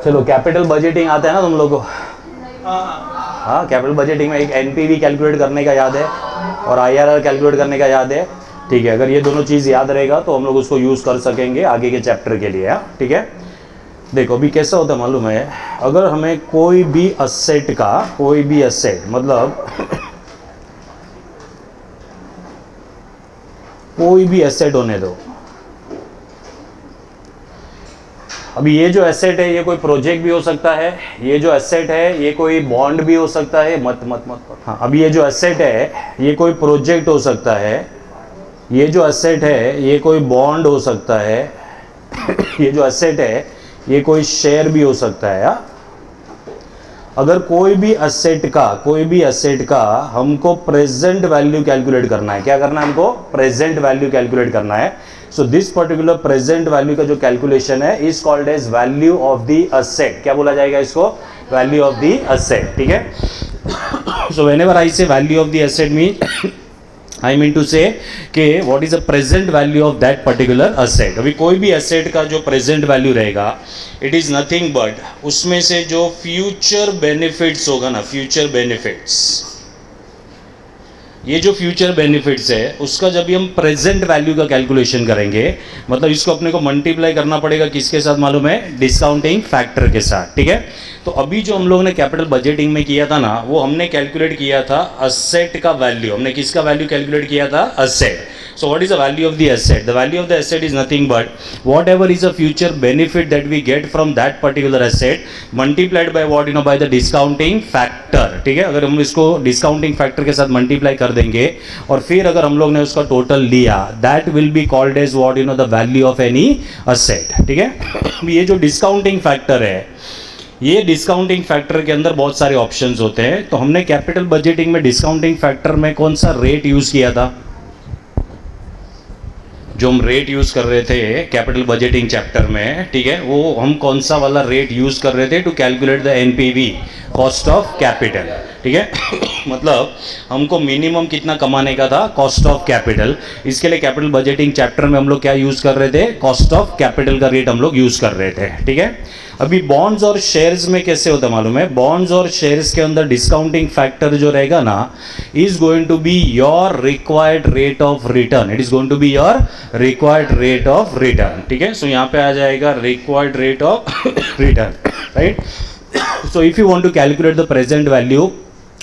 चलो capital budgeting आता है ना तुम लोग को? हाँ, कैपिटल बजटिंग में एक एनपीवी कैलकुलेट करने का याद है और आईआरआर कैलकुलेट करने का याद है। ठीक है, अगर ये दोनों चीज़ याद रहेगा तो हम लोग उसको यूज़ कर सकेंगे आगे के चैप्टर के लिए। ठीक है, देखो अभी कैसा होता है मालूम है, अगर हमें कोई भी असेट का, कोई भी असेट मतलब कोई भी एसेट होने दो। अभी ये जो एसेट है ये कोई प्रोजेक्ट भी हो सकता है, ये जो एसेट है ये कोई बॉन्ड भी हो सकता है। मत मत मत, मत। हाँ, अभी ये जो एसेट है ये कोई प्रोजेक्ट हो सकता है, ये जो एसेट है ये कोई बॉन्ड हो सकता है, ये जो एसेट है ये कोई शेयर भी हो सकता है। या अगर कोई भी एसेट का हमको प्रेजेंट वैल्यू कैलकुलेट करना है, क्या करना है हमको? प्रेजेंट वैल्यू कैलकुलेट करना है। So this particular present value का जो कैलकुलेशन है is called as value of the asset. क्या बोला जाएगा इसको? Value of the asset. ठीक है, so whenever I say value of the asset mean I mean to say कि what is the present value of that particular asset. अभी कोई भी एसेट का जो प्रेजेंट वैल्यू रहेगा इट इज नथिंग बट उसमें से जो फ्यूचर बेनिफिट्स होगा ना, फ्यूचर बेनिफिट्स, ये जो फ्यूचर बेनिफिट्स है उसका जब भी हम प्रेजेंट वैल्यू का कैलकुलेशन करेंगे, मतलब इसको अपने को मल्टीप्लाई करना पड़ेगा किसके साथ मालूम है? डिस्काउंटिंग फैक्टर के साथ। ठीक है, तो अभी जो हम लोग ने कैपिटल बजटिंग में किया था ना, वो हमने कैलकुलेट किया था असेट का वैल्यू। हमने किसका वैल्यू कैलकुलेट किया था? Asset. So what is the value of the asset? The value of the asset is nothing but whatever is a future benefit that we get from that particular asset multiplied by what, you know, by the discounting factor. ठीक है, अगर हम इसको discounting factor के साथ multiply कर देंगे और फिर अगर हम लोग ने उसका टोटल लिया, that will be called as what, you know, the value of any asset. ठीक है, ये जो डिस्काउंटिंग फैक्टर है, ये डिस्काउंटिंग फैक्टर के अंदर बहुत सारे ऑप्शंस होते हैं। तो हमने कैपिटल बजटिंग में डिस्काउंटिंग फैक्टर में कौन सा रेट यूज किया था? जो हम रेट यूज कर रहे थे कैपिटल बजटिंग चैप्टर में, ठीक है, वो हम कौन सा वाला रेट यूज कर रहे थे? To calculate the NPV, cost of capital. ठीक है मतलब हमको मिनिमम कितना कमाने का था? Cost of capital. इसके लिए कैपिटल बजटिंग चैप्टर में हम लोग क्या यूज कर रहे थे? कॉस्ट ऑफ कैपिटल का रेट हम लोग यूज कर रहे थे। ठीक है, अभी बॉन्ड्स और शेयर्स में कैसे होता है मालूम है? बॉन्ड्स और शेयर्स के अंदर डिस्काउंटिंग फैक्टर जो रहेगा ना is going to be your required rate of return. It is going to be your required rate of return. ठीक है, सो यहाँ पे आ जाएगा required rate of return, right? So if you want to calculate the present value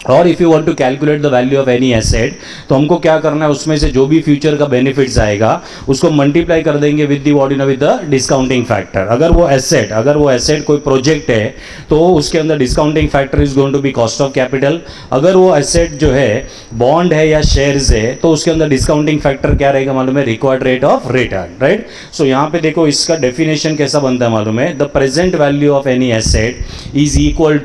और if you want to calculate the value of any asset, तो हमको क्या करना है? उसमें से जो भी फ्यूचर का बेनिफिट्स आएगा उसको मल्टीप्लाई कर देंगे with the what, you know, with the discounting factor. अगर वो एसेट कोई प्रोजेक्ट है तो उसके अंदर discounting factor is going to be cost of capital. अगर वो एसेट जो है बॉन्ड है या शेयर्स है तो उसके अंदर डिस्काउंटिंग फैक्टर क्या रहेगा मालूम है? Required rate of return, right? So यहाँ पे देखो इसका डेफिनेशन कैसा बनता है मालूम है? The present value of any asset is equal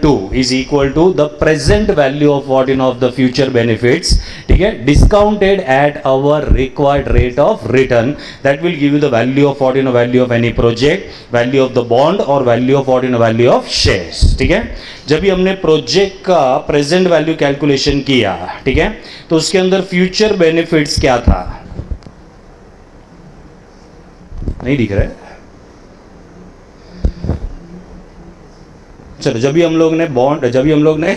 to the present value of what, you know, of the future benefits, ठीक है, discounted at our required rate of return. That will give you the value of what, you know, value of any project, value of the bond और value of what, you know, value of shares. ठीक है, जब भी हमने project का present value calculation किया, ठीक है, तो उसके अंदर फ्यूचर बेनिफिट्स क्या था? नहीं दिख रहा है? चलो, जब भी हम लोग ने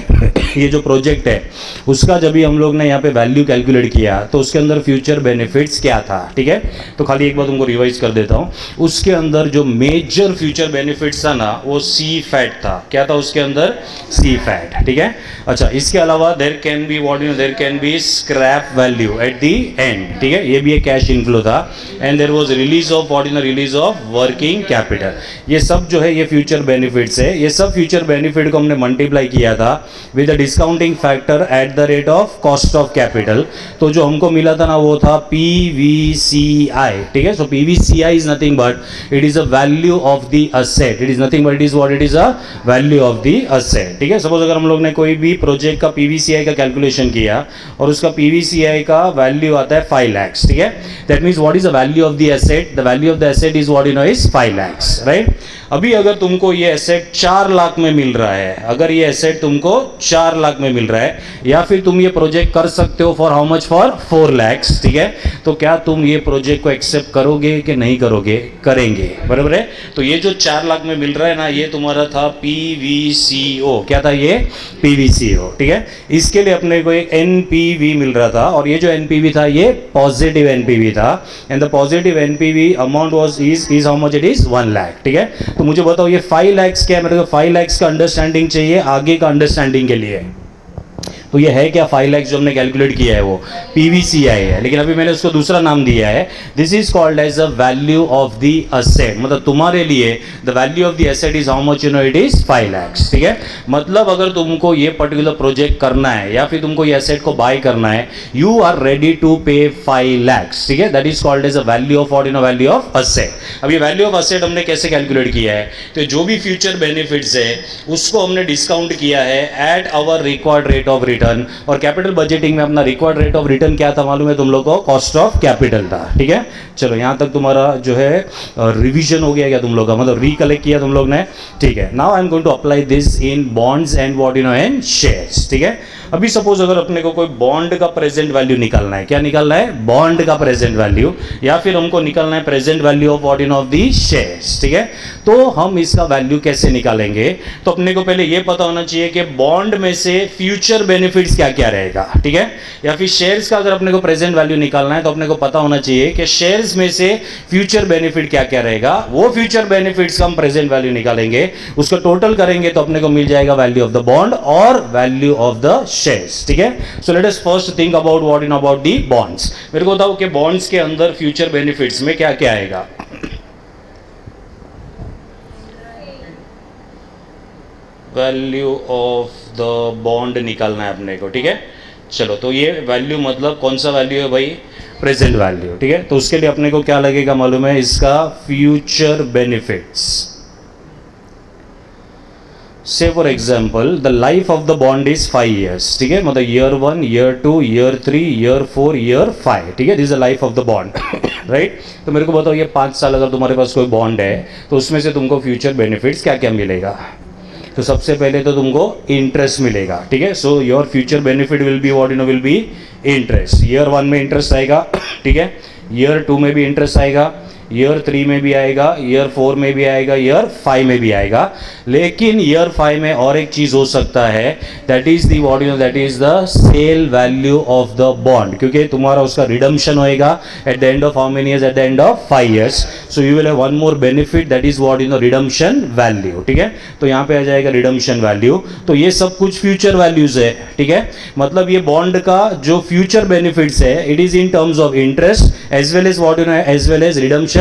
ये जो प्रोजेक्ट है उसका जब भी हम लोग ने यहाँ पे वैल्यू कैलकुलेट किया तो उसके अंदर फ्यूचर बेनिफिट्स क्या था? ठीक है, तो खाली एक बार तुमको रिवाइज कर देता हूँ। उसके अंदर जो मेजर फ्यूचर बेनिफिट्स था ना वो सी फैट था। क्या था उसके अंदर? C FAT. ठीक है, अच्छा, इसके अलावा there can be what, you know, there can be scrap value at the end. ठीक है, ये भी एक कैश इनफ्लो था। And there was release of what, you know, release of working capital. ये सब जो है ये फ्यूचर बेनिफिट्स है। ये सब फ्यूचर बेनिफिट को हमने मल्टीप्लाई किया था with discounting factor at the rate of cost of capital. तो जो हमको मिला था ना वो था PVCI। ठीक है, सो PVCI is nothing but it is a value of the asset. It is nothing but it is what, it is a value of the asset. ठीक है, सपोज अगर हम लोग ने कोई भी प्रोजेक्ट का PVCI का कैलकुलेशन किया और उसका PVCI का वैल्यू आता है 5 lakhs। ठीक है, that means what is the value of the asset? The value of the asset is what, you know, is 5 lakhs, right? अभी अगर तुमको ये एसेट 4 लाख में में मिल रहा है, अगर ये एसेट तुमको 4 लाख में मिल रहा है, या फिर तुम ये प्रोजेक्ट कर सकते हो for how much, for 4 lakh, ठीक है, तो क्या तुम ये प्रोजेक्ट को एक्सेप्ट करोगे कि नहीं करोगे? करेंगे, बराबर है। तो ये जो 4 लाख में मिल रहा है ना, ये तुम्हारा था PVCO, क्या था ये? PVCO, ठीक है। इसके लिए अपने को एक NPV मिल रहा था, और ये जो NPV था ये पॉजिटिव NPV था, and the positive NPV amount was is how much? It is 1 lakh, ठीक है। तो मुझे बताओ ये 5 लाख क्या है? मेरे को 5 लाख का अंडरस्टैंडिंग चाहिए आगे का अंडरस्टैंडिंग के लिए। तो ये है क्या? 5 लाख जो हमने कैलकुलेट किया है वो PVCI है, लेकिन अभी मैंने उसको दूसरा नाम दिया है। This is called as the value of the asset, मतलब तुम्हारे लिए the value of the asset is how much? You know, it is 5 lakh, ठीक है। मतलब अगर तुमको ये पर्टिकुलर प्रोजेक्ट करना है या फिर तुमको ये असेट को बाय करना है, यू आर रेडी टू पे 5 लाख, ठीक है। That is called as a value of what? You know, value of asset. अब ये वैल्यू ऑफ असेट हमने कैसे कैलकुलेट किया है? तो जो भी फ्यूचर बेनिफिट्स है उसको हमने डिस्काउंट किया है at our required rate of return, और कैपिटल बजटिंग में अपना रिक्वायर्ड रेट ऑफ रिटर्न क्या था मालूम है तुम लोग को? कॉस्ट ऑफ कैपिटल था, ठीक है। चलो यहां तक तुम्हारा जो है रिवीजन हो गया क्या तुम लोग का? मतलब रिकलेक्ट किया तुम लोग ने, ठीक है। Now I am going to apply this in bonds and what you know in shares, ठीक है। अभी सपोज अगर अपने को कोई बॉन्ड का प्रेजेंट वैल्यू निकालना है, क्या निकालना है? बॉन्ड का प्रेजेंट वैल्यू, या फिर हमको निकालना है present value of what you no of the shares, ठीक है। तो हम इसका वैल्यू कैसे निकालेंगे? तो अपने को पहले ये पता होना चाहिए कि बॉन्ड में से फ्यूचर बेनिफिट्स क्या क्या रहेगा, ठीक है। या फिर शेयर्स का अगर अपने को प्रेजेंट वैल्यू निकालना है तो अपने को पता होना चाहिए कि शेयर्स में से फ्यूचर बेनिफिट क्या क्या रहेगा। वो फ्यूचर बेनिफिट्स का हम प्रेजेंट वैल्यू निकालेंगे, उसको टोटल करेंगे तो अपने को मिल जाएगा वैल्यू ऑफ द बॉन्ड और वैल्यू ऑफ द शेयर्स, ठीक है। So let us first think about what in about the bonds. मेरे को बताओ कि बॉन्ड्स के अंदर फ्यूचर बेनिफिट्स में क्या क्या आएगा? वैल्यू ऑफ द बॉन्ड निकालना है अपने को, ठीक है। चलो तो ये वैल्यू मतलब कौन सा वैल्यू है भाई? प्रेजेंट वैल्यू, ठीक है। तो उसके लिए अपने को क्या लगेगा मालूम है? इसका फ्यूचर बेनिफिट्स। से for example the life of the bond is 5 years, ठीक है। मतलब year 1, year 2, year 3, year 4, year 5, ठीक है। This is the life of the bond, right. तो मेरे को बताओ ये 5 साल अगर तुम्हारे पास कोई बॉन्ड है तो उसमें से तुमको फ्यूचर बेनिफिट्स क्या क्या मिलेगा? तो सबसे पहले तो तुमको इंटरेस्ट मिलेगा, ठीक है। So your future benefit will be what you no will be interest. Year 1 में इंटरेस्ट आएगा, ठीक है। ईयर 2 में भी इंटरेस्ट आएगा, ईयर 3 में भी आएगा, ईयर 4 में भी आएगा, ईयर 5 में भी आएगा। लेकिन ईयर 5 में और एक चीज हो सकता है, that is the what you know that is the sale value of the bond, क्योंकि तुम्हारा उसका रिडम्पशन होएगा at the end of how many years? At the end of 5 years। So you will have one more benefit, that is what you know redemption value, ठीक है। तो यहाँ पे आ जाएगा रिडम्पशन वैल्यू। तो ये सब कुछ फ्यूचर वैल्यूज है, ठीक है। मतलब ये बॉन्ड का जो फ्यूचर बेनिफिट्स है it is in terms of interest as well as what you know as well as redemption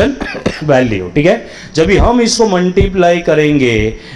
value, ठीक है। जब भी हम इसको मल्टीप्लाई करेंगे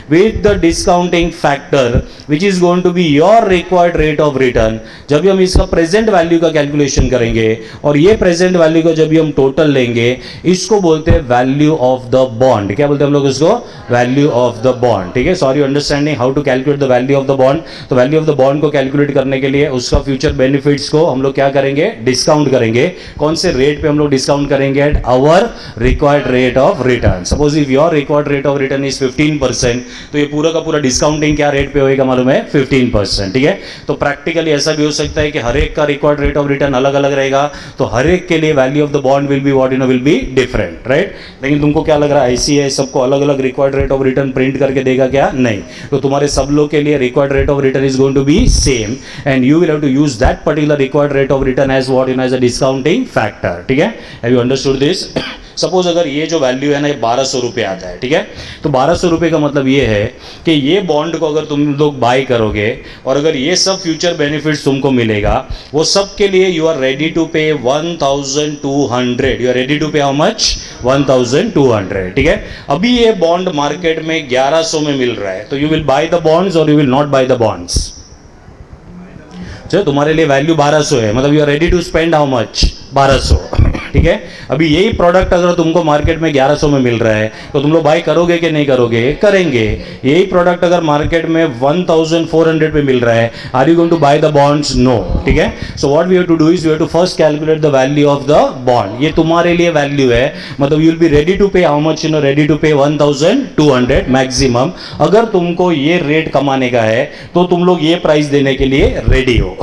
with the discounting factor which is going to be your required rate of return, जब भी हम इसका प्रेजेंट वैल्यू का कैलकुलेशन करेंगे और ये प्रेजेंट वैल्यू को जब भी हम टोटल लेंगे, इसको बोलते हैं वैल्यू ऑफ द बॉन्ड। क्या बोलते हैं हम लोग इसको? वैल्यू ऑफ द बॉन्ड, ठीक है। Sorry understanding how to calculate the value of the bond. तो वैल्यू ऑफ द बॉन्ड को कैलकुलेट करने के लिए उसका फ्यूचर बेनिफिट्स को हम लोग क्या करेंगे? डिस्काउंट करेंगे। कौन से रेट पे हम लोग डिस्काउंट करेंगे? At our required rate of return. Suppose if your required rate of return is 15%, तो ये पूरा का पूरा डिस्काउंटिंग क्या रेट पे होएगा मालूम है? 15%, ठीक है। तो प्रैक्टिकली ऐसा भी हो सकता है कि हर एक का रिक्वायर्ड रेट ऑफ रिटर्न अलग अलग रहेगा, तो हर एक के लिए value of the bond will be what you no will be different, right. लेकिन तुमको क्या लग रहा है? ICAI सबको अलग अलग required rate of return print करके देगा क्या? नहीं। तो तुम्हारे सब लोग के लिए required rate of return is going to be same, and you will have to use that particular required rate of return as what you know as a discounting factor, ठीक है। Have you understood this? Suppose अगर ये जो value है ना ये 1200 रुपये आता है, ठीक है। तो 1200 रुपये का मतलब ये है कि ये बॉन्ड को अगर तुम लोग बाय करोगे और अगर ये सब फ्यूचर बेनिफिट्स तुमको मिलेगा, वो सब के लिए you are ready to pay 1200। You are ready to pay how much? 1200, ठीक है। अभी ये बॉन्ड मार्केट में 1100 में मिल रहा है, तो you will buy the bonds और you will not buy the bonds? चलो तुम्हारे लिए वैल्यू 1200 है, मतलब you are ready to spend how much? 1200, ठीक है। अभी यही प्रोडक्ट अगर तुमको मार्केट में 1100 में मिल रहा है तो तुम लोग बाय करोगे कि नहीं करोगे? करेंगे। यही प्रोडक्ट अगर मार्केट में 1400 पे मिल रहा है, are you going to buy the bonds? No, ठीक है। So what we have to do is we have to first calculate the value of the bond. ये तुम्हारे लिए वैल्यू है, मतलब you will be ready to pay how much? Ready to pay 1200 maximum. अगर तुमको ये रेट कमाने का है तो तुम लोग ये प्राइस देने के लिए रेडी हो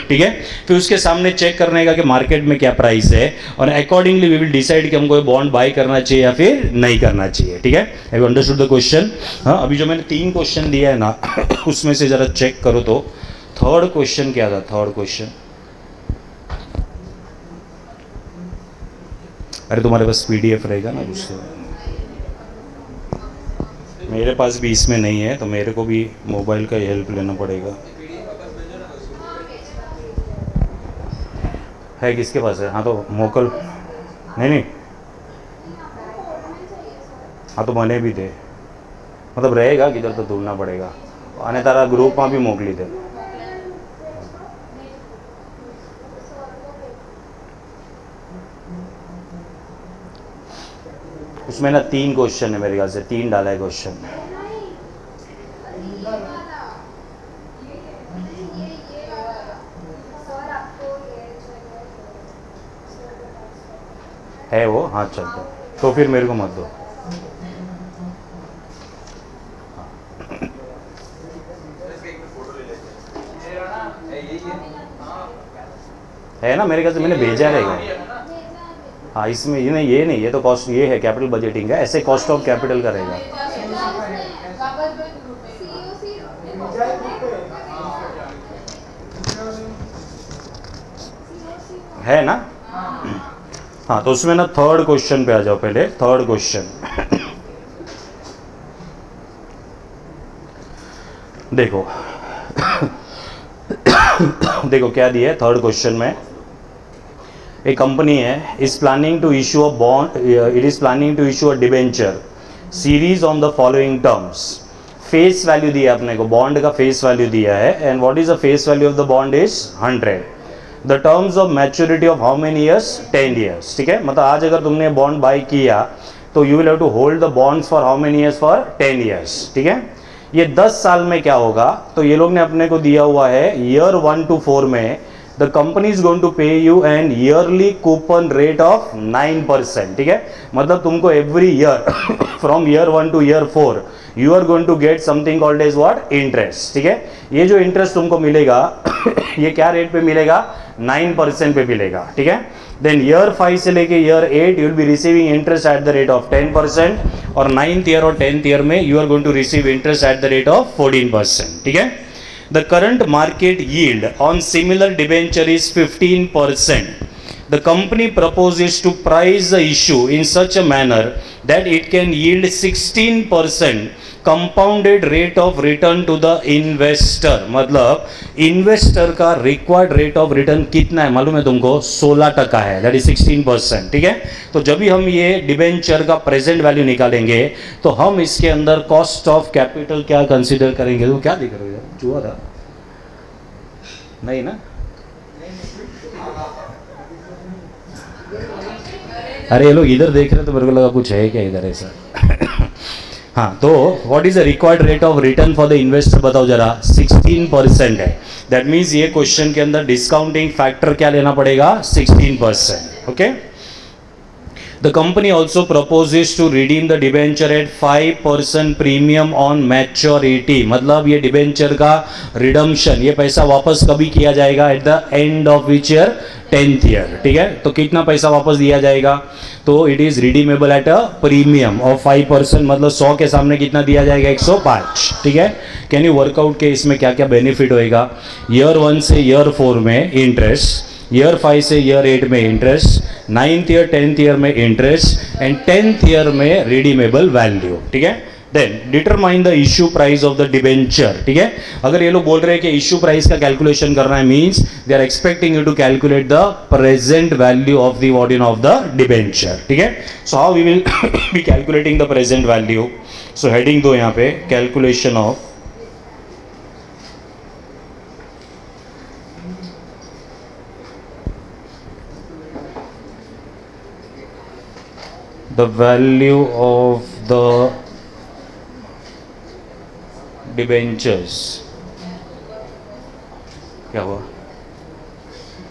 ठीक है। फिर उसके सामने चेक करने का कि मार्केट में क्या प्राइस है, और अकॉर्डिंगली वी विल डिसाइड कि हमको बॉन्ड बाय करना चाहिए या फिर नहीं करना चाहिए, ठीक है। Have you understood the question? हाँ, अभी जो मैंने 3 क्वेश्चन दिया है ना उसमें से जरा चेक करो तो थर्ड क्वेश्चन क्या था? थर्ड क्वेश्चन, अरे तुम्हारे पास पीडीएफ रहेगा ना उससे, मेरे पास भी इसमें नहीं है तो मेरे को भी मोबाइल का हेल्प लेना पड़ेगा। है किसके पास है? हाँ तो मोकल, नहीं, हाँ तो मने भी दे, मतलब रहेगा किधर तो ढूंढना पड़ेगा, आने तारा ग्रुप में भी मोकली दे। उसमें ना 3 क्वेश्चन है मेरे ख्याल से, 3 डाला है क्वेश्चन। है वो? हाँ चल तो फिर मेरे को मत दो। है ना मेरे ख्याल से, मैंने भेजा रहेगा। हाँ इसमें ये नहीं, ये तो कॉस्ट, ये है कैपिटल बजटिंग का, ऐसे कॉस्ट ऑफ कैपिटल का रहेगा। है ना? हाँ तो उसमें ना थर्ड क्वेश्चन पे आ जाओ पहले। थर्ड क्वेश्चन देखो देखो क्या दिया है थर्ड क्वेश्चन में। एक कंपनी है, is planning to issue a bond, it is planning to issue a debenture series on the following terms. Face value दिया अपने को, बॉन्ड का फेस वैल्यू दिया है, and what is the face value of the bond is 100। The terms of maturity of how many years? 10 years, ठीक है। मतलब आज अगर तुमने बॉन्ड बाय किया तो you will have to hold the bonds for how many years? For 10 years, ठीक है। ये 10 साल में क्या होगा? तो ये लोग ने अपने को दिया हुआ है ईयर 1 to 4 में the company is going to pay you an yearly coupon rate of 9%, ठीक है। मतलब तुमको every year from year 1 to year 4 you are going to get something called as what? Interest, ठीक है। ये जो इंटरेस्ट तुमको मिलेगा ये क्या रेट पे मिलेगा? 9% पे मिलेगा, ठीक है। देन ईयर 5 से लेके year 8 you will be receiving interest at the rate of 10%, और 9th ईयर और 10th ईयर में you are going to receive interest at the rate of 14%, ठीक है। The current market yield on similar debenture is 15%. The company proposes to price the issue in such a manner that it can yield 16% compounded rate of return to the investor. मतलब investor का required rate of return कितना है मालूम है तुमको? 16% है, that is 16%, ठीक है। तो जब भी हम ये डिबेंचर का प्रेजेंट वैल्यू निकालेंगे तो हम इसके अंदर कॉस्ट ऑफ कैपिटल क्या कंसीडर करेंगे? तो क्या दिख रहा है? चूहा था नहीं ना? अरे ये लोग इधर देख रहे तो मेरे को लगा कुछ है क्या इधर ऐसा हाँ तो what is the required rate of return for the investor बताओ जरा? 16% है। दैट मीन्स ये क्वेश्चन के अंदर डिस्काउंटिंग फैक्टर क्या लेना पड़ेगा? 16%, okay. The company also proposes to redeem the debenture at 5% premium on maturity. मतलब ये डिबेंचर का रिडम्पशन, ये पैसा वापस कभी किया जाएगा? Eight the end of which year? 10th year, ठीक है। तो कितना पैसा वापस दिया जाएगा? तो it is redeemable at a premium of 5%, मतलब 100 के सामने कितना दिया जाएगा? 105, ठीक है। कैन यू वर्कआउट के इसमें क्या क्या बेनिफिट होएगा? ईयर 1 से ईयर 4 में इंटरेस्ट, ईयर 5 से ईयर 8 में interest, 9th year 10th year में इंटरेस्ट, एंड 10th ईयर में रिडीमेबल वैल्यू, ठीक है। Then determine the issue price of the debenture, ठीक है। अगर ये लोग बोल रहे हैं कि इश्यू प्राइस का कैलकुलेशन करना है, means they are expecting you to calculate the present value of the what in of the debenture, ठीक है। So how we will be calculating the present value? So heading दो यहाँ पे, calculation of the value of the debentures. क्या हुआ,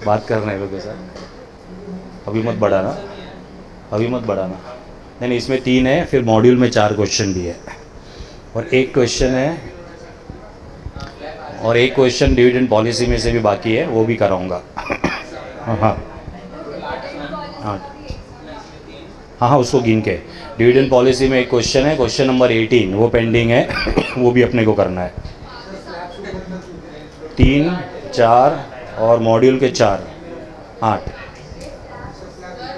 बात करना है लोगों के साथ, अभी मत बढ़ाना, अभी मत बढ़ाना। नहीं नहीं, इसमें 3 है, फिर मॉड्यूल में 4 क्वेश्चन भी है, और एक क्वेश्चन है, और एक क्वेश्चन डिविडेंड पॉलिसी में से भी बाकी है, वो भी कराऊंगा। हाँ हाँ हाँ हाँ, उसको गिन के। डिविडेंड पॉलिसी में एक क्वेश्चन है, क्वेश्चन नंबर 18, वो पेंडिंग है। वो भी अपने को करना है। 3, 4 और मॉड्यूल के 4, 8।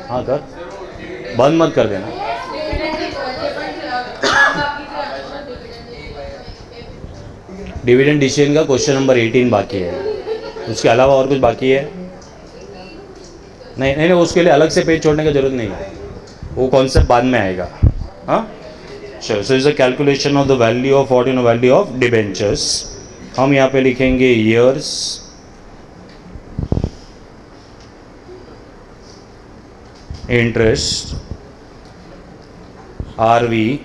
हाँ कर, बंद मत कर देना। डिविडेंड डिसीजन का क्वेश्चन नंबर 18 बाकी है, उसके अलावा और कुछ बाकी है? नहीं नहीं, उसके लिए अलग से पेज छोड़ने की जरूरत नहीं है, वो कॉन्सेप्ट बाद में आएगा। हाँ चलो, so is the calculation of the value of what, value of debentures. हम यहाँ पे लिखेंगे years, interest, RV,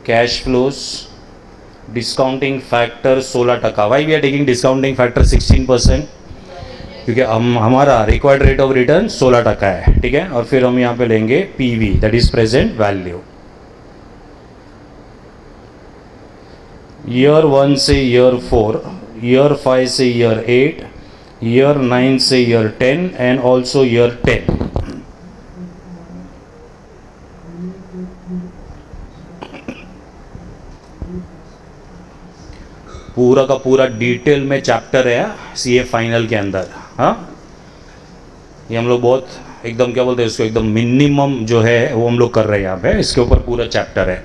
cash flows, discounting factor 16%। Why we are taking discounting factor 16%? क्योंकि हमारा रिक्वायर्ड रेट ऑफ रिटर्न 16% है, ठीक है। और फिर हम यहाँ पे लेंगे PV, that is present value. Year 1 से ईयर 4, ईयर 5 से ईयर 8, ईयर 9 से ईयर 10 एंड ऑल्सो ईयर 10। पूरा का पूरा डिटेल में चैप्टर है सीए फाइनल के अंदर। हाँ, ये हम लोग बहुत एकदम क्या बोलते हैं इसको, एकदम मिनिमम जो है वो हम लोग कर रहे हैं यहाँ पे, इसके ऊपर पूरा चैप्टर है।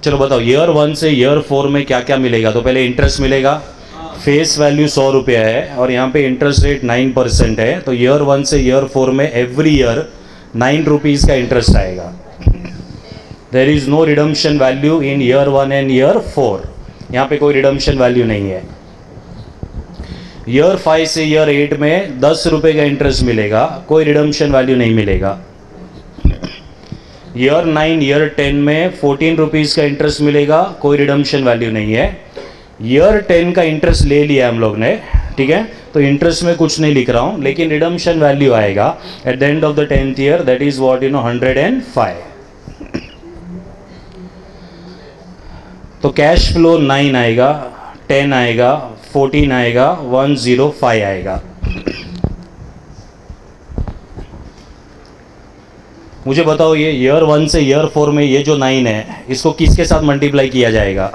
चलो बताओ, ईयर 1 से ईयर 4 में क्या क्या मिलेगा? तो पहले इंटरेस्ट मिलेगा, फेस वैल्यू 100 रुपया है, और यहाँ पे इंटरेस्ट रेट 9% है। तो ईयर 1 से ईयर 4 में एवरी ईयर 9 रुपीज़ का इंटरेस्ट आएगा। There is no redemption value in year 1 and year 4, यहाँ पे कोई रिडम्पशन वैल्यू नहीं है। ईयर 5 से ईयर 8 में 10 रुपये का इंटरेस्ट मिलेगा, कोई रिडम्पशन वैल्यू नहीं मिलेगा। ईयर 9 ईयर 10 में 14 रुपीज़ का इंटरेस्ट मिलेगा, कोई रिडम्पशन वैल्यू नहीं है। ईयर 10 का इंटरेस्ट ले लिया हम लोग ने, ठीक है, तो इंटरेस्ट में कुछ नहीं लिख रहा हूँ, लेकिन रिडम्पशन वैल्यू आएगा eight the end of the 10th year, that is what 105। तो कैश फ्लो 9 आएगा, 10 आएगा, 14 आएगा, 105 आएगा। मुझे बताओ, ये ईयर 1 से ईयर 4 में ये जो 9 है, इसको किसके साथ मल्टीप्लाई किया जाएगा?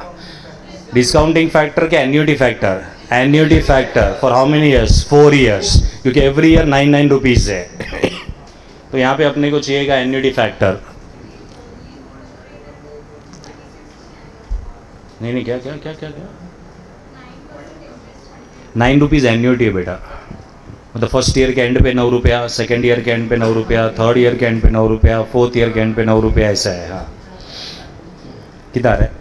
डिस्काउंटिंग फैक्टर के annuity factor? Annuity factor for how many years? 4 years, क्योंकि एवरी ईयर 9 रुपीज़ है। तो यहाँ पे अपने को चाहिएगा एन्युटी फैक्टर। नहीं नहीं, क्या क्या क्या क्या क्या 9 रुपीज़ एन्युटी है बेटा। मतलब फर्स्ट ईयर के एंड पे 9 रुपया, सेकेंड ईयर के एंड पे 9 रुपया, थर्ड ईयर के एंड पे 9 रुपया, फोर्थ ईयर के एंड पे 9 रुपया, ऐसा है। हाँ, कितना है?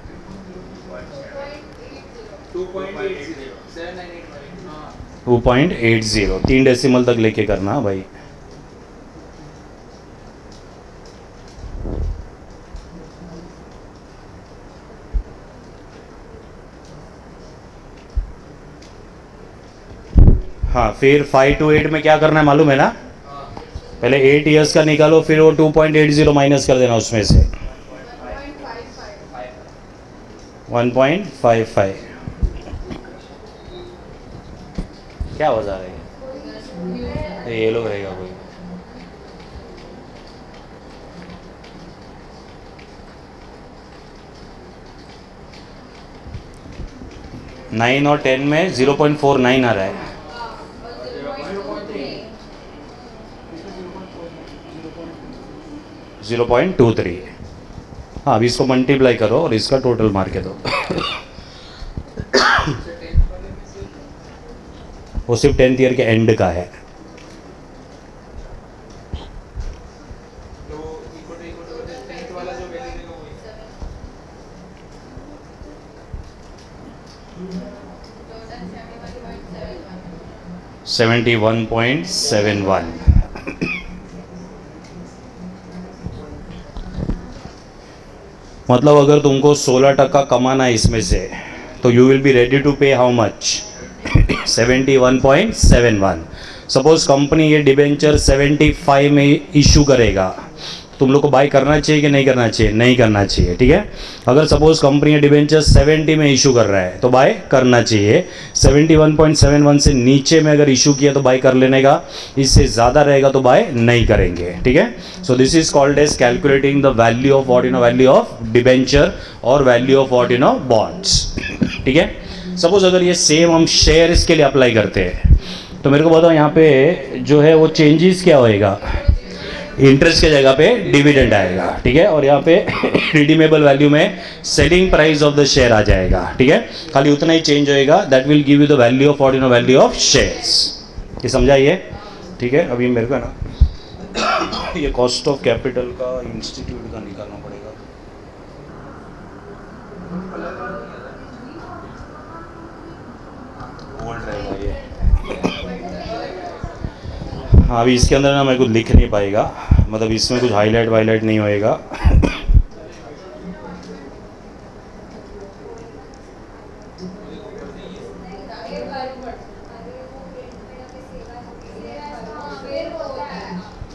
2.80, 3 डेसिमल तक लेके करना भाई। हाँ, फिर 5 to 8 में क्या करना है मालूम है ना? पहले 8 ईयर्स का निकालो, फिर वो 2.80 माइनस कर देना उसमें से 1.55। क्या हो जा रहा है? ये लोग रहेगा कोई। नाइन और 10 में 0.49 आ रहा है। जीरो 0.23। हाँ, अभी इसको मल्टीप्लाई करो और इसका टोटल मार के दो। वो सिर्फ 10th ईयर के एंड का है। $71.71। मतलब अगर तुमको 16% कमाना है इसमें से, तो you will be ready to pay how much? 71.71। Suppose company ये डिबेंचर 75 में इशू करेगा, तुम लोग को बाय करना चाहिए कि नहीं करना चाहिए? नहीं करना चाहिए, ठीक है। अगर सपोज कंपनी ये डिबेंचर 70 में इशू कर रहा है तो बाय करना चाहिए। 71.71 से नीचे में अगर इशू किया तो बाय कर लेने का, इससे ज़्यादा रहेगा तो बाय नहीं करेंगे, ठीक है। So this is called as calculating the value of what, value of debenture और वैल्यू ऑफ व्हाट, बॉन्ड्स, ठीक है। सपोज अगर ये सेम हम शेयर्स के लिए अप्लाई करते हैं, तो मेरे को बताओ यहाँ पे जो है वो चेंजेस क्या होएगा? इंटरेस्ट के जगह पे डिविडेंड आएगा, ठीक है। और यहाँ पे रिडीमेबल वैल्यू में selling price of the share आ जाएगा, ठीक है। खाली उतना ही चेंज होएगा, that will give you the value of what, value of shares. ये समझाइए, ठीक है। अभी मेरे को ना ये कॉस्ट ऑफ कैपिटल का इंस्टीट्यूट का निकालना पड़ेगा। ओल्ड रहेगा ये। हाँ, अभी इसके अंदर ना मैं कुछ लिख नहीं पाएगा, मतलब इसमें कुछ हाईलाइट वाईलाइट नहीं होएगा।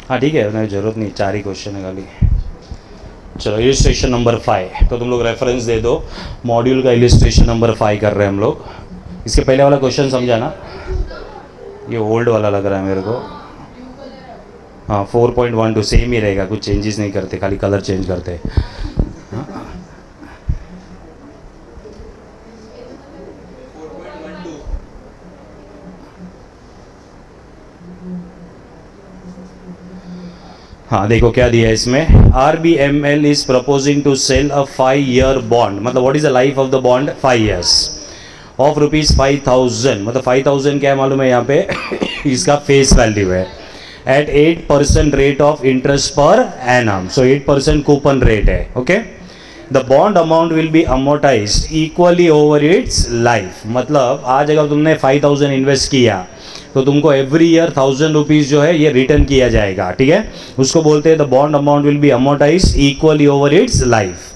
हाँ ठीक है, ज़रूरत नहीं, 4 ही क्वेश्चन है खाली। चलो इलिस्ट्रेशन नंबर 5, तो तुम लोग रेफरेंस दे दो, मॉड्यूल का इलिस्ट्रेशन नंबर 5 कर रहे हैं हम लोग। इसके पहले वाला क्वेश्चन समझा ना? ये ओल्ड वाला लग रहा है मेरे को। हाँ 4.12 सेम ही रहेगा, कुछ चेंजेस नहीं करते, खाली कलर चेंज करते। हाँ देखो क्या दिया है इसमें, RBML is proposing to sell a 5-year bond, मतलब what is the life of the bond? 5 years of ₹5,000, मतलब 5,000 क्या है मालूम है यहाँ पे? इसका फेस वैल्यू है at 8% rate of interest per annum, so 8% coupon rate है, okay. The bond amount will be amortized equally over its life, मतलब आज अगर तुमने 5,000 इन्वेस्ट किया तो तुमको एवरी ईयर 1,000 रुपीज़ जो है ये रिटर्न किया जाएगा, ठीक है। उसको बोलते हैं the bond amount will be amortized equally over its life.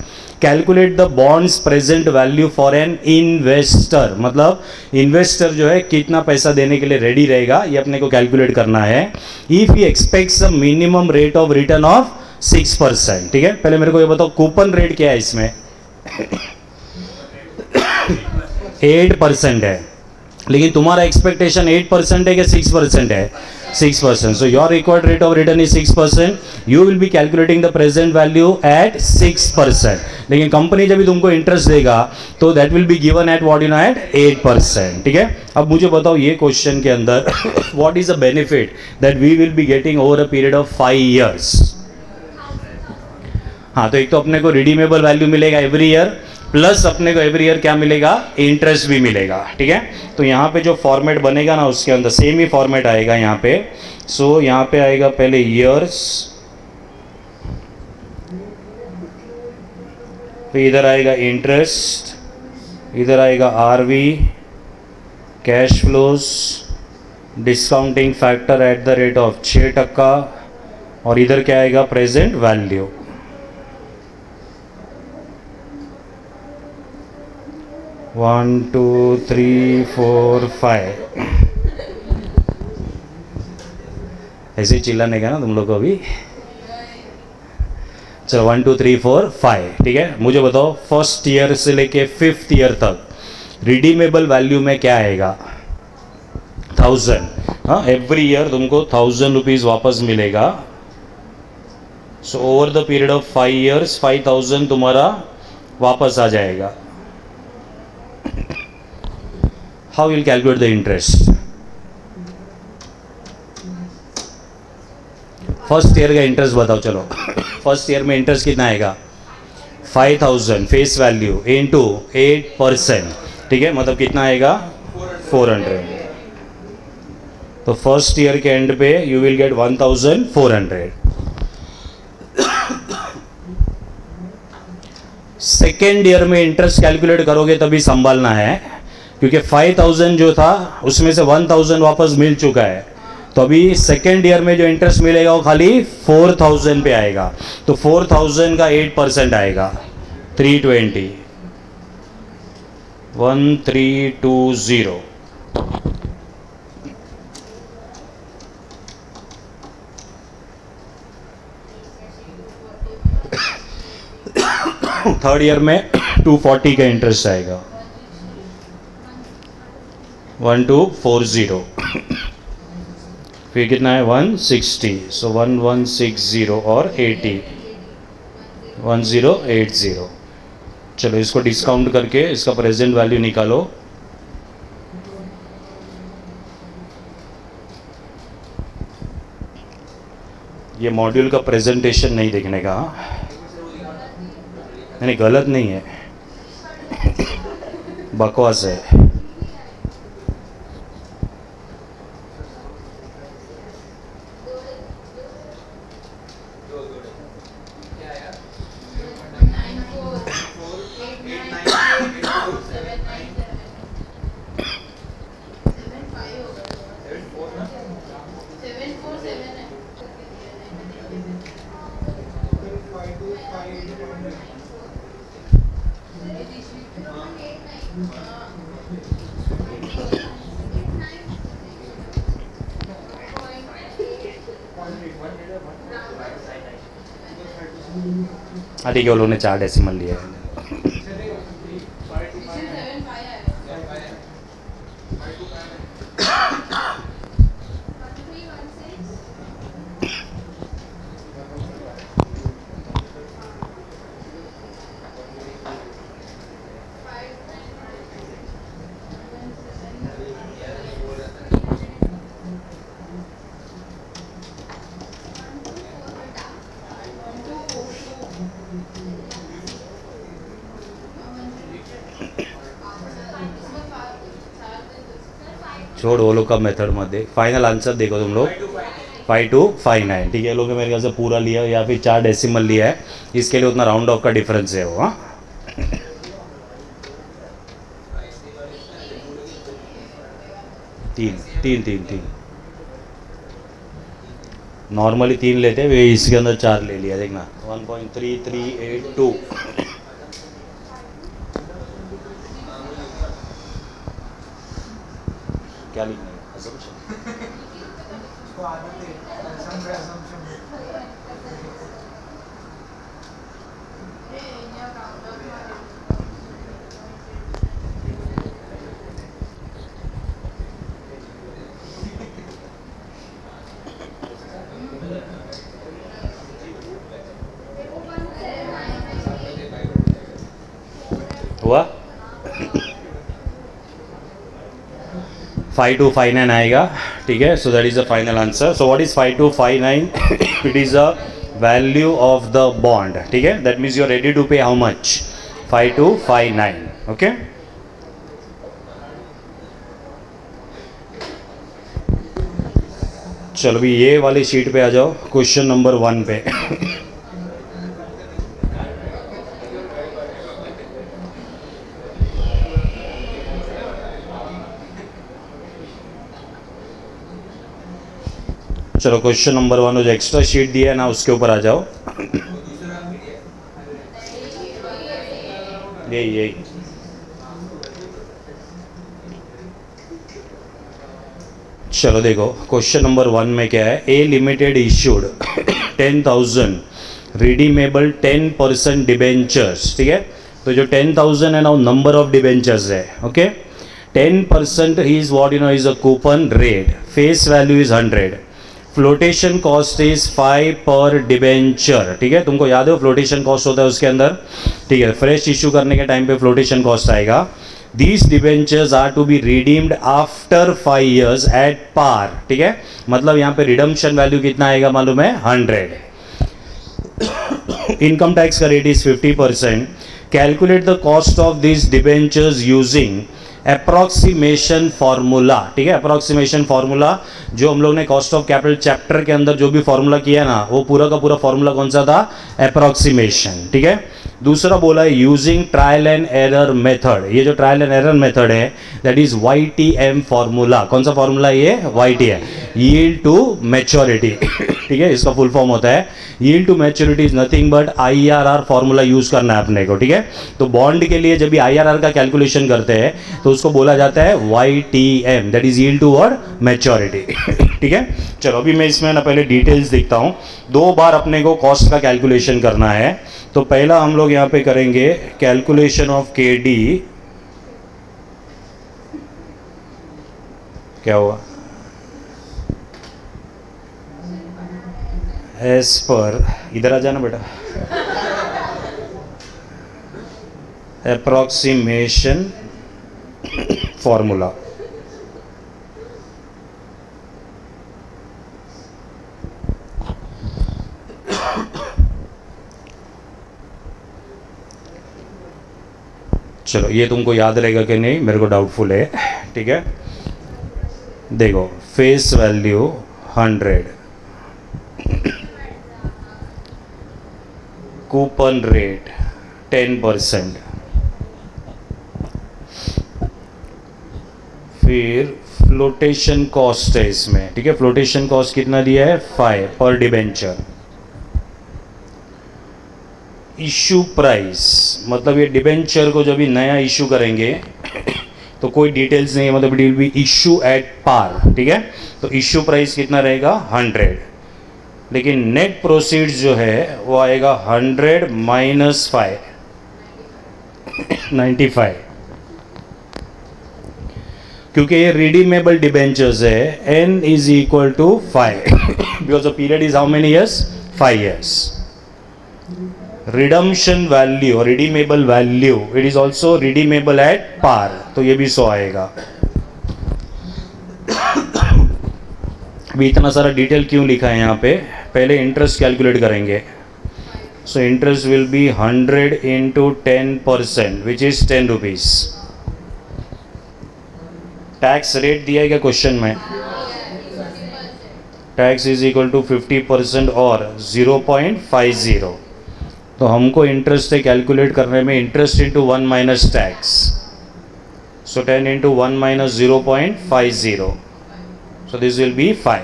Calculate the bonds present value for an investor, मतलब इन्वेस्टर जो है कितना पैसा देने के लिए रेडी रहेगा, ये अपने को कैलकुलेट करना है। If he aspects a minimum rate of return of 6%, ठीक है। पहले मेरे को ये बताओ कूपन रेट क्या है इसमें? 8% है, लेकिन तुम्हारा एक्सपेक्टेशन 8% है कि 6% है? 6%. So your required rate of return is 6%. You will be calculating the present value at 6%. लेकिन कंपनी जब भी तुमको इंटरेस्ट देगा तो that will be given at what, at 8%, ठीक है। अब मुझे बताओ ये क्वेश्चन के अंदर what is the benefit that we will be getting over a period of 5 years? हाँ, तो एक तो अपने को रिडीमेबल वैल्यू मिलेगा एवरी ईयर, प्लस अपने को एवरी ईयर क्या मिलेगा? इंटरेस्ट भी मिलेगा, ठीक है। तो यहाँ पे जो फॉर्मेट बनेगा ना उसके अंदर सेम ही फॉर्मेट आएगा यहाँ पे। सो यहाँ पे आएगा पहले ईयर्स, फिर इधर आएगा इंटरेस्ट, इधर आएगा RV, cash flows, discounting factor at the rate of 6%, और इधर क्या आएगा? Present value. One two three four five, ऐसे ही चिल्लाने का ना तुम लोग को अभी। चलो 1 2 3 4 5, ठीक है। मुझे बताओ फर्स्ट ईयर से लेके 5th ईयर तक रिडीमेबल वैल्यू में क्या आएगा? 1000। हाँ, एवरी ईयर तुमको 1000 रुपीज़ वापस मिलेगा। So over the period of 5 years 5000 तुम्हारा वापस आ जाएगा। How you will calculate the interest? First year का इंटरेस्ट बताओ चलो। फर्स्ट ईयर में इंटरेस्ट कितना आएगा? 5000 फेस वैल्यू इनटू 8%, ठीक है, मतलब कितना आएगा? 400। तो फर्स्ट ईयर के एंड पे you will get 1400। Second year में इंटरेस्ट कैलकुलेट करोगे तभी संभालना है, क्योंकि 5000 जो था उसमें से 1000 वापस मिल चुका है। तो अभी सेकेंड ईयर में जो इंटरेस्ट मिलेगा वो खाली 4000 पे आएगा। तो 4000 का 8% आएगा, 320 1320 थर्ड ईयर में 240 का इंटरेस्ट आएगा 1240 फिर कितना है 160 सो 1160 और 80 1080 चलो इसको डिस्काउंट करके इसका प्रेजेंट वैल्यू निकालो ये मॉड्यूल का प्रेजेंटेशन नहीं देखने का नहीं गलत नहीं है बकवास है हाँ ठीक है वो लोगों ने 4 डेसिमल लिया है छोड़ वो लोग का मेथड मत दे फाइनल आंसर देखो तुम लोग 5259 ठीक है लोग ने मेरे ख्याल से पूरा लिया या फिर 4 डेसिमल लिया है इसके लिए उतना राउंड ऑफ का डिफरेंस है वो हाँ तीन नॉर्मली 3 लेते हैं वे इसके अंदर 4 ले लिया देखना 1.3382 क्या लिखना है हुआ 5259 आएगा ठीक है so that is the final answer so what is 5259 it is a value of the bond ठीक है that means you are ready to pay how much 5259 okay चलो भी ये वाली शीट पे आ जाओ क्वेश्चन नंबर 1 पे चलो क्वेश्चन नंबर 1 जो एक्स्ट्रा शीट दिया है ना उसके ऊपर आ जाओ यही चलो देखो क्वेश्चन नंबर 1 में क्या है ए लिमिटेड इश्यूड 10,000 रिडीमेबल 10% डिबेंचर्स ठीक है तो जो 10,000 है ना वो नंबर ऑफ डिबेंचर्स है okay 10% is what you know is a coupon rate face value is 100 flotation cost is 5 पर डिबेंचर ठीक है तुमको याद है फ्लोटेशन कॉस्ट होता है उसके अंदर ठीक है फ्रेश इशू करने के टाइम पे फ्लोटेशन कॉस्ट आएगा these debentures are to be redeemed after 5 years at par ठीक है मतलब यहाँ पे रिडम्पशन वैल्यू कितना आएगा मालूम है 100 इनकम टैक्स का rate is 50% calculate the cost of this debentures using approximation formula ठीक है अप्रॉक्सीमेशन फार्मूला जो हम लोग ने कॉस्ट ऑफ कैपिटल चैप्टर के अंदर जो भी फार्मूला किया ना वो पूरा का पूरा फार्मूला कौन सा था अप्रॉक्सीमेशन ठीक है दूसरा बोला है using trial and error method. ये जो ट्रायल एंड एरर मेथड है दैट इज YTM फॉर्मूला। कौन सा फॉर्मूला ये? YTM, yield to maturity. ठीक है, इसका फुल फॉर्म होता है yield to maturity is nothing but IRR formula use करना है अपने को। ठीक है, तो बॉन्ड के लिए जब भी IRR का कैलकुलेशन करते हैं तो उसको बोला जाता है YTM, that is yield toward maturity. ठीक है, चलो अभी मैं इसमें ना पहले डिटेल्स देखता हूँ। 2 बार अपने को कॉस्ट का कैलकुलेशन करना है। तो पहला हम लोग यहाँ पे करेंगे कैलकुलेशन ऑफ KD। क्या हुआ? एज पर, इधर आ जाना बेटा, अप्रॉक्सीमेशन फॉर्मूला। चलो ये तुमको याद रहेगा कि नहीं मेरे को डाउटफुल है। ठीक है, देखो फेस वैल्यू 100, कूपन रेट 10%, फिर फ्लोटेशन कॉस्ट है इसमें। ठीक है, फ्लोटेशन कॉस्ट कितना दिया है? 5 पर डिबेंचर। इशू प्राइस मतलब ये डिबेंचर को जब भी नया इशू करेंगे तो कोई डिटेल्स नहीं है, मतलब it will be issue at par. ठीक है, तो इशू प्राइस कितना रहेगा? 100, लेकिन नेट प्रोसीड्स जो है वो आएगा 100 माइनस 5, 95, क्योंकि ये रिडीमेबल डिबेंचर्स है। N is equal to 5 because the period is how many years? 5 years. Redemption value और redeemable value, it is also redeemable at par, तो ये भी 100 आएगा। अभी इतना सारा डिटेल क्यों लिखा है यहाँ पे? पहले इंटरेस्ट कैलकुलेट करेंगे। So interest will be 100 into 10% which is 10 rupees. Tax rate दिया है क्या क्वेश्चन में? टैक्स इज इक्वल टू 50% और 0.50। तो हमको इंटरेस्ट कैलकुलेट करने में interest into 1 minus tax, so 10 into 1 minus 0.50, so this will be 5।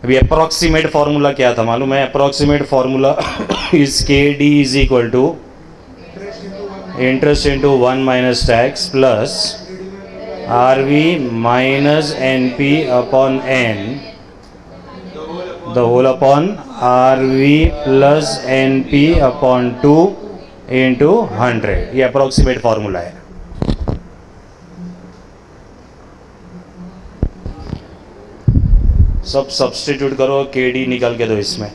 अभी अप्रोक्सीमेट फॉर्मूला क्या था मालूम है? Approximate formula is KD is equal to interest into 1 minus tax plus RV minus NP upon N, the whole upon RV plus NP upon 2 into 100। ये approximate formula है। सब substitute करो, KD निकाल के दो इसमें।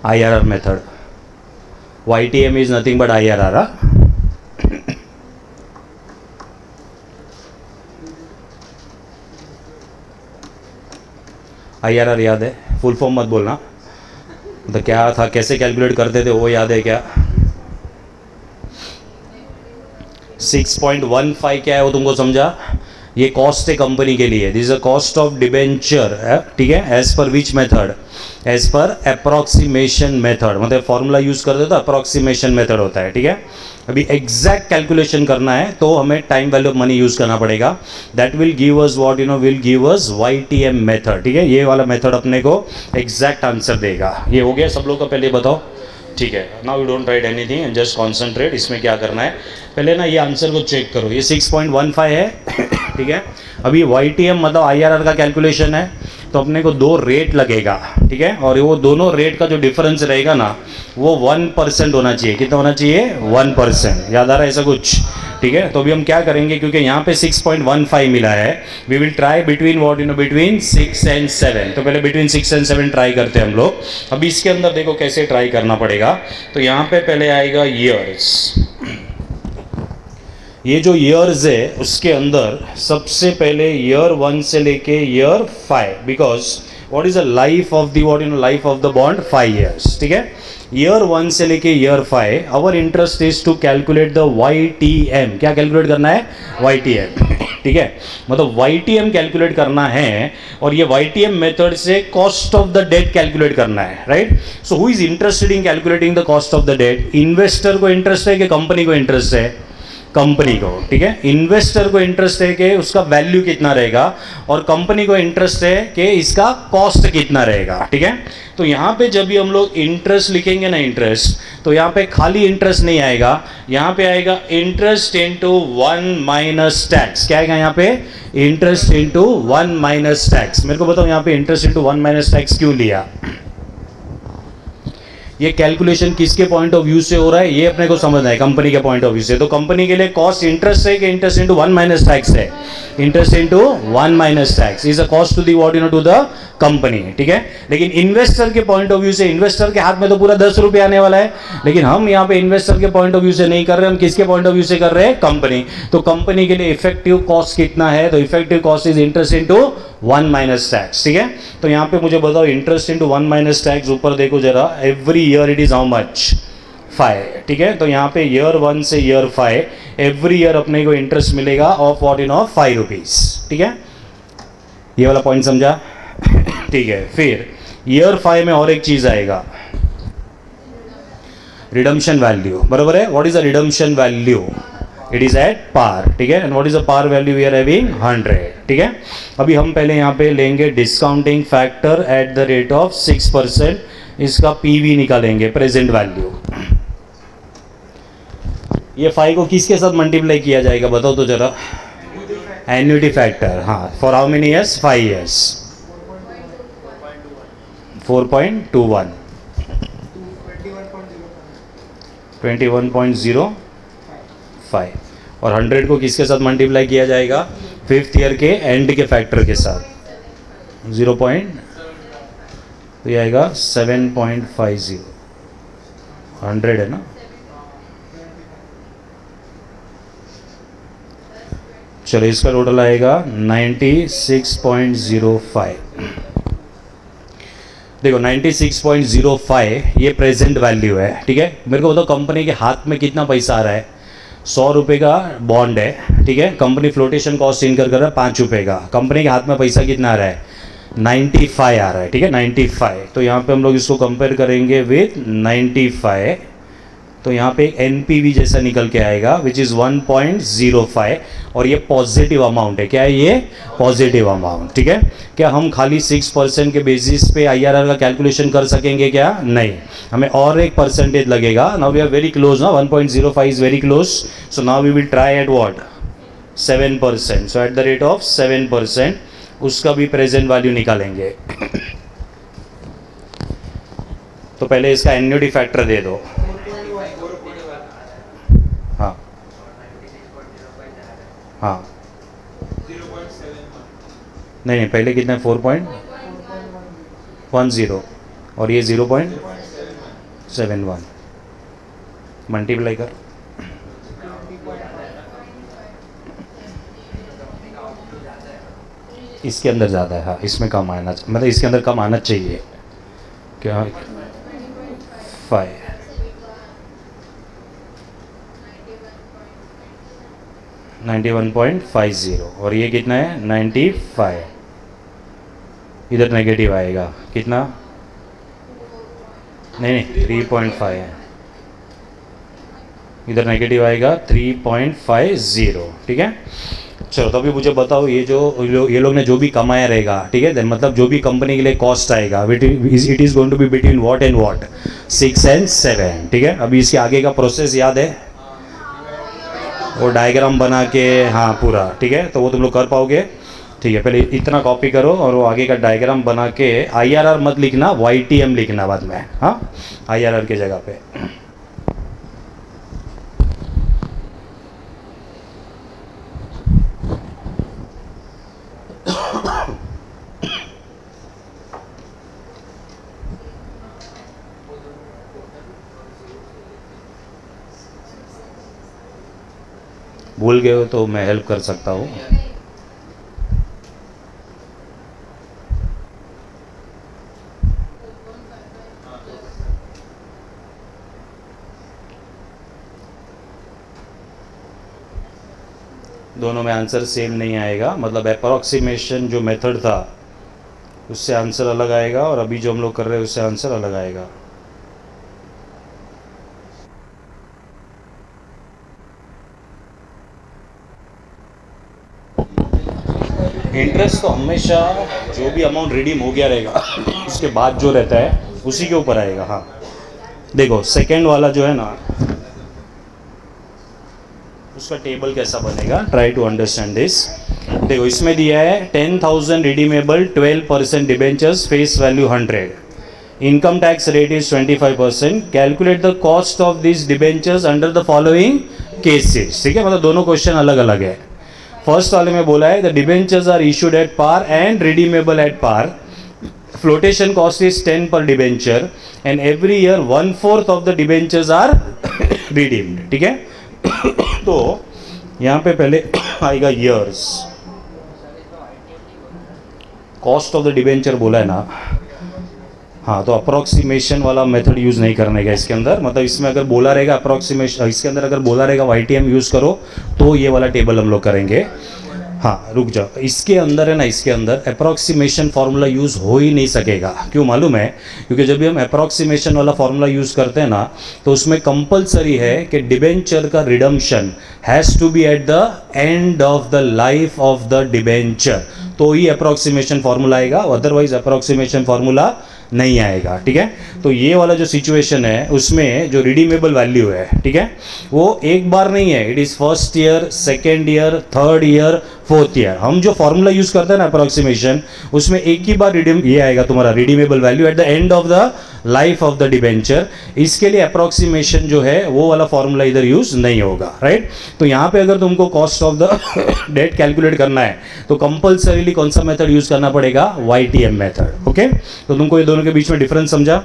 IRR method. YTM is nothing but IRR. IRR याद है? फुल फॉर्म मत बोलना, तो क्या था, कैसे कैलकुलेट करते थे वो याद है क्या? 6.15 क्या है वो तुमको समझा? ये कॉस्ट है कंपनी के लिए, this is a cost of debenture, ठीक है, as per which method, as per approximation method, मतलब फॉर्मूला यूज करते तो अप्रॉक्सीमेशन मेथड होता है, ठीक है। अभी एग्जैक्ट कैलकुलेशन करना है तो हमें time value of money use करना पड़ेगा, that will give us what, you no, will give us YTM method, ठीक है। ये वाला मेथड अपने को एग्जैक्ट आंसर देगा। ये हो गया सब लोग का, पहले बताओ, ठीक है। Now you don't write anything and just concentrate. इसमें क्या करना है, पहले ना ये आंसर को चेक करो, ये 6.15 है, ठीक है। अभी YTM मतलब IRR का कैलकुलेशन है, तो अपने को 2 रेट लगेगा, ठीक है, और वो दोनों रेट का जो डिफरेंस रहेगा ना वो 1% होना चाहिए। कितना होना चाहिए? 1%। याद आ रहा है ऐसा कुछ, ठीक है। तो अभी हम क्या करेंगे, क्योंकि यहाँ पे 6.15 मिला है, we will try between what, you know, between 6 and 7। तो पहले बिटवीन 6 एंड 7 ट्राई करते हैं हम लोग। अभी इसके अंदर देखो कैसे ट्राई करना पड़ेगा। तो यहाँ पे पहले आएगा ईयर्स, ये जो ईयर्स है उसके अंदर सबसे पहले ईयर 1 से लेके year 5, because what is the life of the, what, you know, life of the bond 5 years, ठीक है। ईयर 1 से लेके year 5, our interest is to calculate the YTM। क्या कैलकुलेट करना है? YTM, ठीक है। मतलब YTM कैलकुलेट करना है, और ये YTM मेथड से cost of the debt calculate करना है, right. So who is interested in calculating the cost of the debt? Investor को इंटरेस्ट है कि कंपनी को इंटरेस्ट है? कंपनी को, ठीक है। इन्वेस्टर को इंटरेस्ट है कि उसका वैल्यू कितना रहेगा, और कंपनी को इंटरेस्ट है कि इसका कॉस्ट कितना रहेगा, ठीक है। तो यहाँ पे जब भी हम लोग इंटरेस्ट लिखेंगे ना, इंटरेस्ट, तो यहाँ पे खाली इंटरेस्ट नहीं आएगा, यहाँ पे आएगा इंटरेस्ट इनटू 1 माइनस टैक्स। क्या आएगा यहाँ पे? Interest into 1 minus tax. मेरे को बताओ यहाँ पे इंटरेस्ट इनटू 1 माइनस टैक्स क्यों लिया? ये कैलकुलेशन किसके पॉइंट ऑफ व्यू से हो रहा है, ये अपने को समझना है, कंपनी के पॉइंट ऑफ व्यू से। तो कंपनी के लिए कॉस्ट इंटरेस्ट है कि इंटरेस्ट इनटू 1 माइनस टैक्स है? Interest into 1 minus tax is a cost to the, what, you know, to the company, ठीक है। लेकिन इन्वेस्टर के पॉइंट ऑफ व्यू से, इन्वेस्टर के हाथ में तो पूरा 10 रुपये आने वाला है, लेकिन हम यहाँ पे इन्वेस्टर के पॉइंट ऑफ व्यू से नहीं कर रहे, हम किसके पॉइंट ऑफ व्यू से कर रहे हैं? कंपनी। तो कंपनी के लिए इफेक्टिव कॉस्ट कितना है? तो effective cost is interest into 1 minus tax, ठीक है। तो यहाँ पे मुझे बताओ इंटरेस्ट इनटू 1 माइनस टैक्स, ऊपर देखो जरा, every year it is how much? 5, ठीक है। तो यहाँ पे ईयर 1 से ईयर 5 एवरी ईयर अपने को इंटरेस्ट मिलेगा of, what, you no, 5 rupees, ठीक है। ये वाला पॉइंट समझा? ठीक है। फिर ईयर 5 में और एक चीज आएगा, रिडम्पशन वैल्यू, बराबर है। What is the redemption value? It is at par, ठीक है। And what is the par value? We are having 100, ठीक है। अभी हम पहले यहाँ पे लेंगे discounting factor at the rate of 6%, इसका PV निकालेंगे, प्रेजेंट वैल्यू। ये 5 को किसके साथ मल्टीप्लाई किया जाएगा बताओ तो जरा? एन्युटी फैक्टर, हाँ। For how many years? 5 years, 4.21, 21.05, और 100 को किसके साथ मल्टीप्लाई किया जाएगा? 5th ईयर के एंड के फैक्टर के साथ, 0. तो ये आएगा 7.50, 100 है ना। चलो इसका टोटल आएगा 96.05। देखो 96.05 ये प्रेजेंट वैल्यू है, ठीक है। मेरे को बताओ कंपनी के हाथ में कितना पैसा आ रहा है? 100 रुपये का बॉन्ड है, ठीक है। कंपनी फ्लोटेशन कॉस्ट इनकर कर रहा है 5 रुपये का, कंपनी के हाथ में पैसा कितना आ रहा है? 95 आ रहा है, ठीक है, 95। तो यहाँ पे हम लोग इसको कंपेयर करेंगे विथ 95, तो यहाँ पे एक NPV जैसा निकल के आएगा विच इज़ 1.05, और ये पॉजिटिव अमाउंट है। क्या है ये? पॉजिटिव अमाउंट, ठीक है। क्या हम खाली 6% के बेसिस पे IRR का कैलकुलेशन कर सकेंगे क्या? नहीं, हमें और एक परसेंटेज लगेगा। Now we are very close ना, 1.05 is very close, so now we will try at what? 7%। So at the rate of 7% उसका भी प्रेजेंट वैल्यू निकालेंगे। तो पहले इसका एन्युटी फैक्टर दे दो। हाँ हाँ, नहीं पहले कितना है? 4.10, और ये 0.71, मल्टीप्लाई कर। इसके अंदर ज़्यादा है, हाँ इसमें कम आना, मतलब इसके अंदर कम आना चाहिए। क्या? 5 91.50 और ये कितना है 95, इधर नेगेटिव आएगा कितना, नहीं 3.5 है, इधर नेगेटिव आएगा 3.50, ठीक है। चलो तो अभी मुझे बताओ ये लोग ने जो भी कमाया रहेगा, ठीक है, देन मतलब जो भी कंपनी के लिए कॉस्ट आएगा it is going to be between what and what, 6 and 7, ठीक है। अभी इसके आगे का प्रोसेस याद है, वो डायग्राम बना के, हाँ पूरा, ठीक है, तो वो तुम लोग कर पाओगे, ठीक है। पहले इतना कॉपी करो और वो आगे का डायग्राम बना के, IRR मत लिखना, YTM लिखना बाद में, हाँ IRR के जगह पे। भूल गए हो तो मैं हेल्प कर सकता हूँ। दोनों में आंसर सेम नहीं आएगा, मतलब अप्रॉक्सीमेशन जो मेथड था उससे आंसर अलग आएगा और अभी जो हम लोग कर रहे हैं उससे आंसर अलग आएगा। इंटरेस्ट तो हमेशा जो भी अमाउंट रिडीम हो गया रहेगा उसके बाद जो रहता है उसी के ऊपर आएगा। हाँ देखो सेकेंड वाला जो है ना, उसका टेबल कैसा बनेगा, ट्राई टू अंडरस्टैंड दिस। देखो इसमें दिया है 10,000 redeemable, 12% debentures, face value 100, income tax rate is 25%, calculate the cost of this debentures under the following cases, ठीक है। मतलब दोनों क्वेश्चन अलग अलग है। फर्स्ट वाले में बोला है the debentures are issued at par and redeemable at par, flotation cost is 10 per debenture and every year 1/4 of the debentures are redeemed, ठीक है। तो यहाँ पे पहले आएगा years, cost of the debenture बोला है ना, हाँ तो अप्रॉक्सीमेशन वाला मेथड यूज़ नहीं करने का इसके अंदर, मतलब इसमें अगर बोला रहेगा अप्रॉक्सीमेशन, इसके अंदर अगर बोला रहेगा YTM यूज़ करो तो ये वाला टेबल हम लोग करेंगे। हाँ रुक जाओ, इसके अंदर है ना, इसके अंदर अप्रॉक्सीमेशन फार्मूला यूज़ हो ही नहीं सकेगा। क्यों मालूम है? क्योंकि जब भी हम अप्रॉक्सीमेशन वाला फार्मूला यूज़ करते हैं ना तो उसमें कंपलसरी है कि डिबेंचर का redemption has to be at the end of the life of the debenture, तो ही अप्रॉक्सीमेशन फार्मूला आएगा, अदरवाइज अप्रॉक्सीमेशन फार्मूला नहीं आएगा, ठीक है। तो ये वाला जो सिचुएशन है उसमें जो रिडीमेबल वैल्यू है, ठीक है, वो एक बार नहीं है, it is first year, second year, third year, fourth year. हम जो फॉर्मूला यूज़ करते हैं ना अप्रॉक्सीमेशन, उसमें एक ही बार ये आएगा तुम्हारा redeemable value eight the end of the life of the debenture. इसके लिए अप्रॉक्सीमेशन जो है वो वाला फॉर्मूला इधर यूज़ नहीं होगा, राइट। तो यहाँ पे अगर तुमको cost of the debt calculate करना है तो कंपल्सरीली कौन सा मेथड यूज़ करना पड़ेगा? YTM method, okay. तो तुमको ये दोनों के बीच में डिफरेंस समझा?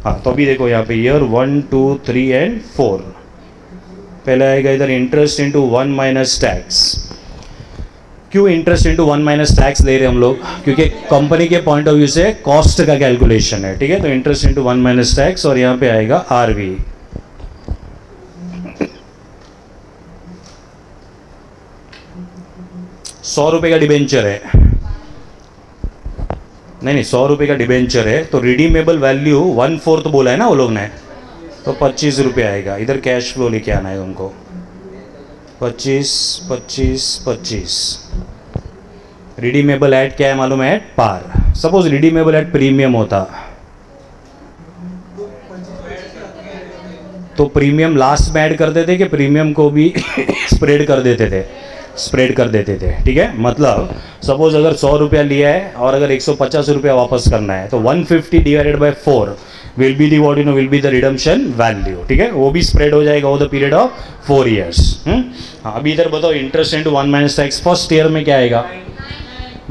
हाँ तो अभी देखो यहाँ पे ईयर 1, 2, 3 एंड 4, पहले आएगा इधर इंटरेस्ट इंटू 1 माइनस टैक्स। क्यों इंटरेस्ट इंटू 1 माइनस टैक्स दे रहे हम लोग? क्योंकि कंपनी के पॉइंट ऑफ व्यू से कॉस्ट का कैलकुलेशन है, ठीक है। तो इंटरेस्ट इंटू 1 माइनस टैक्स और यहाँ पे आएगा RV। ₹100 का डिबेंचर है, नहीं 100 रुपये का डिबेंचर है, तो रिडीमेबल वैल्यू 1/4 बोला है ना वो लोग ने, तो 25 रुपये आएगा। इधर कैश फ्लो लेके आना है उनको, 25, 25, 25। रिडीमेबल एट क्या है मालूम है? At par. Suppose redeemable at premium होता तो प्रीमियम लास्ट में ऐड कर देते कि प्रीमियम को भी स्प्रेड कर देते थे? स्प्रेड कर देते थे, ठीक है। मतलब सपोज अगर 100 रुपया लिया है और अगर 150 रुपया वापस करना है तो 150 divided by 4 will be the what you no will be the redemption value, ठीक है। वो भी स्प्रेड हो जाएगा over the period of 4 years. हाँ अभी इधर बताओ interest into 1 minus tax, first year में क्या आएगा?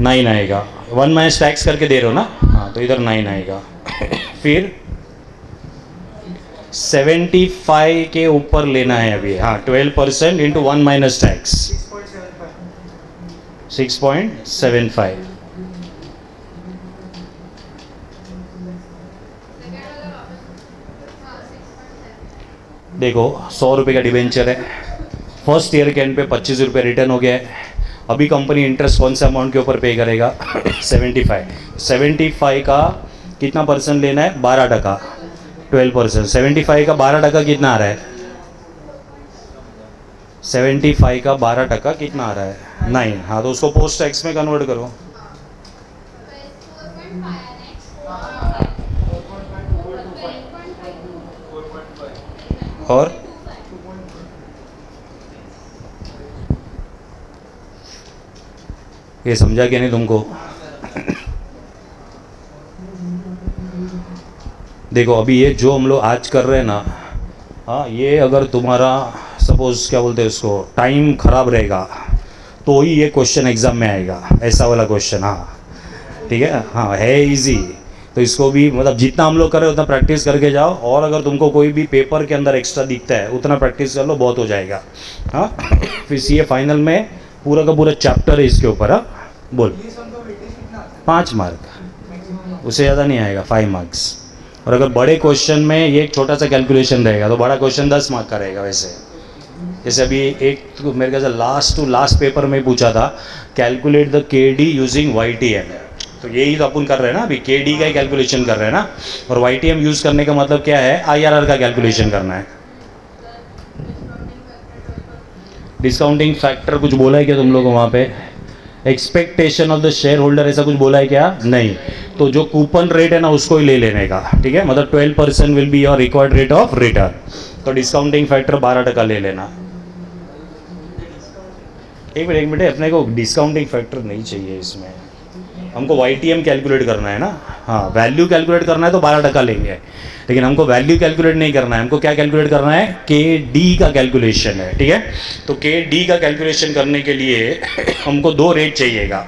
9 आएगा। 1 माइनस टैक्स करके दे रहे हो ना, हाँ तो इधर 9 आएगा। फिर 75 के ऊपर लेना है अभी, हाँ 12% इंटू 1 माइनस टैक्स 6.75। देखो 100 रुपये का डिबेंचर है, फर्स्ट ईयर के एंड पे 25 रुपये रिटर्न हो गया है। अभी कंपनी इंटरेस्ट कौन सा अमाउंट के ऊपर पे करेगा? 75 का कितना परसेंट लेना है? 12%, 12%। 75 का 12% कितना आ रहा है? 75 का 12% कितना आ रहा है? 9। हाँ, तो उसको पोस्ट टैक्स में कन्वर्ट करो। और ये समझा कि नहीं तुमको? देखो अभी ये जो हम लोग आज कर रहे हैं ना, हाँ, ये अगर तुम्हारा सपोज क्या बोलते हैं उसको, टाइम खराब रहेगा तो ही ये क्वेश्चन एग्जाम में आएगा, ऐसा वाला क्वेश्चन। हाँ ठीक है, हाँ है इजी। तो इसको भी मतलब जितना हम लोग कर रहे हैं उतना प्रैक्टिस करके जाओ, और अगर तुमको कोई भी पेपर के अंदर एक्स्ट्रा दिखता है उतना प्रैक्टिस कर लो, बहुत हो जाएगा। हाँ फिर ये फाइनल में पूरा का पूरा चैप्टर है इसके ऊपर। हाँ बोल। 5 मार्क, उससे ज़्यादा नहीं आएगा, 5 मार्क्स। और अगर बड़े क्वेश्चन में ये एक छोटा सा कैलकुलेशन रहेगा तो बड़ा क्वेश्चन 10 मार्क का रहेगा। वैसे जैसे अभी एक तो मेरे ख्याल से लास्ट टू लास्ट पेपर में पूछा था, कैलकुलेट द के डी यूजिंग YTM। तो यही तो अपन कर रहे हैं ना, अभी के डी का ही कैलकुलेशन कर रहे हैं ना। और YTM यूज़ करने का मतलब क्या है? IRR का कैलकुलेशन करना है। डिस्काउंटिंग फैक्टर कुछ बोला है क्या तुम लोग को वहाँ पे? Expectation of the share holder ऐसा कुछ बोला है क्या? नहीं। तो जो कूपन रेट है ना उसको ही ले लेने का, ठीक है। मतलब 12% will be your required rate of return. तो डिस्काउंटिंग फैक्टर 12% ले लेना। एक मिनट, अपने को डिस्काउंटिंग फैक्टर नहीं चाहिए इसमें, हमको YTM कैलकुलेट करना है ना। हाँ, वैल्यू कैलकुलेट करना है तो 12% लेंगे, लेकिन हमको वैल्यू कैलकुलेट नहीं करना है, हमको क्या कैलकुलेट करना है? KD का कैलकुलेशन है, ठीक है। तो KD का कैलकुलेशन करने के लिए हमको 2 रेट चाहिएगा,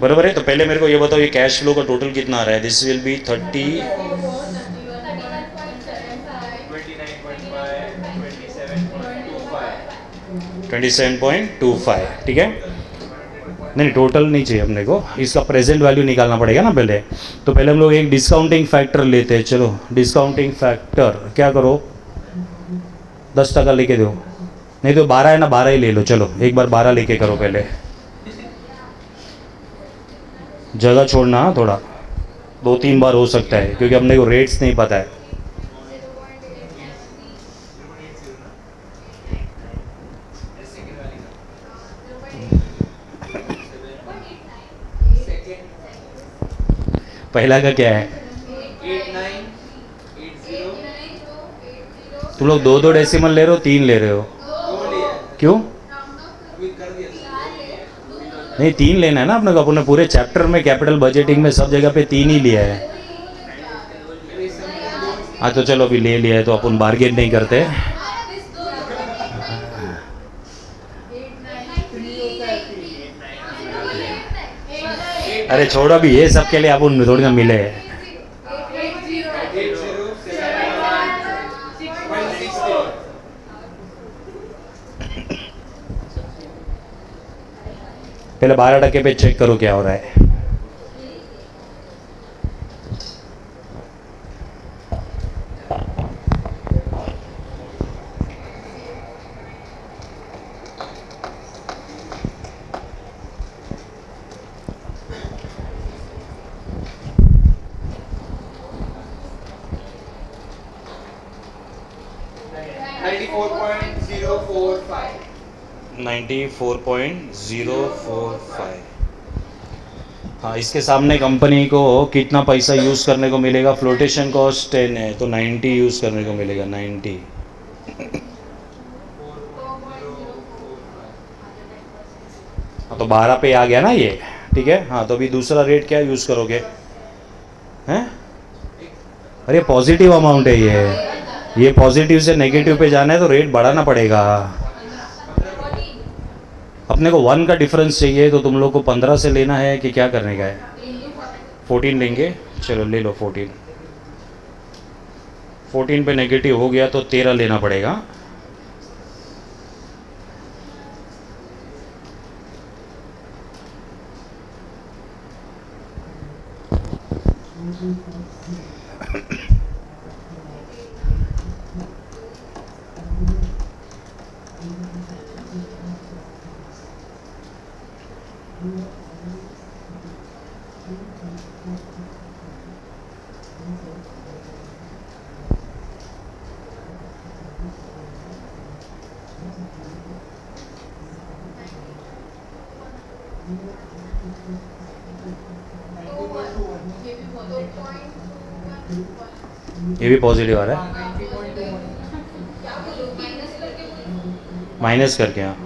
बराबर है। तो पहले मेरे को ये बताओ, ये कैश फ्लो का टोटल कितना आ रहा है? दिस विल बी 27.25, ठीक है। नहीं, टोटल नहीं चाहिए अपने को, इसका प्रेजेंट वैल्यू निकालना पड़ेगा ना पहले। तो पहले हम लोग एक डिस्काउंटिंग फैक्टर लेते हैं। चलो डिस्काउंटिंग फैक्टर क्या करो, 10% लेके दो, नहीं तो 12 है ना, 12 ही ले लो। चलो एक बार 12 लेके करो, पहले जगह छोड़ना थोड़ा, 2-3 बार हो सकता है क्योंकि अपने को रेट्स नहीं पता है। पहला का क्या है? तुम लोग 2-2 डेसिमल ले रहे हो, 3 ले रहे हो? क्यों नहीं? 3 लेना है ना अपने को। अपने पूरे चैप्टर में कैपिटल बजटिंग में सब जगह पे 3 ही लिया है। हाँ तो चलो अभी ले लिया है तो अपन बार्गेन नहीं करते। अरे छोड़ो, अभी ये सब के लिए अपन थोड़ी ना मिले। पहले 12% पे चेक करो क्या हो रहा है। $94.045। हाँ, इसके सामने कंपनी को कितना पैसा यूज़ करने को मिलेगा? फ्लोटेशन कॉस्ट 10 है तो 90 यूज़ करने को मिलेगा, 90। हाँ तो 12 पे आ गया ना ये, ठीक है। हाँ तो अभी दूसरा रेट क्या यूज़ करोगे? हैं? अरे पॉजिटिव अमाउंट है ये पॉजिटिव से नेगेटिव पे जाना है तो रेट बढ़ाना पड़ेगा। अपने को 1 का डिफरेंस चाहिए, तो तुम लोग को 15 से लेना है कि क्या करने का है? 14 लेंगे, चलो ले लो 14। 14 पे नेगेटिव हो गया तो 13 लेना पड़ेगा। ये भी पॉजिटिव आ रहा है, माइनस करके। हाँ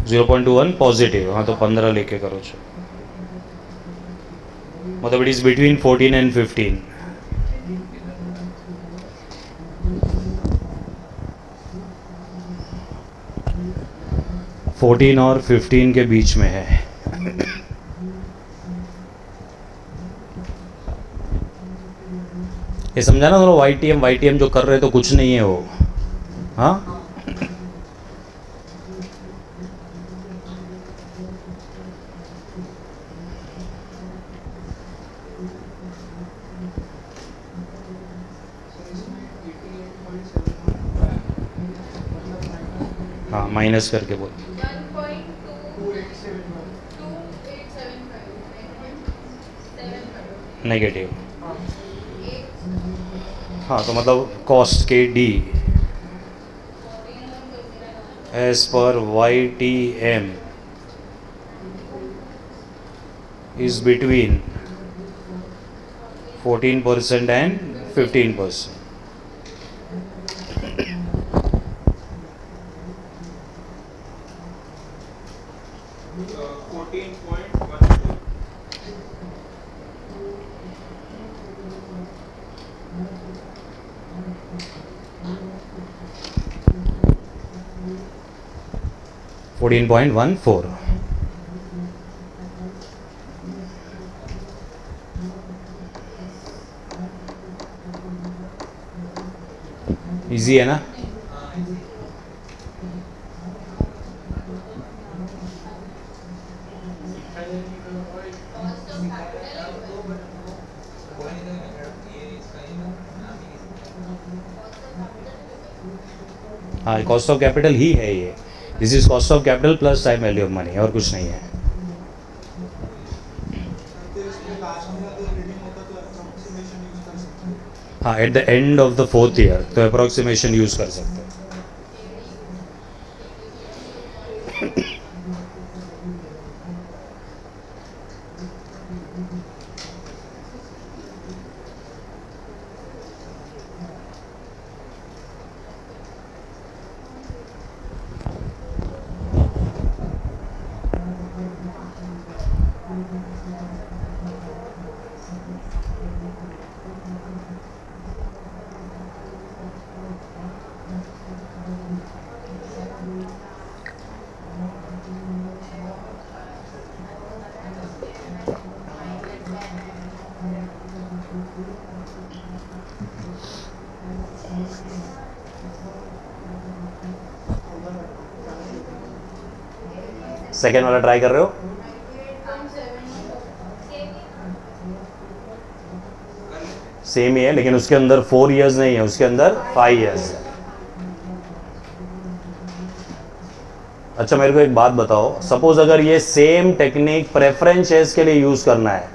0.21 पॉजिटिव, हाँ तो 15 लेके करो। मतलब it is between 14 and 15। Fourteen और 15 के बीच में है। ये समझा ना दोनों, वाई टी एम जो कर रहे तो कुछ नहीं है वो। हाँ हाँ माइनस करके बोल। नेगेटिव। हाँ तो मतलब cost K D as per Y T M is between 14% and 15%. $14.14. Easy है ना? हाँ कॉस्ट ऑफ कैपिटल ही है ये। This is cost of capital plus time value of money, और कुछ नहीं है। हाँ at the end of the 4th year तो अप्रोक्सीमेशन यूज कर सकते हैं। सेकेंड वाला ट्राई कर रहे हो? सेम ही है, लेकिन उसके अंदर 4 इयर्स नहीं है, उसके अंदर 5 इयर्स है। अच्छा मेरे को एक बात बताओ, सपोज अगर ये सेम टेक्निक प्रेफरेंस शेयर्स के लिए यूज करना है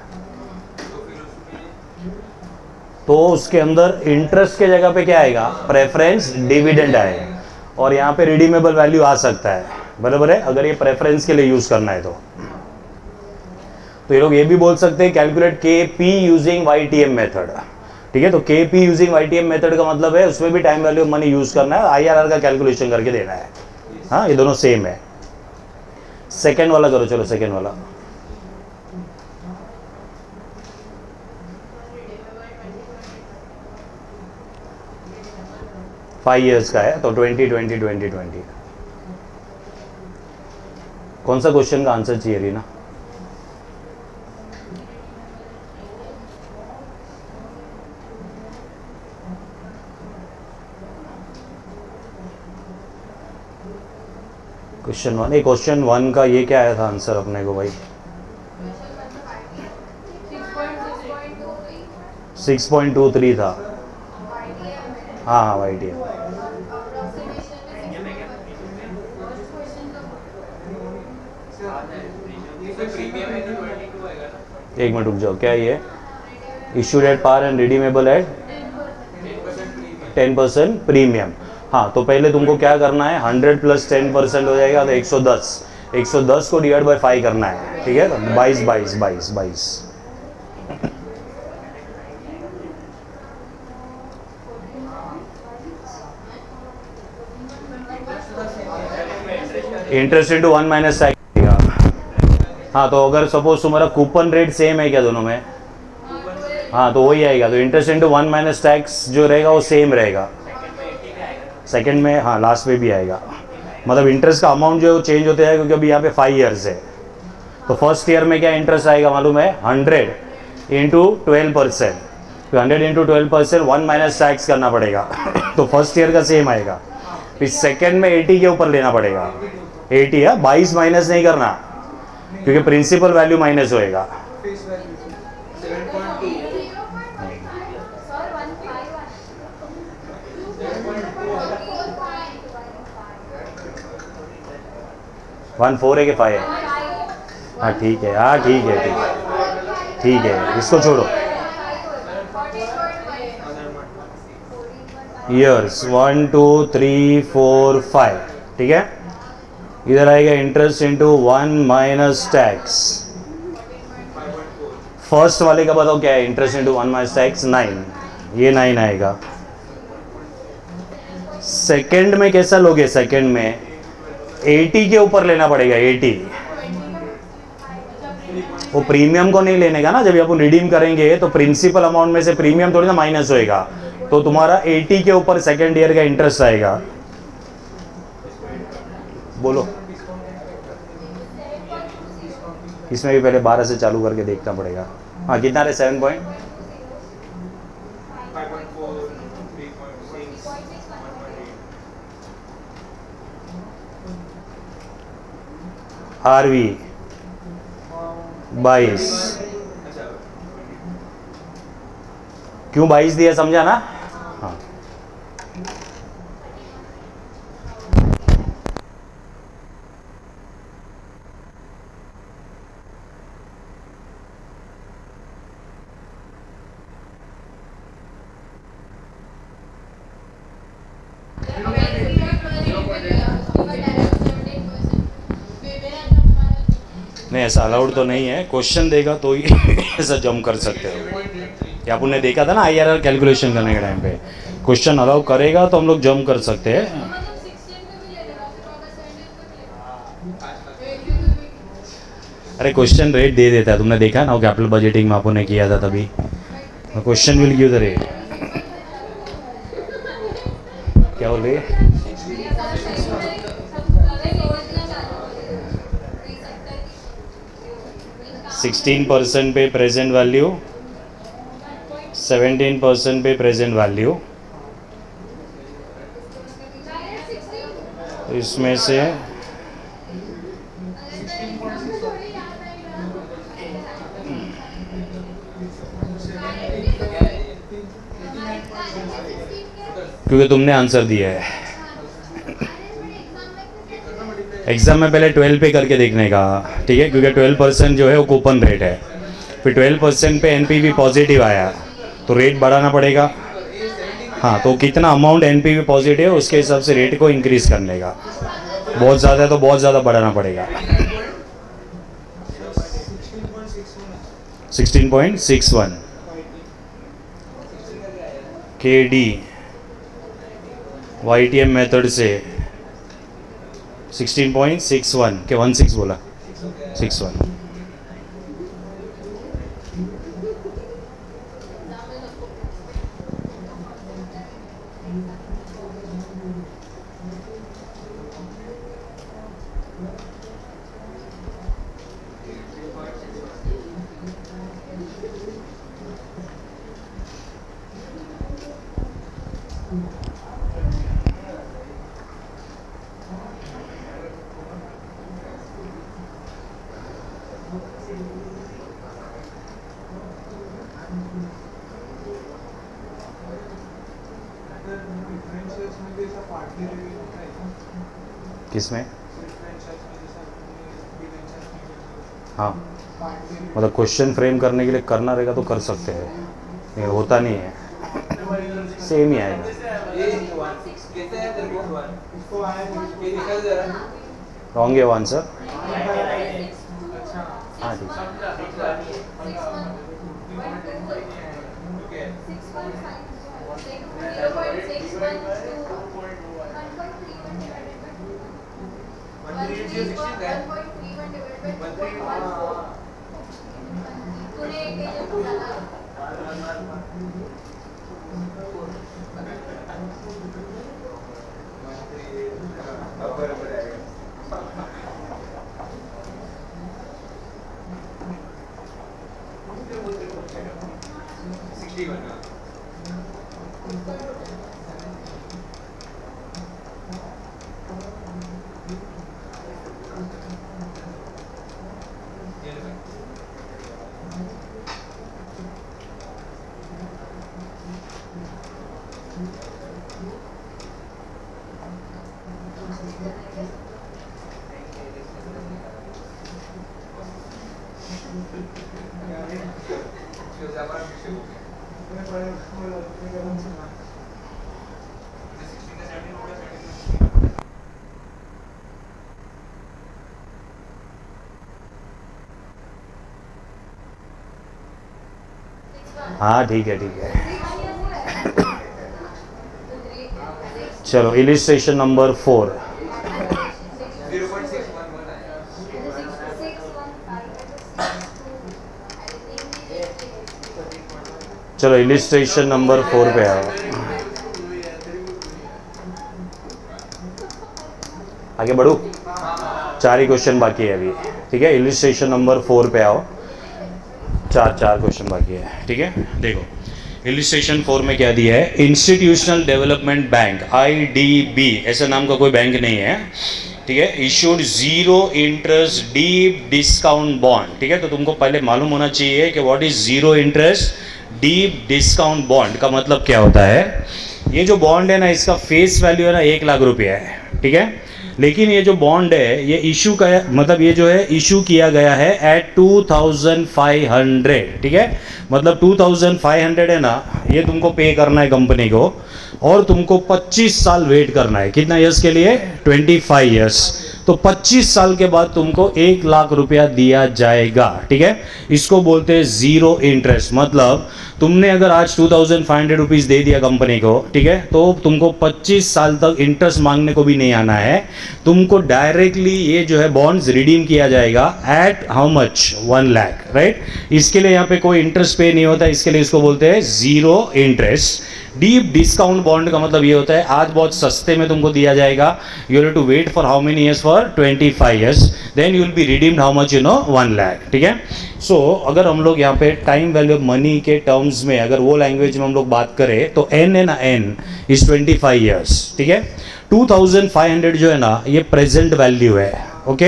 तो उसके अंदर इंटरेस्ट के जगह पे क्या आएगा? प्रेफरेंस डिविडेंड आएगा, और यहाँ पे रिडीमेबल वैल्यू आ सकता है, बराबर है, अगर ये प्रेफरेंस के लिए यूज करना है तो ये लोग ये भी बोल सकते हैं calculate K P using Y T M method. ठीक है, तो K P using Y T M method का मतलब है उसमें भी टाइम वैल्यू मनी यूज करना है, IRR का कैलकुलेशन करके देना है। हाँ ये दोनों सेम है। सेकेंड वाला करो, चलो सेकेंड वाला। फाइव ईयर्स का है तो 2020 कौन सा क्वेश्चन का आंसर चाहिए रीना? क्वेश्चन 1, नहीं क्वेश्चन 1 का ये क्या आया था आंसर अपने को भाई? 6.23 था। हाँ हाँ वाई टी एम। एक मिनट रुक जाओ, क्या है ये? Issued at par and redeemable at 10% premium. हाँ, तो पहले तुमको क्या करना है, 100 प्लस 10% हो जाएगा तो 110। 110 को डिवाइड बाय 5 करना है, ठीक है? 22 22 22 22। Interest into 1 minus tax. हाँ, तो अगर सपोज तुम्हारा कूपन रेट सेम है क्या दोनों में? हाँ, तो वही आएगा। तो इंटरेस्ट इंटू 1 माइनस टैक्स जो रहेगा वो सेम रहेगा। सेकंड में, हाँ, लास्ट में भी आएगा। मतलब इंटरेस्ट का अमाउंट जो है वो चेंज होते हैं, क्योंकि अभी यहाँ पे 5 ईयर्स है। तो फर्स्ट ईयर में क्या इंटरेस्ट आएगा मालूम है? 100 इंटू 12%। तो 100 इंटू 12%, 1 माइनस टैक्स करना पड़ेगा। तो फर्स्ट ईयर का सेम आएगा। फिर सेकेंड में 80 के ऊपर लेना पड़ेगा। 80 है, 22 माइनस नहीं करना, क्योंकि प्रिंसिपल वैल्यू माइनस होएगा। वन 4 है कि 5 है? हाँ ठीक है, हाँ ठीक है, ठीक है, ठीक है, इसको छोड़ो। ईयर्स 1 2 3 4 5, ठीक है। इधर आएगा interest into 1 minus tax. First वाले का बताओ क्या है? इंटरेस्ट इंटू 1 माइनस टैक्स 9, ये 9 आएगा। सेकंड में कैसा लोगे? सेकंड में 80 के ऊपर लेना पड़ेगा। 80 वो प्रीमियम को नहीं लेने का ना, जब अपन रिडीम करेंगे तो प्रिंसिपल अमाउंट में से प्रीमियम थोड़ी ना माइनस होएगा। तो तुम्हारा 80 के ऊपर सेकेंड ईयर का इंटरेस्ट आएगा। बोलो, इसमें भी पहले 12 से चालू करके देखना पड़ेगा। हाँ, कितना रहे? 7 पॉइंट आरवी 22। क्यों 22 दिया, समझा ना? हाँ, नहीं ऐसा अलाउड तो नहीं है। क्वेश्चन देगा तो ही ऐसा जम कर सकते हो। या आपने देखा था ना IRR कैलकुलेशन करने के टाइम पे, क्वेश्चन अलाउ करेगा तो हम लोग जम कर सकते हैं। अरे क्वेश्चन रेट दे देता है, तुमने देखा ना वो कैपिटल बजटिंग में आपने किया था तभी। Question will give the rate. क्या बोल रही है? 16% पे प्रेजेंट वैल्यू, 17% पे प्रेजेंट वैल्यू। इसमें से क्योंकि तुमने आंसर दिया है एग्जाम में, पहले 12 पे करके देखने का, ठीक है? क्योंकि 12% जो है वो कूपन रेट है। फिर 12% पे एनपीवी पॉजिटिव आया तो रेट बढ़ाना पड़ेगा। हाँ, तो कितना अमाउंट एनपीवी पॉजिटिव है उसके हिसाब से रेट को इंक्रीज करने का। बहुत ज़्यादा है तो बहुत ज़्यादा बढ़ाना पड़ेगा। 16.61 KD YTM मेथड से 16.61 के 16 बोला 61। किसमें? हाँ, मतलब क्वेश्चन फ्रेम करने के लिए करना रहेगा तो कर सकते हैं, ये होता नहीं है, सेम ही आएगा। रॉन्ग है आंसर। हाँ ठीक है। हाँ ठीक है ठीक है। चलो इलिस्ट्रेशन नंबर 4। चलो इलिस्ट्रेशन नंबर 4 पे आओ, आगे बढ़ो, 4 ही क्वेश्चन बाकी है अभी, ठीक है। इलिस्ट्रेशन नंबर 4 पे आओ, 4 क्वेश्चन बाकी है, ठीक है। देखो इलिस्ट्रेशन 4 में क्या दिया है, इंस्टीट्यूशनल डेवलपमेंट बैंक IDB, ऐसा नाम का कोई बैंक नहीं है, ठीक है। Issued 0 interest deep discount bond, ठीक है। तो तुमको पहले मालूम होना चाहिए कि what is 0 interest deep discount bond का मतलब क्या होता है। ये जो बॉन्ड है ना, इसका फेस वैल्यू है ना 1 लाख रुपया है, ठीक है। लेकिन ये जो बॉन्ड है ये इशू का मतलब ये जो है इशू किया गया है एट 2500, ठीक है। मतलब 2500 है ना, ये तुमको पे करना है कंपनी को, और तुमको 25 साल वेट करना है। कितना ईयर्स के लिए, 25 ईयर्स। तो 25 साल के बाद तुमको 1 लाख रुपया दिया जाएगा, ठीक है। इसको बोलते हैं 0 इंटरेस्ट। मतलब तुमने अगर आज 2500 रुपीज़ दे दिया कंपनी को, ठीक है, तो तुमको 25 साल तक इंटरेस्ट मांगने को भी नहीं आना है। तुमको डायरेक्टली ये जो है बॉन्ड्स रिडीम किया जाएगा at how much, 1 lakh, right. इसके लिए यहाँ पे कोई इंटरेस्ट पे नहीं होता, इसके लिए इसको बोलते हैं 0 इंटरेस्ट। डीप डिस्काउंट बॉन्ड का मतलब ये होता है आज बहुत सस्ते में तुमको दिया जाएगा, you have to wait for how many years, for 25 years, then you will be redeemed how much, 1 lakh, ठीक है। सो अगर हम लोग यहाँ पे टाइम वैल्यू ऑफ मनी के टर्म्स में अगर वो लैंग्वेज में हम लोग बात करें तो n है ना, n इज 25 ईयर्स, ठीक है। 2500 जो है ना ये प्रेजेंट वैल्यू है, okay,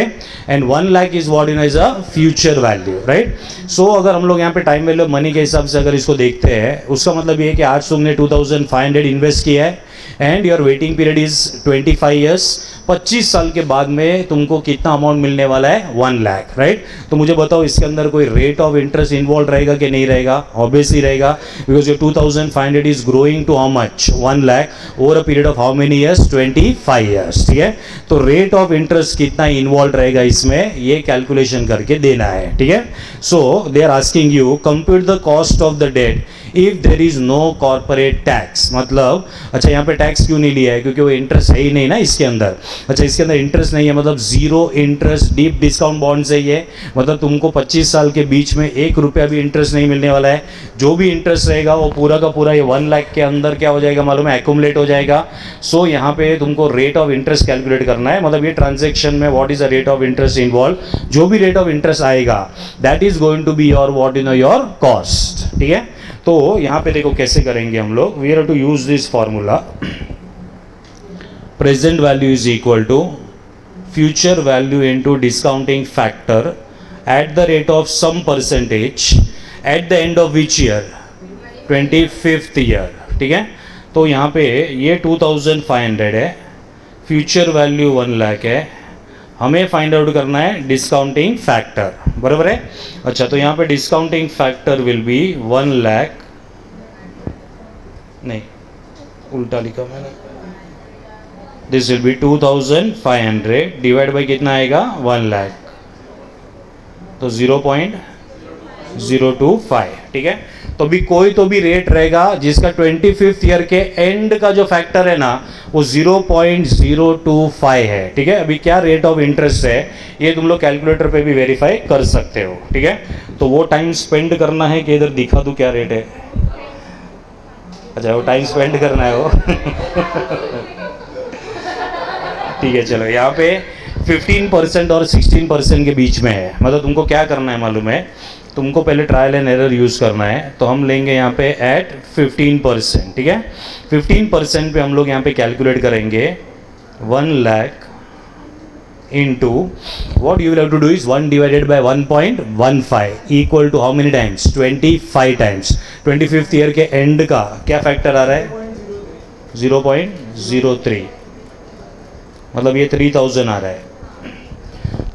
and 1 lakh is what is a future value, right. So अगर हम लोग यहाँ पे टाइम वैल्यू मनी के हिसाब से अगर इसको देखते हैं, उसका मतलब ये है कि आज तुमने 2500 इन्वेस्ट किया है and your waiting period is 25 years. 25 साल के बाद में तुमको कितना अमाउंट मिलने वाला है, 1 लाख, राइट। तो मुझे बताओ इसके अंदर कोई रेट ऑफ इंटरेस्ट इन्वॉल्व रहेगा कि नहीं रहेगा, ऑब्वियसली रहेगा, because your 2500 is growing to how much, 1 lakh over a period of how many years, 25 years, ठीक है। तो रेट ऑफ इंटरेस्ट कितना इन्वॉल्व रहेगा इसमें, ये कैलकुलेशन करके देना है, ठीक है। So they are asking you compute the cost of the debt if there is no corporate tax. मतलब अच्छा यहाँ पे टैक्स क्यों नहीं लिया है, क्योंकि वो इंटरेस्ट है ही नहीं ना इसके अंदर। अच्छा इसके अंदर इंटरेस्ट नहीं है, मतलब 0 इंटरेस्ट डीप डिस्काउंट बॉन्ड से ही है, मतलब तुमको 25 साल के बीच में 1 रुपया भी इंटरेस्ट नहीं मिलने वाला है। जो भी इंटरेस्ट रहेगा वो पूरा का पूरा ये 1 लाख के अंदर क्या हो जाएगा मालूम है, एक्यूमुलेट हो जाएगा। सो यहाँ पे तुमको रेट ऑफ इंटरेस्ट कैलकुलेट करना है, मतलब ये ट्रांजेक्शन में what is the rate of interest involve, जो भी रेट ऑफ इंटरेस्ट आएगा that is going to be your what in your cost, ठीक है। तो यहाँ पे देखो कैसे करेंगे हम लोग, we have to use this formula, present value is equal to future value into discounting factor at the rate of some percentage at the end of which year, 25th year, ठीक है। तो यहाँ पे ये 2500 है, फ्यूचर वैल्यू 1 लाख है, हमें find out करना है डिस्काउंटिंग फैक्टर। बराबर है। अच्छा, तो यहाँ पे डिस्काउंटिंग फैक्टर विल बी 1,00,000, नहीं उल्टा लिखा मैंने, this will B 2,500 divide by कितना आएगा 1,00,000, तो 0.025, ठीक है। तो भी कोई तो भी रेट रहेगा जिसका 25th ईयर के एंड का जो फैक्टर है ना वो 0.025 है, ठीक है। अभी क्या रेट ऑफ इंटरेस्ट है ये तुम लोग कैलकुलेटर पे भी वेरीफाई कर सकते हो, ठीक है। तो वो टाइम स्पेंड करना है कि इधर दिखा दूं क्या रेट है। अच्छा, वो टाइम स्पेंड करना है वो ठीक है, चलो यहाँ पे 15% और 16% के बीच में है। मतलब तुमको क्या करना है मालूम है, तुमको पहले ट्रायल एंड एरर यूज़ करना है। तो हम लेंगे यहाँ पे एट 15%, ठीक है। 15% पे हम लोग यहाँ पे कैलकुलेट करेंगे 1,00,000 into what you will have to do is 1 divided by 1.15 equal to how many times 25 times. 25th year के एंड का क्या फैक्टर आ रहा है 0.03, मतलब ये 3,000 आ रहा है।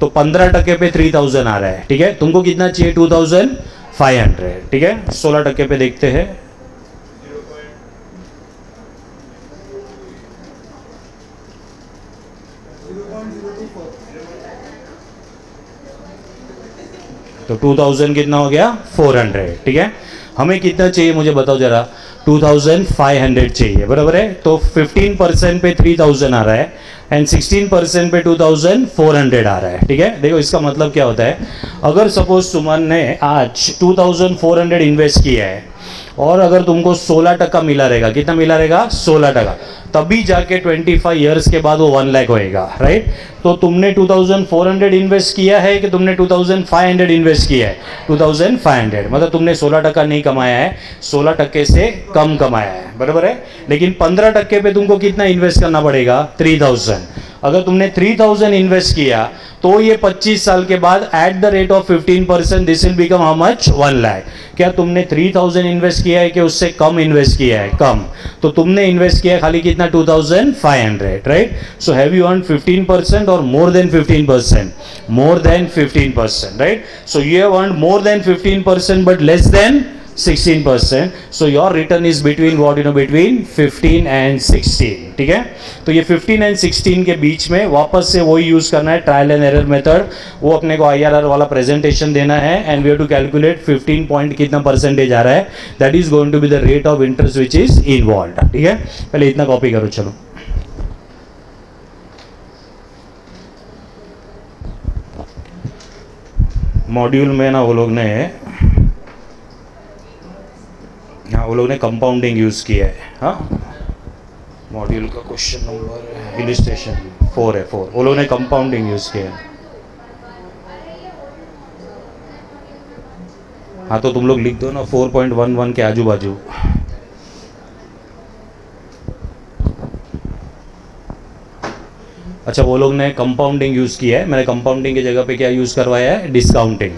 तो 15% पे 3,000 आ रहा है, ठीक है। तुमको कितना चाहिए 2,500, ठीक है। 16% पे देखते हैं, तो 2,000 कितना हो गया 400, ठीक है। हमें कितना चाहिए मुझे बताओ जरा, 2,500 चाहिए, बराबर है। तो 15% पे 3,000 आ रहा है एंड 16% पे 2,400 आ रहा है, ठीक है। देखो इसका मतलब क्या होता है, अगर सपोज सुमन ने आज 2,400 इन्वेस्ट किया है और अगर तुमको 16% मिला रहेगा, कितना मिला रहेगा 16%, तभी जाके 25 ईयर्स के बाद वो 1,00,000 होएगा, राइट। तो तुमने 2,400 इन्वेस्ट किया है कि तुमने 2,500 इन्वेस्ट किया है 2,500, मतलब तुमने 16% नहीं कमाया है, 16% से कम कमाया है, बराबर है। लेकिन 15% पे तुमको कितना इन्वेस्ट करना पड़ेगा 3,000। अगर तुमने 3,000 इन्वेस्ट किया तो ये 25 साल के बाद eight the rate of 15% this will become how much 1,00,000। क्या तुमने 3,000 इन्वेस्ट किया है कि उससे कम इन्वेस्ट किया है, कम। तो तुमने इन्वेस्ट किया खाली कितना 2,500, right. So have you earn 15% और more than 15%, more than 15%, right. So you have earn more than 15% but less than 16%. So your return is between what, between 15 and 16, ठीक है। तो ये 15 and 16 के बीच में वापस से वही यूज करना है ट्रायल एंड एरर मेथड। वो अपने को IRR वाला प्रेजेंटेशन देना है and we have to calculate 15 point कितना परसेंटेज आ रहा है, that is going to be the rate of interest which is involve, ठीक है। पहले इतना कॉपी करो, चलो। मॉड्यूल में ना वो लोग ने कंपाउंडिंग यूज किया है, हाँ। मॉड्यूल का क्वेश्चन नंबर इलिस्ट्रेशन 4 है, 4 वो लोग ने कंपाउंडिंग यूज किया है। हाँ, तो तुम लोग लिख दो ना 4.11 के आजू बाजू। अच्छा, वो लोग ने कंपाउंडिंग यूज किया है, मैंने कंपाउंडिंग की जगह पे क्या यूज करवाया है, डिस्काउंटिंग।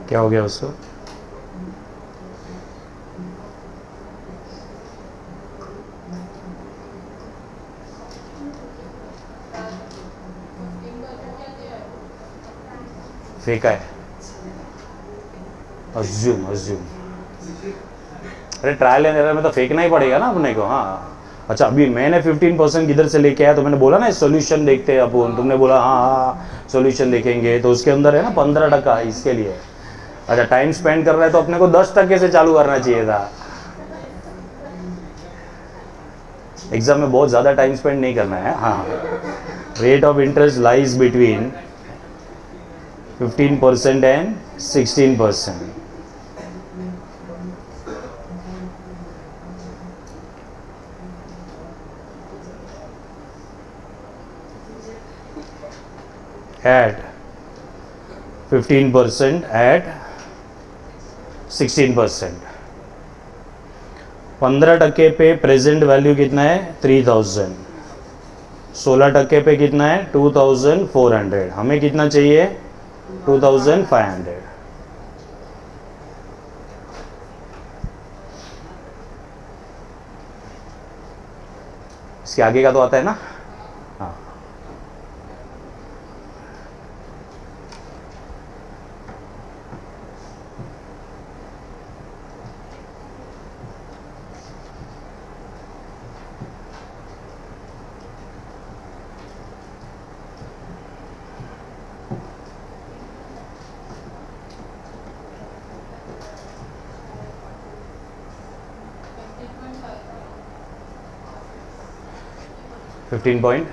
क्या हो गया उसको, फेंका है, अज्यूम। अरे ट्रायल एंड एरर में तो फेंकना ही पड़ेगा ना अपने को, हाँ। अच्छा, अभी मैंने 15% किधर से लेके आया, तो मैंने बोला ना सोल्यूशन देखते हैं अपन, तुमने बोला हाँ सोल्यूशन देखेंगे, तो उसके अंदर है ना 15% इसके लिए। अच्छा, टाइम स्पेंड कर रहा है तो अपने को 10% से चालू करना चाहिए था। एग्जाम में बहुत ज़्यादा टाइम स्पेंड नहीं करना है, हाँ। Rate of interest lies between 15% and 16%. Add 15% at 16%. 15% पे प्रेजेंट वैल्यू कितना है 3000, 16% पे कितना है 2400, हमें कितना चाहिए 2500। इसके आगे का तो आता है ना। हाँ, 15 पॉइंट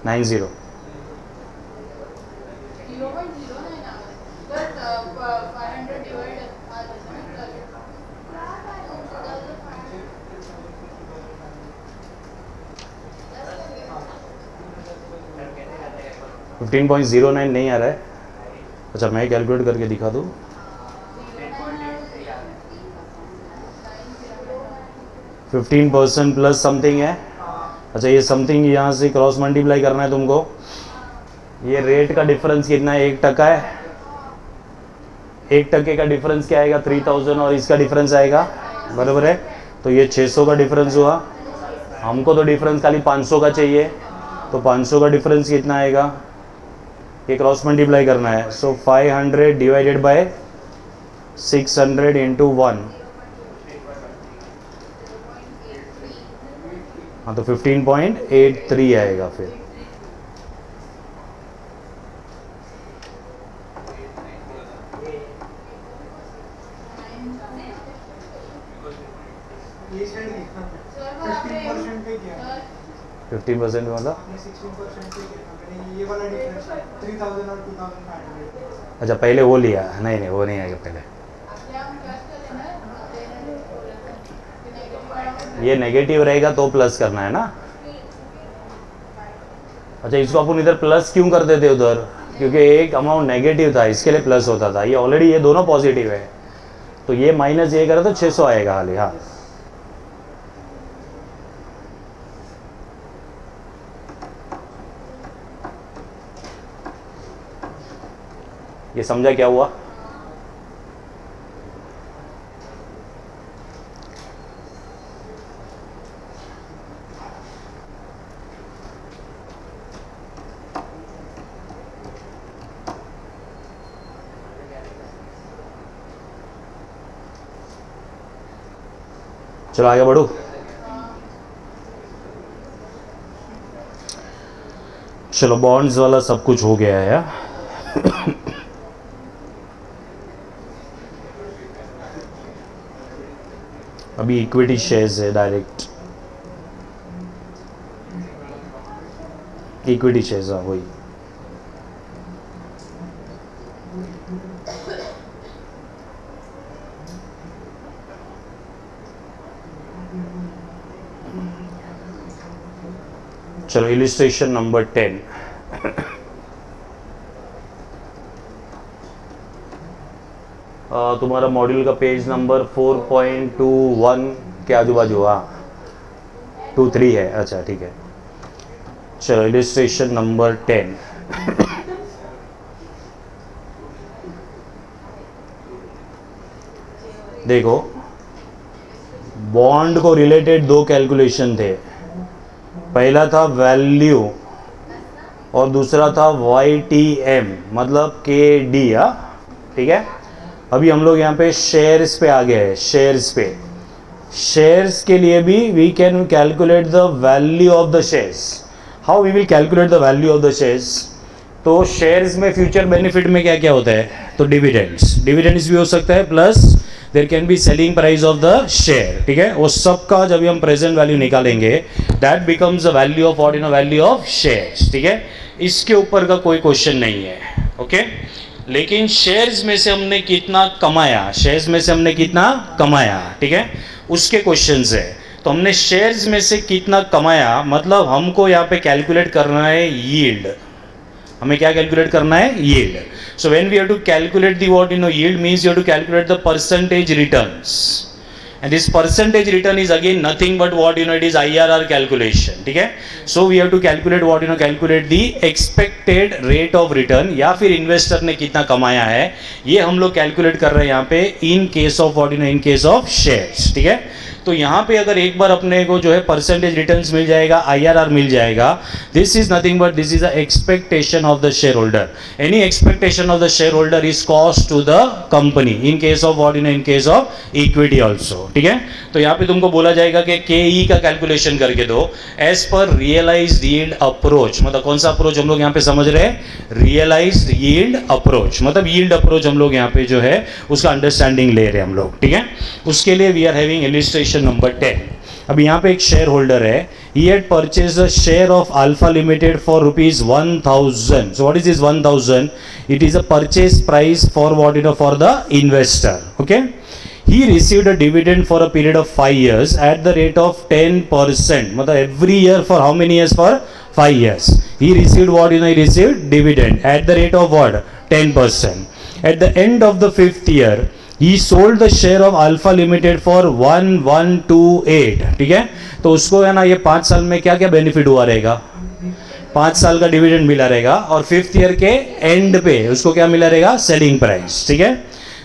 नाइन जीरो। फिफ्टीन 15.09 नहीं आ रहा है। अच्छा, मैं कैलकुलेट करके दिखा दूँ। 15% प्लस समथिंग है। अच्छा, ये समथिंग यहाँ से क्रॉस मल्टीप्लाई करना है तुमको। ये रेट का डिफरेंस कितना है 1% है। 1% का डिफरेंस क्या आएगा 3000 और इसका डिफरेंस आएगा, बराबर है। तो ये 600 का डिफरेंस हुआ। हमको तो डिफरेंस खाली 500 का चाहिए, तो 500 का डिफरेंस कितना आएगा, ये क्रॉस मल्टीप्लाई करना है। सो 500 डिवाइडेड बाय 600 इंटू 1, हाँ, तो 15.83 आएगा फिर। फिफ्टीन परसेंट मतलब अच्छा, पहले वो लिया, नहीं वो नहीं आएगा पहले। ये नेगेटिव रहेगा तो प्लस करना है ना। अच्छा, इसको अपन इधर प्लस क्यों कर देते उधर, क्योंकि एक अमाउंट नेगेटिव था, इसके लिए प्लस होता था। ये ऑलरेडी ये दोनों पॉजिटिव है, तो ये माइनस ये करे तो 600 आएगा खाली। हाँ, ये समझा क्या हुआ। चलो आगे बढ़ो। चलो, बॉन्ड्स वाला सब कुछ हो गया है। अभी इक्विटी शेयर्स है, डायरेक्ट इक्विटी शेयर्स है वही। चलो, इलिस्ट्रेशन नंबर 10। तुम्हारा मॉड्यूल का पेज नंबर 4.21 के आजू बाजू, हाँ 23 है। अच्छा, ठीक है। चलो, इलिस्ट्रेशन नंबर 10। देखो, बॉन्ड को रिलेटेड दो कैलकुलेशन थे। पहला था वैल्यू और दूसरा था YTM, मतलब KD। ठीक है। अभी हम लोग यहाँ पे शेयर्स पे आ गए हैं। शेयर्स पे, शेयर्स के लिए भी we can calculate the value of the shares. How we will calculate the value of the shares. तो शेयर्स में फ्यूचर बेनिफिट में क्या क्या होता है, तो डिविडेंड्स भी हो सकता है, plus there can be selling price of the share, ठीक है। वो सब का जब हम प्रेजेंट वैल्यू निकालेंगे that becomes the value of what, value of shares, ठीक है। इसके ऊपर का कोई क्वेश्चन नहीं है, ओके। लेकिन शेयर्स में से हमने कितना कमाया, शेयर्स में से हमने कितना कमाया, ठीक है, उसके क्वेश्चंस है। तो हमने शेयर्स में से कितना कमाया, मतलब हमको यहाँ पे कैलकुलेट करना है यील्ड। हमें क्या कैलकुलेट करना है, yield. So when we have to calculate the what yield means you have to calculate the percentage returns, and this percentage return is again nothing but what it is IRR calculation, ठीक है। so we have to calculate what calculate the expected rate of return, या फिर investor ने कितना कमाया है ये हम लोग कैलकुलेट कर रहे हैं यहाँ पे इन case of what in case of shares, ठीक है। तो यहाँ पे अगर एक बार अपने को जो है परसेंटेज रिटर्न्स मिल जाएगा, IRR मिल जाएगा, this is nothing but this is a expectation of the share holder. Any expectation of the share holder is cost to the company in case of what in case of equity also, ठीक है। तो यहाँ पे तुमको बोला जाएगा कि KE का कैलकुलेशन करके दो as per realised yield approach. मतलब कौन सा अप्रोच हम लोग यहाँ पे समझ रहे हैं, रियलाइज्ड यील्ड अप्रोच, मतलब यील्ड अप्रोच हम लोग यहाँ पे जो है उसका अंडरस्टैंडिंग ले रहे हैं हम लोग, ठीक है। उसके लिए we are having illustration number 10। अब यहाँ पे एक शेयर होल्डर है, he had purchased a share of Alpha Limited for rupees 1000. So what is this 1000? It is a purchase price for what, for the investor, okay. He received a dividend for a period of 5 years at the rate of 10%. मतलब every year for how many years? For 5 years. He received what, he received dividend at the rate of what, 10%. At the end of the 5th year, he sold the share of Alpha Limited for 1128, ठीक है। तो उसको है ना ये 5 साल में क्या क्या बेनिफिट हुआ रहेगा, 5 साल का डिविडेंड मिला रहेगा, और 5th ईयर के एंड पे उसको क्या मिला रहेगा, सेलिंग प्राइस, ठीक है।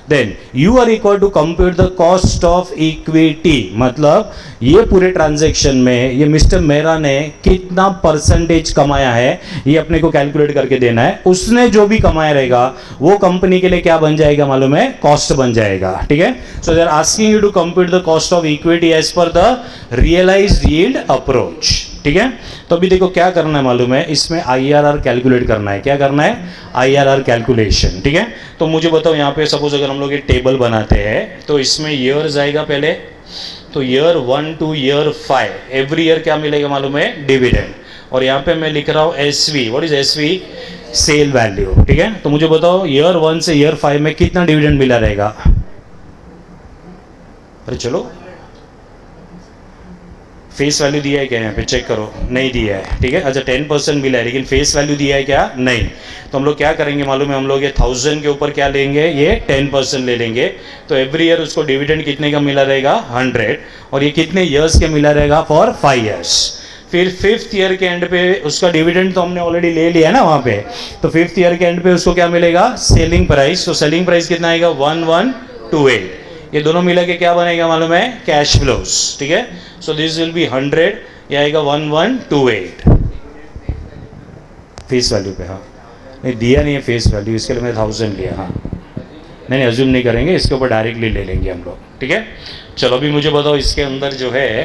Then you are equal to compute the cost of equity, मतलब ये पूरे ट्रांजैक्शन में ये मिस्टर मेहरा ने कितना परसेंटेज कमाया है ये अपने को कैलकुलेट करके देना है। उसने जो भी कमाया रहेगा वो कंपनी के लिए क्या बन जाएगा मालूम है, कॉस्ट बन जाएगा, ठीक है। So they are asking you to compute the cost of equity as per the realized yield approach, ठीक है। तो अभी देखो क्या करना है मालूम है, इसमें IRR कैलकुलेट करना है। क्या करना है, IRR कैलकुलेशन, ठीक है। तो मुझे बताओ यहाँ पे सपोज अगर हम लोग ये टेबल बनाते हैं तो इसमें ईयर्स आएगा पहले, तो year 1 to year 5 every year क्या मिलेगा मालूम है, डिविडेंड। और यहाँ पे मैं लिख रहा हूँ SV, what is SV, sell value, ठीक है। तो मुझे बताओ ईयर 1 से ईयर 5 में कितना डिविडेंड मिला रहेगा। अरे चलो फेस वैल्यू दिया है क्या, यहाँ पे चेक करो, नहीं दिया है, ठीक है। अच्छा 10% मिला है लेकिन फेस वैल्यू दिया है क्या, नहीं। तो हम लोग क्या करेंगे मालूम है, हम लोग ये 1000 के ऊपर क्या लेंगे, ये 10% ले लेंगे। तो एवरी ईयर उसको डिविडेंड कितने का मिला रहेगा, 100, और ये कितने ईयर्स के मिला रहेगा, फॉर 5 ईयर्स। फिर 5th ईयर के एंड पे उसका डिविडेंड तो हमने ऑलरेडी ले लिया है ना वहाँ पे, तो 5th ईयर के एंड पे उसको क्या मिलेगा, सेलिंग प्राइस। तो सेलिंग प्राइस कितना आएगा, 1128। ये दोनों मिला के क्या बनेगा मालूम है, कैश फ्लोज, ठीक है। सो दिस विल बी 100, ये आएगा 1128 फेस वैल्यू पे। हाँ नहीं दिया नहीं है फेस वैल्यू, इसके लिए मैंने 1000 लिया। हाँ नहीं अज्यूम नहीं करेंगे, इसके ऊपर डायरेक्टली ले लेंगे हम लोग, ठीक है। चलो अभी मुझे बताओ इसके अंदर जो है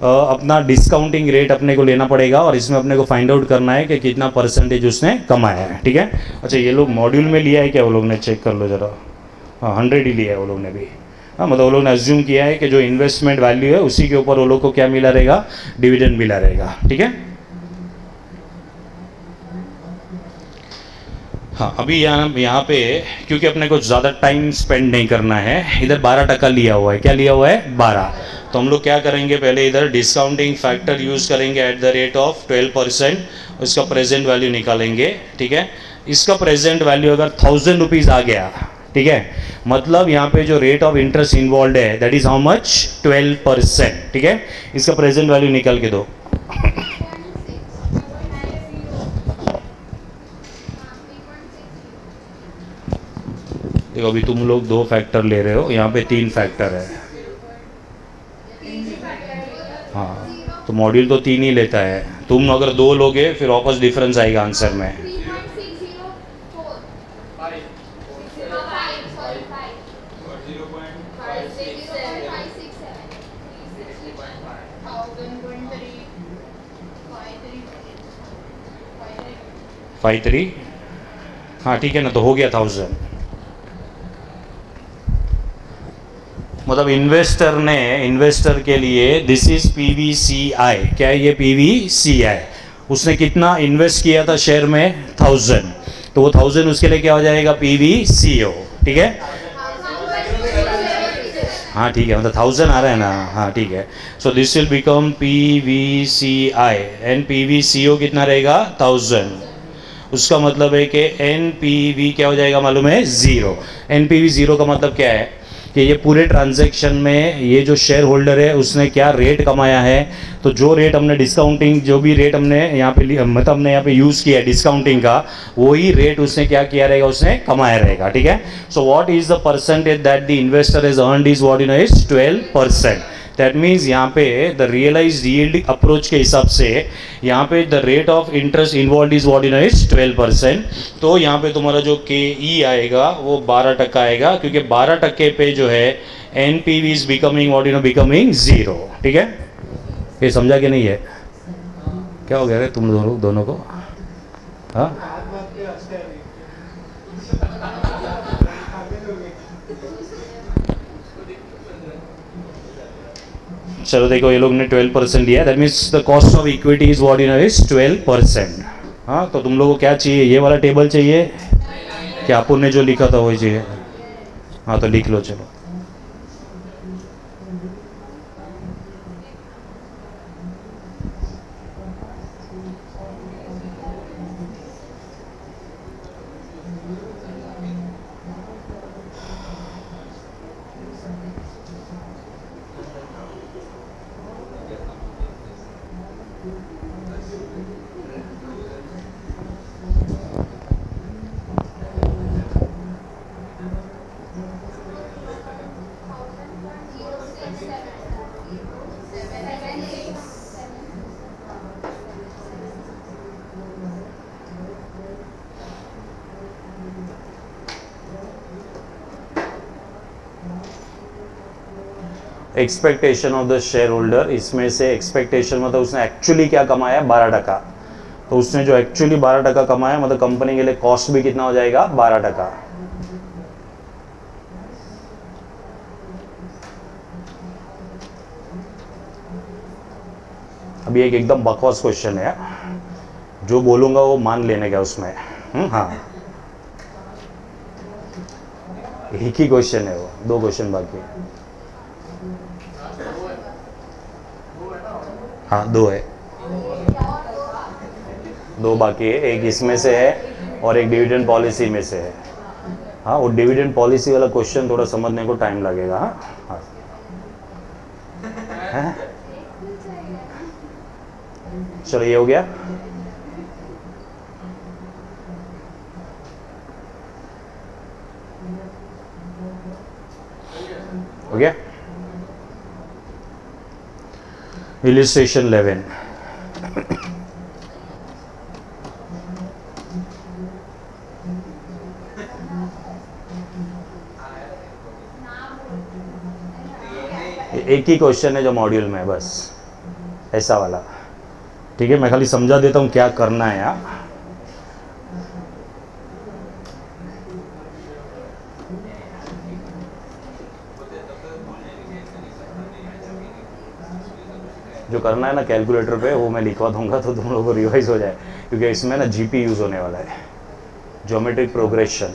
अपना डिस्काउंटिंग रेट अपने को लेना पड़ेगा, और इसमें अपने को फाइंड आउट करना है कि कितना परसेंटेज उसने कमाया है, ठीक है। अच्छा ये लोग मॉड्यूल में लिया है क्या, वो लोग ने चेक कर लो जरा। हाँ 100 ही लिया है वो लोग ने भी। हाँ मतलब वो लोग ने अज्यूम किया है कि जो इन्वेस्टमेंट वैल्यू है उसी के ऊपर वो लोग को क्या मिला रहेगा, डिविडेंड मिला रहेगा, ठीक है। हाँ अभी यहाँ पे क्योंकि अपने को ज़्यादा टाइम स्पेंड नहीं करना है, इधर 12% लिया हुआ है। क्या लिया हुआ है, 12। तो हम लोग क्या करेंगे, पहले इधर डिस्काउंटिंग फैक्टर यूज़ करेंगे एट द रेट ऑफ 12%, उसका प्रेजेंट वैल्यू निकालेंगे, ठीक है। इसका प्रेजेंट वैल्यू अगर 1000 रुपीज़ आ गया, ठीक है, मतलब यहाँ पे जो रेट ऑफ इंटरेस्ट इन्वॉल्व है दैट इज हाउ मच, 12%, ठीक है। इसका प्रेजेंट वैल्यू निकाल के दो। देखो अभी तुम लोग 2 फैक्टर ले रहे हो, यहाँ पे 3 फैक्टर है। हाँ तो मॉड्यूल तो 3 ही लेता है, तुम अगर 2 लोगे फिर वापस डिफरेंस आएगा आंसर में। 53, हाँ ठीक है ना, तो हो गया 1000। मतलब इन्वेस्टर के लिए दिस इज PVCI। क्या है ये? PVCI। उसने कितना इन्वेस्ट किया था शेयर में? 1000। तो वो 1000 उसके लिए क्या हो जाएगा? PVCO। ठीक है, हाँ ठीक है, मतलब 1000 आ रहा है ना, हाँ ठीक है। So this will become PVCI and PVCO कितना रहेगा? 1000। उसका मतलब है कि NPV क्या हो जाएगा मालूम है? 0। NPV 0 का मतलब क्या है कि ये पूरे ट्रांजैक्शन में ये जो शेयर होल्डर है उसने क्या रेट कमाया है। तो जो रेट हमने डिस्काउंटिंग, जो भी रेट हमने यहाँ पे मतलब हमने यहाँ पे यूज़ किया है डिस्काउंटिंग का, वही रेट उसने क्या किया रहेगा? उसने कमाया रहेगा। ठीक है, so what is the percentage that the investor is earned is what you know is 12%। That means यहाँ पे द रियलाइज यील्ड अप्रोच के हिसाब से यहाँ पे the rate of interest involve is what you know is 12%। तो यहाँ पे तुम्हारा जो KE आएगा वो 12% आएगा, क्योंकि 12% पे जो है NPV is becoming what you no becoming 0। ठीक है, ये समझा कि नहीं है? क्या हो गया रे तुम दोनों को? हाँ, चलो देखो, ये लोग ने 12% लिया, that means the cost of equity is what you know is 12%। हाँ, तो तुम लोगों को क्या चाहिए? ये वाला टेबल चाहिए कि अपुन ने जो लिखा था वही चाहिए? हाँ तो लिख लो चलो। Expectation of the share holder, इसमें से एक्सपेक्टेशन मतलब उसने एक्चुअली क्या कमाया? 12%। तो उसने जो एक्चुअली 12% कमाया, मतलब कंपनी के लिए कॉस्ट भी कितना हो जाएगा? 12%। अभी एक एकदम बकवास क्वेश्चन है, जो बोलूंगा वो मान लेने का उसमें। हाँ, एक ही क्वेश्चन है वो, 2 क्वेश्चन बाकी है। हाँ 2 है, 2 बाकी है, एक इसमें से है और एक डिविडेंड पॉलिसी में से है। हाँ, वो डिविडेंड पॉलिसी वाला क्वेश्चन थोड़ा समझने को टाइम लगेगा। हाँ, हाँ? चलो ये हो गया। हो गया। इलिस्ट्रेशन 11। एक ही क्वेश्चन है जो मॉड्यूल में है, बस ऐसा वाला। ठीक है, मैं खाली समझा देता हूँ क्या करना है यार। जो करना है ना कैलकुलेटर पे, वो मैं लिखवा दूंगा तो तुम लोगों को रिवाइज हो जाए, क्योंकि इसमें ना GP यूज़ होने वाला है, ज्योमेट्रिक प्रोग्रेशन।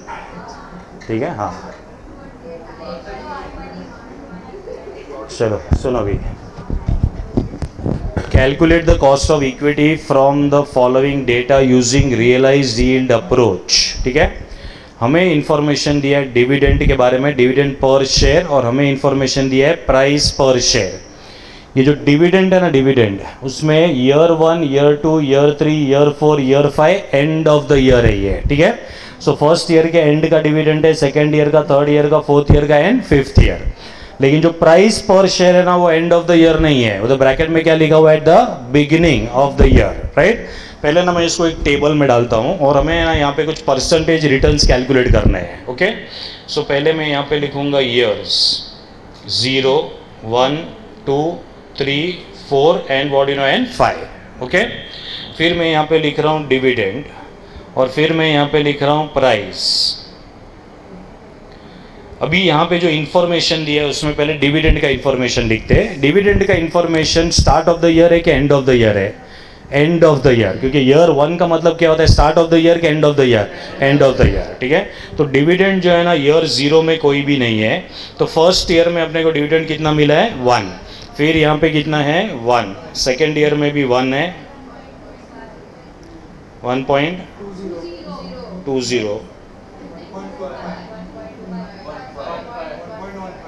ठीक है, हाँ चलो सुनो अभी। Calculate the cost of equity from the following data using realised yield approach. ठीक है, हमें इंफॉर्मेशन दिया है डिविडेंड के बारे में, डिविडेंड पर शेयर, और हमें इंफॉर्मेशन दिया है प्राइस पर शेयर। ये जो डिविडेंड है ना, डिविडेंड उसमें year 1, year 2, year 3, year 4, year 5, and of the year है ये। ठीक है, सो फर्स्ट ईयर के एंड का डिविडेंड है, सेकेंड ईयर का, थर्ड ईयर का, फोर्थ ईयर का एंड फिफ्थ ईयर। लेकिन जो प्राइस पर शेयर है ना, वो एंड ऑफ द ईयर नहीं है, वो तो ब्रैकेट में क्या लिखा हुआ है? At the beginning of the year. Right, पहले ना मैं इसको एक टेबल में डालता हूँ, और हमें ना यहाँ पे कुछ परसेंटेज रिटर्न्स कैलकुलेट करने हैं। ओके, सो पहले मैं यहाँ पे लिखूंगा years 0, 1, 2, 3, 4 and what you no and 5। Okay, फिर मैं यहाँ पे लिख रहा हूँ डिविडेंड, और फिर मैं यहाँ पे लिख रहा हूँ प्राइस। अभी यहाँ पे जो इन्फॉर्मेशन दिया है उसमें पहले डिविडेंड का इन्फॉर्मेशन लिखते हैं। डिविडेंड का information start of the year है कि एंड ऑफ द ईयर है? एंड ऑफ द ईयर, क्योंकि ईयर 1 का मतलब क्या होता है? स्टार्ट ऑफ द ईयर के and of the year? And of the year, ठीक है। तो डिविडेंड जो है ना ईयर 0 में कोई भी नहीं है, तो फर्स्ट ईयर में अपने को डिविडेंड कितना मिला है? 1। फिर यहाँ पे कितना है? 1। सेकेंड ईयर में भी 1 है, 1.20,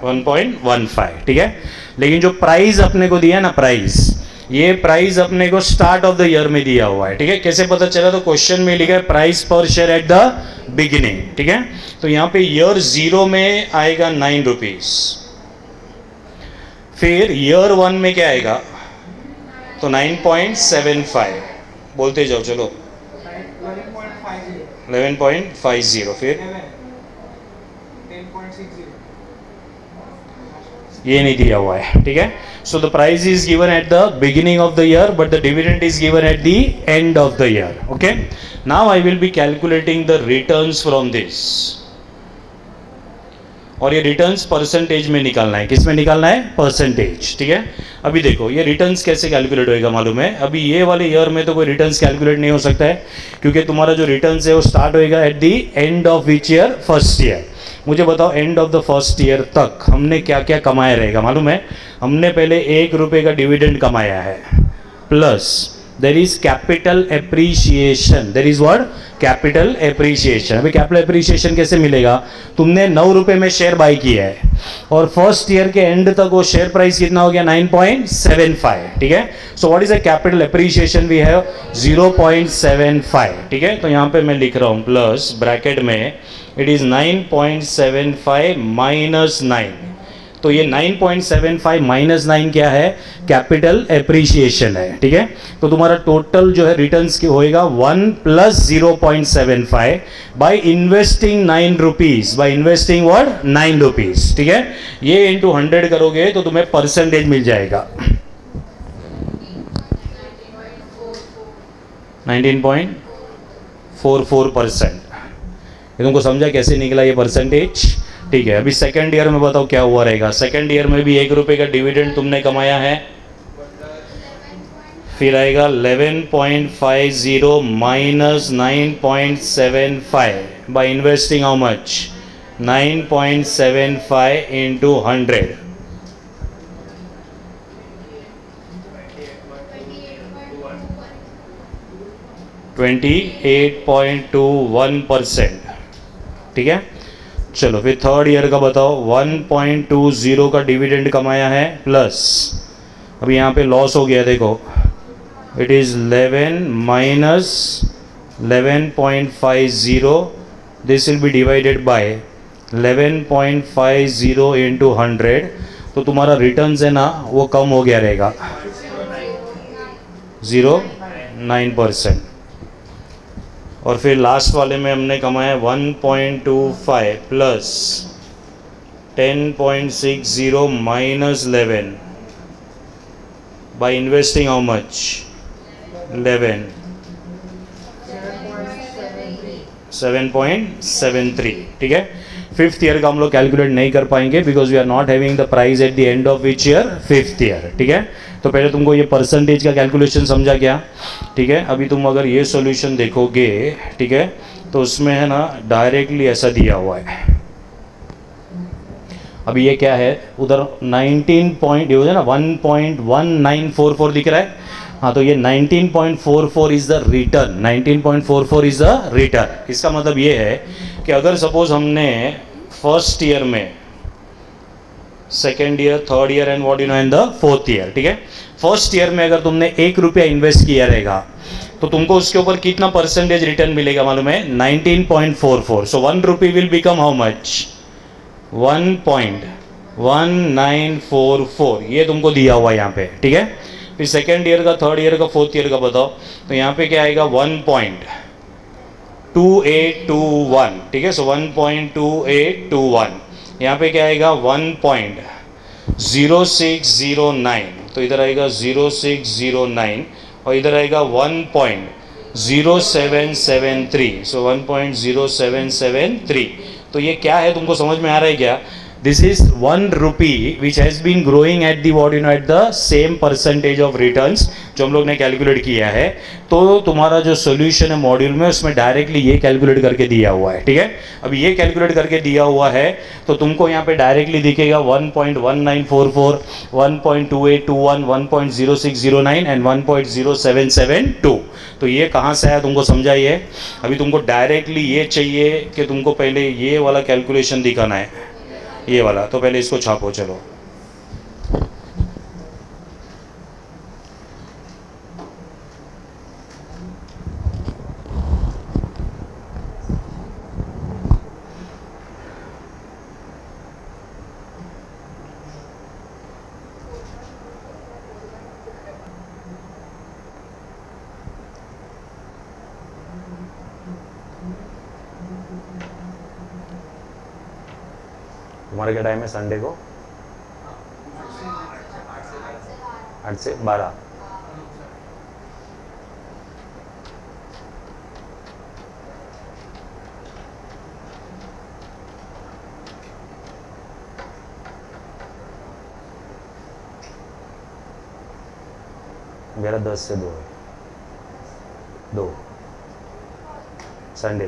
1.15, ठीक है। लेकिन जो प्राइस अपने को दिया ना, प्राइस, ये प्राइस अपने को स्टार्ट ऑफ द ईयर में दिया हुआ है, ठीक है। कैसे पता चला? तो क्वेश्चन में लिखा है प्राइस पर शेयर एट द बिगिनिंग, ठीक है। तो यहाँ पे ईयर 0 में आएगा 9 रुपीज। फिर ईयर 1 में क्या आएगा? तो 9.75, बोलते जाओ, चलो 11.50। फिर ये नहीं दिया हुआ है, ठीक है। So the price is given at the beginning of the year, but the dividend is given at the end of the year, okay. Now I will be calculating the returns from this, और ये returns percentage में निकालना है। किस में निकालना है? Percentage, ठीक है। अभी देखो ये रिटर्न्स कैसे कैलकुलेट होएगा मालूम है? अभी ये वाले ईयर में तो कोई रिटर्न्स कैलकुलेट नहीं हो सकता है, क्योंकि तुम्हारा जो रिटर्न्स है वो स्टार्ट होएगा at the end of which year? First year. मुझे बताओ and of the first year तक हमने क्या क्या कमाया रहेगा मालूम है? हमने पहले 1 रुपये का डिविडेंड कमाया है, plus there is capital appreciation. There is what? Capital appreciation. अभी कैपिटल एप्रिसिएशन कैसे मिलेगा? तुमने 9 रुपये में शेयर बाई किया है, और फर्स्ट ईयर के एंड तक वो शेयर प्राइस कितना हो गया? 9.75, ठीक है। So what is the capital appreciation? We have 0.75, ठीक है। तो यहाँ पे मैं लिख रहा हूँ प्लस ब्रैकेट में, इट इज 9.75 माइनस 9। तो ये 9.75 माइनस 9 क्या है? कैपिटल एप्रिसिएशन है, ठीक है। तो तुम्हारा टोटल जो है रिटर्न्स की होएगा 1 plus 0.75 by investing 9 rupees. By investing what? 9 rupees, ठीक है। ये इंटू 100 करोगे तो तुम्हें परसेंटेज मिल जाएगा 19.44%। ये तुमको समझा कैसे निकला ये परसेंटेज? ठीक है। अभी सेकेंड ईयर में बताओ क्या हुआ रहेगा? सेकेंड ईयर में भी 1 रुपये का डिविडेंड तुमने कमाया है, फिर आएगा 11.50 minus 9.75 by investing how much? 9.75 into 100, 28.21%, ठीक है। चलो फिर थर्ड ईयर का बताओ। 1.20 का डिविडेंड कमाया है, प्लस अभी यहाँ पे लॉस हो गया, देखो it is 11 minus 11.50, this will be divided bye 11.50 into 100। तो तुम्हारा रिटर्न्स है ना वो कम हो गया रहेगा 0.9%। और फिर लास्ट वाले में हमने कमाया 1.25 plus 10.60 minus 11 by investing how much? 11, 7.73, ठीक है। फिफ्थ ईयर का हम लोग कैलकुलेट नहीं कर पाएंगे because we are not having the price at the end of which year? Fifth year, ठीक है। तो पहले तुमको ये परसेंटेज का कैलकुलेशन समझा क्या? ठीक है। अभी तुम अगर ये सॉल्यूशन देखोगे, ठीक है, तो उसमें है ना डायरेक्टली ऐसा दिया हुआ है। अभी ये क्या है? उधर 19 पॉइंट ये हो जाए ना 1.1944 दिख रहा है। हाँ, तो ये 19.44 is the return. 19.44 is the return. इसका मतलब ये है कि अगर सपोज हमने फर्स्ट ईयर में, second year, third year and what you know in the fourth year, ठीक है, फर्स्ट ईयर में अगर तुमने 1 रुपया इन्वेस्ट किया रहेगा तो तुमको उसके ऊपर कितना परसेंटेज रिटर्न मिलेगा मालूम है? 19.44। So 1 rupee will become how much? 1.1944। ये तुमको दिया हुआ है यहाँ पे, ठीक है। फिर सेकेंड ईयर का, थर्ड ईयर का, फोर्थ ईयर का बताओ। तो यहाँ पे क्या आएगा? 1.2821, ठीक है। सो 1.2821। यहाँ पे क्या आएगा? 1.0609। तो इधर आएगा 0609 और इधर आएगा 1.0609। 1.0773, सो 1.0773। तो ये क्या है, तुमको समझ में आ रहा है क्या? This is 1 rupee which has been growing at the what you know at the same percentage of returns जो हम लोग ने कैलकुलेट किया है। तो तुम्हारा जो सोल्यूशन है मॉड्यूल में उसमें डायरेक्टली ये कैलकुलेट करके दिया हुआ है, ठीक है। अब ये कैलकुलेट करके दिया हुआ है तो तुमको यहाँ पे डायरेक्टली दिखेगा 1.1944, 1.2821, 1.0609 एंड 1.0772। तो ये कहाँ से आया तुमको समझाइए। अभी तुमको डायरेक्टली ये चाहिए कि तुमको पहले ये वाला कैलकुलेशन दिखाना है, ये वाला। तो पहले इसको छापो, चलो। तुम्हारा क्या टाइम है संडे को? 8 से 12। मेरा 10 से 2 है, 2 संडे।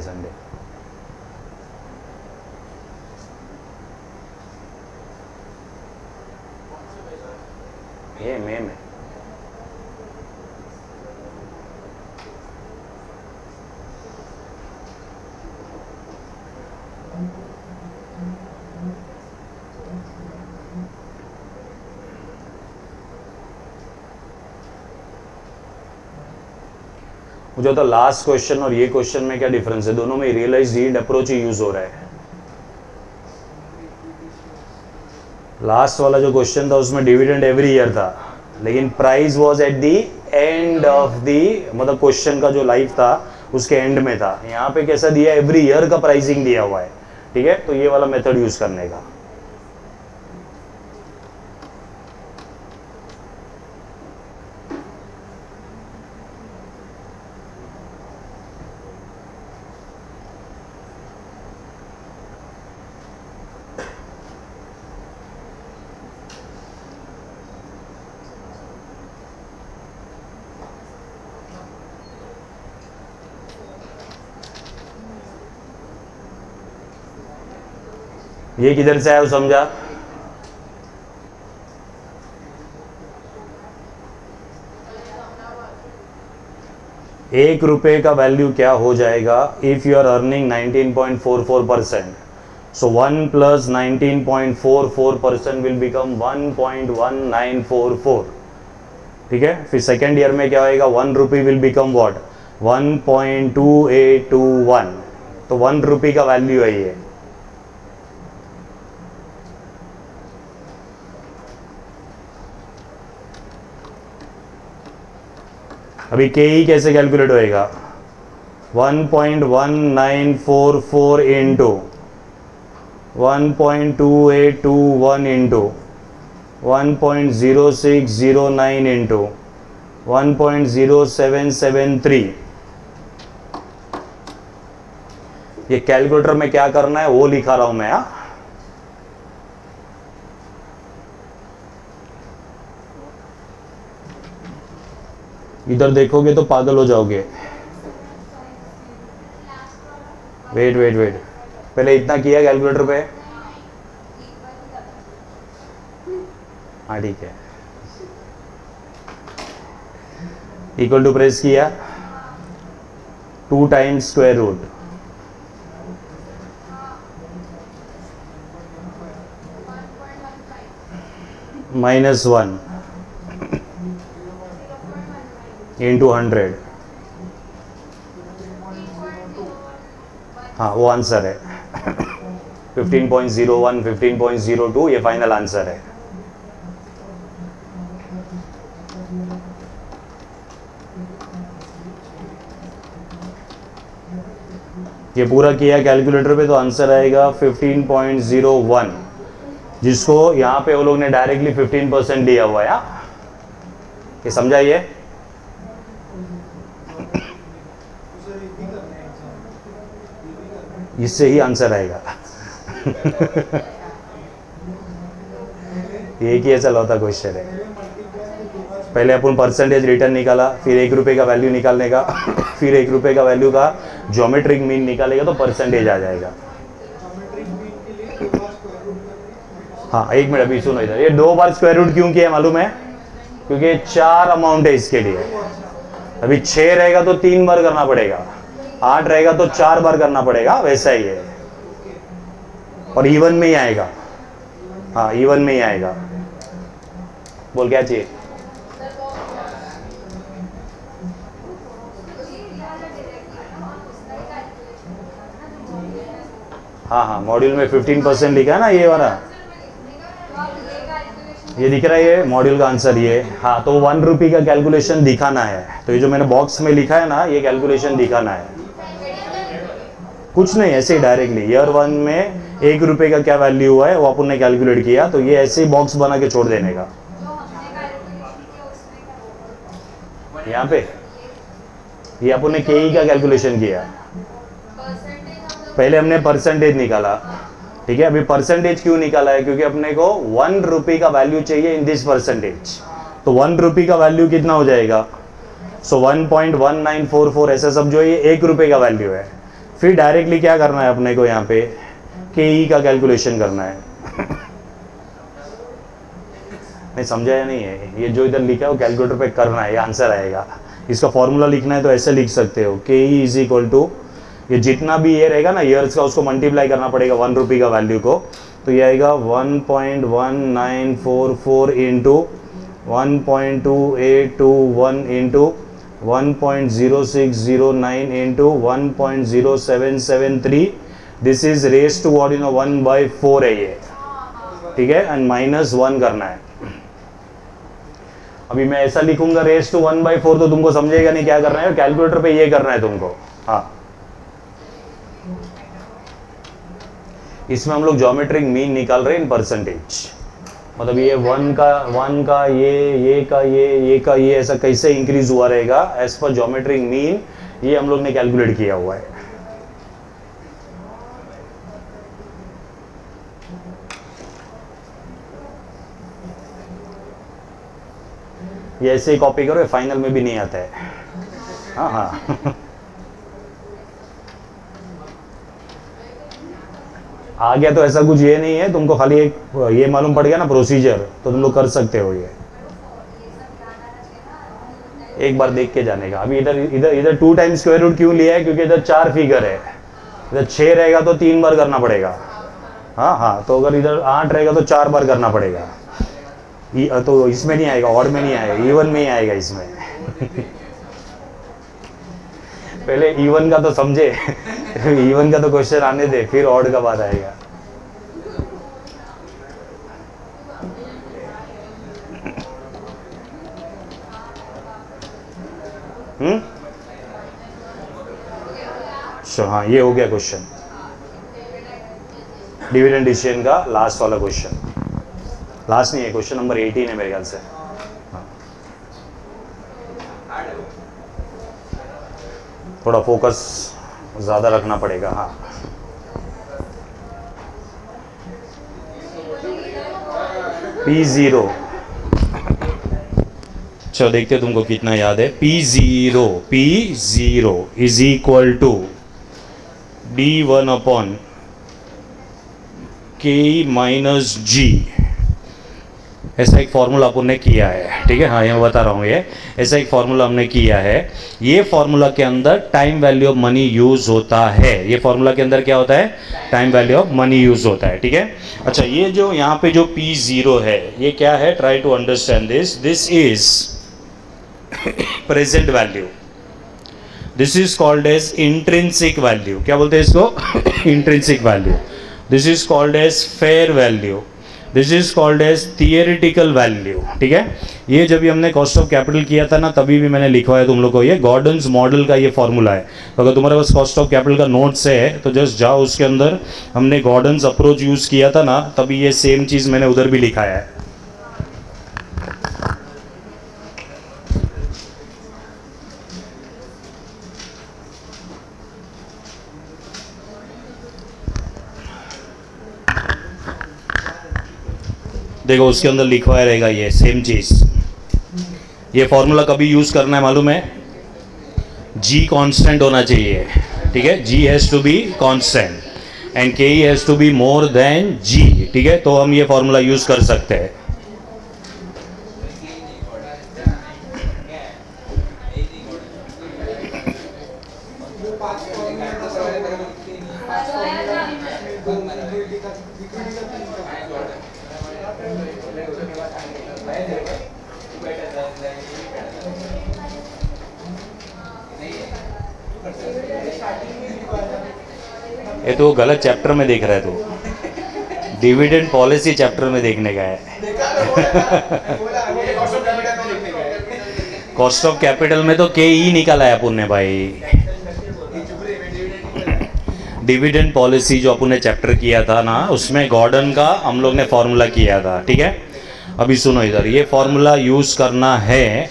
ये मई में। मुझे तो लास्ट क्वेश्चन और ये क्वेश्चन में क्या डिफरेंस है? दोनों में रियलाइज्ड यील्ड अप्रोच ही यूज हो रहा है। लास्ट वाला जो क्वेश्चन था उसमें डिविडेंड एवरी ईयर था, लेकिन price was at the end of the, मतलब क्वेश्चन का जो लाइफ था उसके एंड में था। यहाँ पे कैसा दिया? एवरी ईयर का प्राइसिंग दिया हुआ है, ठीक है। तो ये वाला मेथड यूज करने का। ये किधर से आया वो समझा? ₹1 का वैल्यू क्या हो जाएगा if you are earning 19.44%? So 1 + 19.44% will become 1.1944, ठीक है। फिर सेकेंड ईयर में क्या होएगा? ₹1 विल बिकम व्हाट? 1.2821। तो ₹1 का वैल्यू है ये। अभी के ई कैसे कैलकुलेट होएगा? 1.1944 इंटू 1.2821 इंटू 1.0609 इंटू 1.0773। ये कैलकुलेटर में क्या करना है वो लिखा रहा हूं मैं। इधर देखोगे तो पागल हो जाओगे। वेट, पहले इतना किया कैलकुलेटर पे? हाँ ठीक है। इक्वल टू प्रेस किया, 2 टाइम्स स्क्वायर रूट, -1 इंटू 100। हाँ वो आंसर है। 15.01, 15.02 ये फाइनल आंसर है। ये पूरा किया कैलकुलेटर पे तो आंसर आएगा 15.01, जिसको यहाँ पे वो लोग ने डायरेक्टली 15% दिया हुआ है। ये समझाइए। इससे ही आंसर आएगा। एक ही ऐसा लौता क्वेश्चन है। पहले अपन परसेंटेज रिटर्न निकाला, फिर 1 रुपये का वैल्यू निकालने का, फिर 1 रुपये का वैल्यू का ज्योमेट्रिक मीन निकालेगा तो परसेंटेज आ जाएगा। हाँ, 1 मिनट अभी सुनो इधर। ये 2 बार स्क्वायर रूट क्यों किया मालूम है? क्योंकि 4 अमाउंट है इसके लिए। अभी 6 रहेगा तो 3 बार करना पड़ेगा, 8 रहेगा तो 4 बार करना पड़ेगा, वैसा ही है। और इवन में ही आएगा। हाँ, इवन में ही आएगा। बोल क्या चाहिए? हाँ हाँ, मॉड्यूल में 15% लिखा है ना, ये वाला, ये दिख रहा है, ये मॉड्यूल का आंसर ये। हाँ, तो 1 रुपये का कैलकुलेशन दिखाना है। तो ये जो मैंने बॉक्स में लिखा है ना, ये कैलकुलेशन दिखाना है। कुछ नहीं, ऐसे ही डायरेक्टली ईयर 1 में 1 रुपये का क्या वैल्यू हुआ है वो अपन ने कैलकुलेट किया, तो ये ऐसे ही बॉक्स बना के छोड़ देने का। यहाँ पे ये अपन ने केई का कैलकुलेशन किया। पहले हमने परसेंटेज निकाला, ठीक है। अभी परसेंटेज क्यों निकाला है? क्योंकि अपने को 1 रुपये का वैल्यू चाहिए इन दिस परसेंटेज। तो 1 रुपये का वैल्यू कितना हो जाएगा? सो 1.1944 ऐसा सब जो है ये 1 रुपये का वैल्यू है। फिर डायरेक्टली क्या करना है अपने को? यहाँ पे केई का कैलकुलेशन करना है। नहीं समझा या नहीं है? ये जो इधर लिखा है वो कैलकुलेटर पे करना है, ये आंसर आएगा। इसका फॉर्मूला लिखना है तो ऐसे लिख सकते हो, केई इज इक्वल टू, ये जितना भी ये रहेगा ना ईयर्स का, उसको मल्टीप्लाई करना पड़ेगा 1 रुपये का वैल्यू को। तो ये आएगा 1.1944 into 1.2821 into 1.0609 into 1.0773। This is raise to what 1/4 है ये, ठीक है। एंड -1 करना है। अभी मैं ऐसा लिखूंगा रेस टू 1/4, तो तुमको समझेगा नहीं क्या करना है। कैलकुलेटर पे ये करना है तुमको। हाँ, इसमें हम लोग ज्योमेट्रिक मीन निकाल रहे हैं इन परसेंटेज। मतलब ये 1 का ये का ये का ये ऐसा कैसे इंक्रीज हुआ रहेगा एज पर ज्योमेट्रिक मीन, ये हम लोग ने कैलकुलेट किया हुआ है। ये ऐसे ही कॉपी करो, फाइनल में भी नहीं आता है। हाँ हाँ आ गया तो ऐसा कुछ ये नहीं है, तुमको खाली एक ये मालूम पड़ गया ना प्रोसीजर, तो तुम लोग कर सकते हो। ये एक बार देख के जाने का। अभी इधर इधर इधर 2 टाइम्स स्क्वायर रूट क्यों लिया है? क्योंकि इधर 4 फिगर है। इधर 6 रहेगा तो 3 बार करना पड़ेगा। हाँ हाँ, तो अगर इधर 8 रहेगा तो 4 बार करना पड़ेगा। तो इसमें नहीं आएगा, ऑड में नहीं आएगा, इवन में ही आएगा इसमें। पहले इवन का तो समझे। इवन का तो क्वेश्चन आने दे, फिर ऑड का बात आएगा। हाँ, ये हो गया क्वेश्चन, डिविडेंड डिसीजन का लास्ट वाला क्वेश्चन। लास्ट नहीं है, क्वेश्चन नंबर 18 है मेरे ख्याल से। हाँ, थोड़ा फोकस ज़्यादा रखना पड़ेगा। हाँ, P0, चलो देखते तुमको कितना याद है। P0 is equal to D1 upon K minus G, ऐसा एक फॉर्मूला अपन ने किया है, ठीक है। हाँ, ये मैं बता रहा हूँ, ये ऐसा एक फॉर्मूला हमने किया है। ये फॉर्मूला के अंदर time value of money use होता है। ये फॉर्मूला के अंदर क्या होता है? Time value of money use होता है, ठीक है। अच्छा, ये जो यहाँ पे जो P0 है, ये क्या है? Try to understand this. This is present value. This is called as intrinsic value. क्या बोलते हैं इसको? Intrinsic value. This is called as fair value. This is called as theoretical value, ठीक है। ये जब भी हमने कॉस्ट ऑफ कैपिटल किया था ना, तभी भी मैंने लिखवाया तुम लोग को। ये गॉर्डन्स मॉडल का ये फॉर्मूला है। तो अगर तुम्हारे पास कॉस्ट ऑफ कैपिटल का नोट्स है तो जस्ट जाओ, उसके अंदर हमने गॉर्डन्स अप्रोच यूज़ किया था ना, तभी ये सेम चीज़ मैंने उधर भी लिखाया है। देखो उसके अंदर लिखा हुआ रहेगा ये सेम चीज। ये फॉर्मूला कभी यूज करना है मालूम है? जी कांस्टेंट होना चाहिए, ठीक है, G has to be constant and K E has to be more than G, ठीक है, तो हम ये फॉर्मूला यूज कर सकते हैं। ये तो गलत चैप्टर में देख रहा है तू, डिविडेंड पॉलिसी चैप्टर में देखने का है। कॉस्ट ऑफ कैपिटल में तो के ई निकाला है अपन ने भाई। डिविडेंड पॉलिसी जो अपन ने चैप्टर किया था ना, उसमें गॉर्डन का हम लोग ने फॉर्मूला किया था, ठीक है। अभी सुनो इधर, ये फॉर्मूला यूज करना है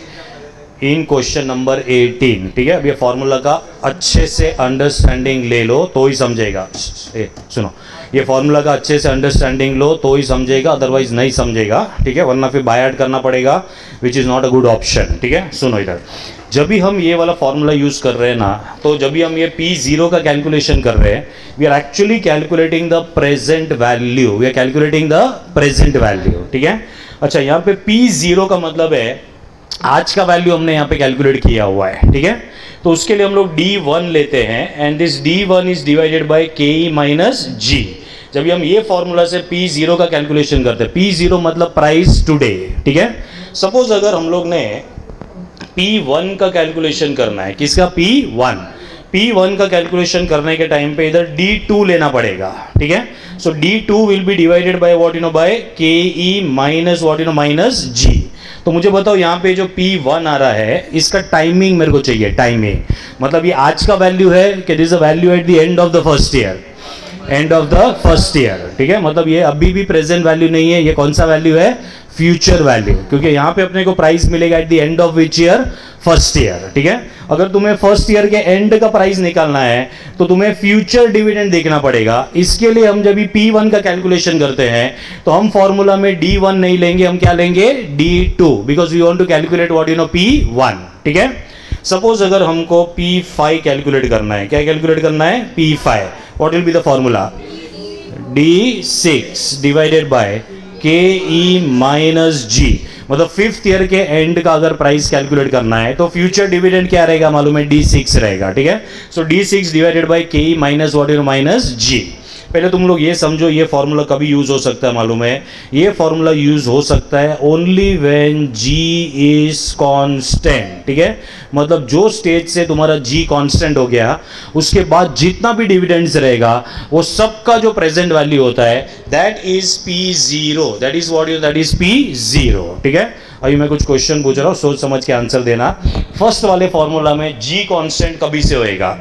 इन क्वेश्चन नंबर 18, ठीक है। अब ये फॉर्मूला का अच्छे से अंडरस्टैंडिंग ले लो तो ही समझेगा। सुनो, ये फॉर्मूला का अच्छे से अंडरस्टैंडिंग लो तो ही समझेगा, अदरवाइज नहीं समझेगा, ठीक है, वरना फिर बाय ऐड करना पड़ेगा, which is not a good option, ठीक है। सुनो इधर, जब भी हम ये वाला फॉर्मूला यूज कर रहे हैं ना, तो जब भी हम ये P0 का कैलकुलेशन कर रहे हैं, we are actually calculating the present value, we are calculating the present value, ठीक है। अच्छा, यहाँ पे P0 का मतलब है आज का वैल्यू हमने यहाँ पे कैलकुलेट किया हुआ है, ठीक है। तो उसके लिए हम लोग D1 लेते हैं and this D1 is divided by KE minus G। जब हम ये फॉर्मूला से P0 का कैलकुलेशन करते हैं, P0 मतलब प्राइस टुडे, ठीक है। सपोज अगर हम लोग ने P1 का कैलकुलेशन करना है, किसका? P1 का कैलकुलेशन करने के टाइम पे इधर D2 लेना पड़ेगा, ठीक है। So D2 will be divided by what you know, by KE minus what you know, minus G। तो मुझे बताओ यहाँ पे जो P1 आ रहा है, इसका टाइमिंग मेरे को चाहिए, टाइमिंग मतलब ये आज का वैल्यू है कि this a value eight the end of the first year, and of the first year, ठीक है। मतलब ये अभी भी प्रेजेंट वैल्यू नहीं है, ये कौन सा वैल्यू है? फ्यूचर वैल्यू, क्योंकि यहाँ पे अपने को प्राइस मिलेगा eight the end of which year? First year, ठीक है। अगर तुम्हें फर्स्ट ईयर के एंड का प्राइस निकालना है तो तुम्हें फ्यूचर डिविडेंड देखना पड़ेगा। इसके लिए हम जब भी P1 का कैलकुलेशन करते हैं तो हम फॉर्मूला में D1 नहीं लेंगे, हम क्या लेंगे? D2, because we want to calculate what you know, P1, ठीक है। सपोज अगर हमको P5 कैलकुलेट करना है, क्या कैलकुलेट करना है? P5, what will be the formula? D6 divided by KE minus G। मतलब फिफ्थ ईयर के एंड का अगर प्राइस कैलकुलेट करना है तो फ्यूचर डिविडेंड क्या रहेगा मालूम है? D6 रहेगा, ठीक है। सो D6 divided by KE minus what you know, minus G। पहले तुम लोग ये समझो, ये फॉर्मूला कभी यूज हो सकता है मालूम है? ये फॉर्मूला यूज हो सकता है only when G is constant, ठीक है। मतलब जो स्टेज से तुम्हारा G कांस्टेंट हो गया, उसके बाद जितना भी डिविडेंड्स रहेगा वो सबका जो प्रेजेंट वैल्यू होता है, that is P0, that is what you, that is P0, ठीक है। अभी मैं कुछ क्वेश्चन पूछ रहा हूँ, सोच समझ के आंसर देना। फर्स्ट वाले फॉर्मूला में G कांस्टेंट कभी से होएगा?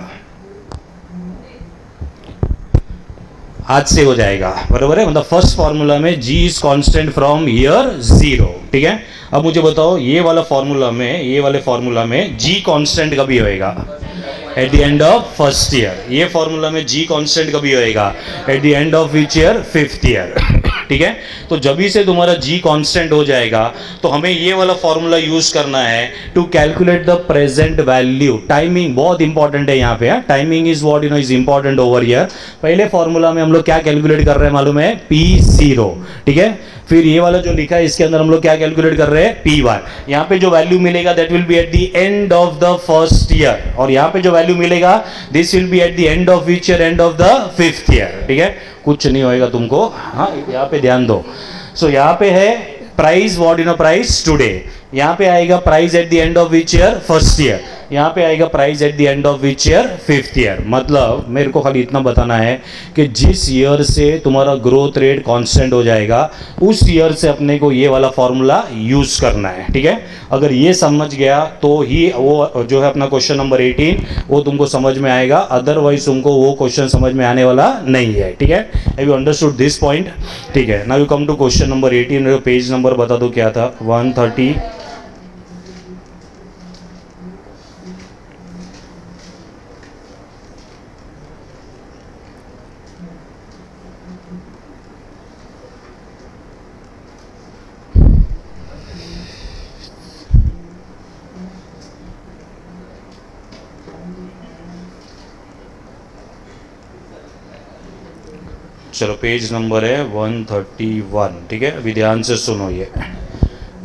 आज से हो जाएगा, बरोबर है। मतलब फर्स्ट फॉर्मूला में G is constant from year 0, ठीक है। अब मुझे बताओ ये वाला फॉर्मूला में, ये वाले फॉर्मूला में G कांस्टेंट कभी होएगा? At the end of first year. ये फॉर्मूला में G कांस्टेंट कभी होएगा? At the end of which year? Fifth year, ठीक है। तो जब ही से तुम्हारा G कांस्टेंट हो जाएगा तो हमें ये वाला फॉर्मूला यूज करना है to calculate the present value. Timing बहुत इंपॉर्टेंट है यहाँ पे, timing is what you know, is important over here. पहले फॉर्मूला में हम लोग क्या कैलकुलेट कर रहे हैं मालूम है? P0, ठीक है। फिर ये वाला जो लिखा है इसके अंदर हम लोग क्या कैलकुलेट कर रहे हैं? P1। यहाँ पे जो वैल्यू मिलेगा that will B at the end of the first year, और यहाँ पे जो वैल्यू मिलेगा this will B at the end of which year? And of the fifth year, ठीक है। कुछ नहीं होएगा तुमको, हाँ यहाँ पे ध्यान दो। सो यहाँ पे है price what you no, price today. यहाँ पे आएगा price at the end of which year? First year. यहाँ पे आएगा price at the end of which year? Fifth year. मतलब मेरे को खाली इतना बताना है कि जिस ईयर से तुम्हारा ग्रोथ रेट कांस्टेंट हो जाएगा उस ईयर से अपने को ये वाला फॉर्मूला यूज करना है, ठीक है। अगर ये समझ गया तो ही वो जो है अपना क्वेश्चन नंबर 18 वो तुमको समझ में आएगा, अदरवाइज तुमको वो क्वेश्चन समझ में आने वाला नहीं है, ठीक है। Have you understood this point? ठीक है। Now you come to question number 18। Page number बता दो क्या था? 130। चलो पेज नंबर है 131, ठीक है। अभी ध्यान से सुनो ये।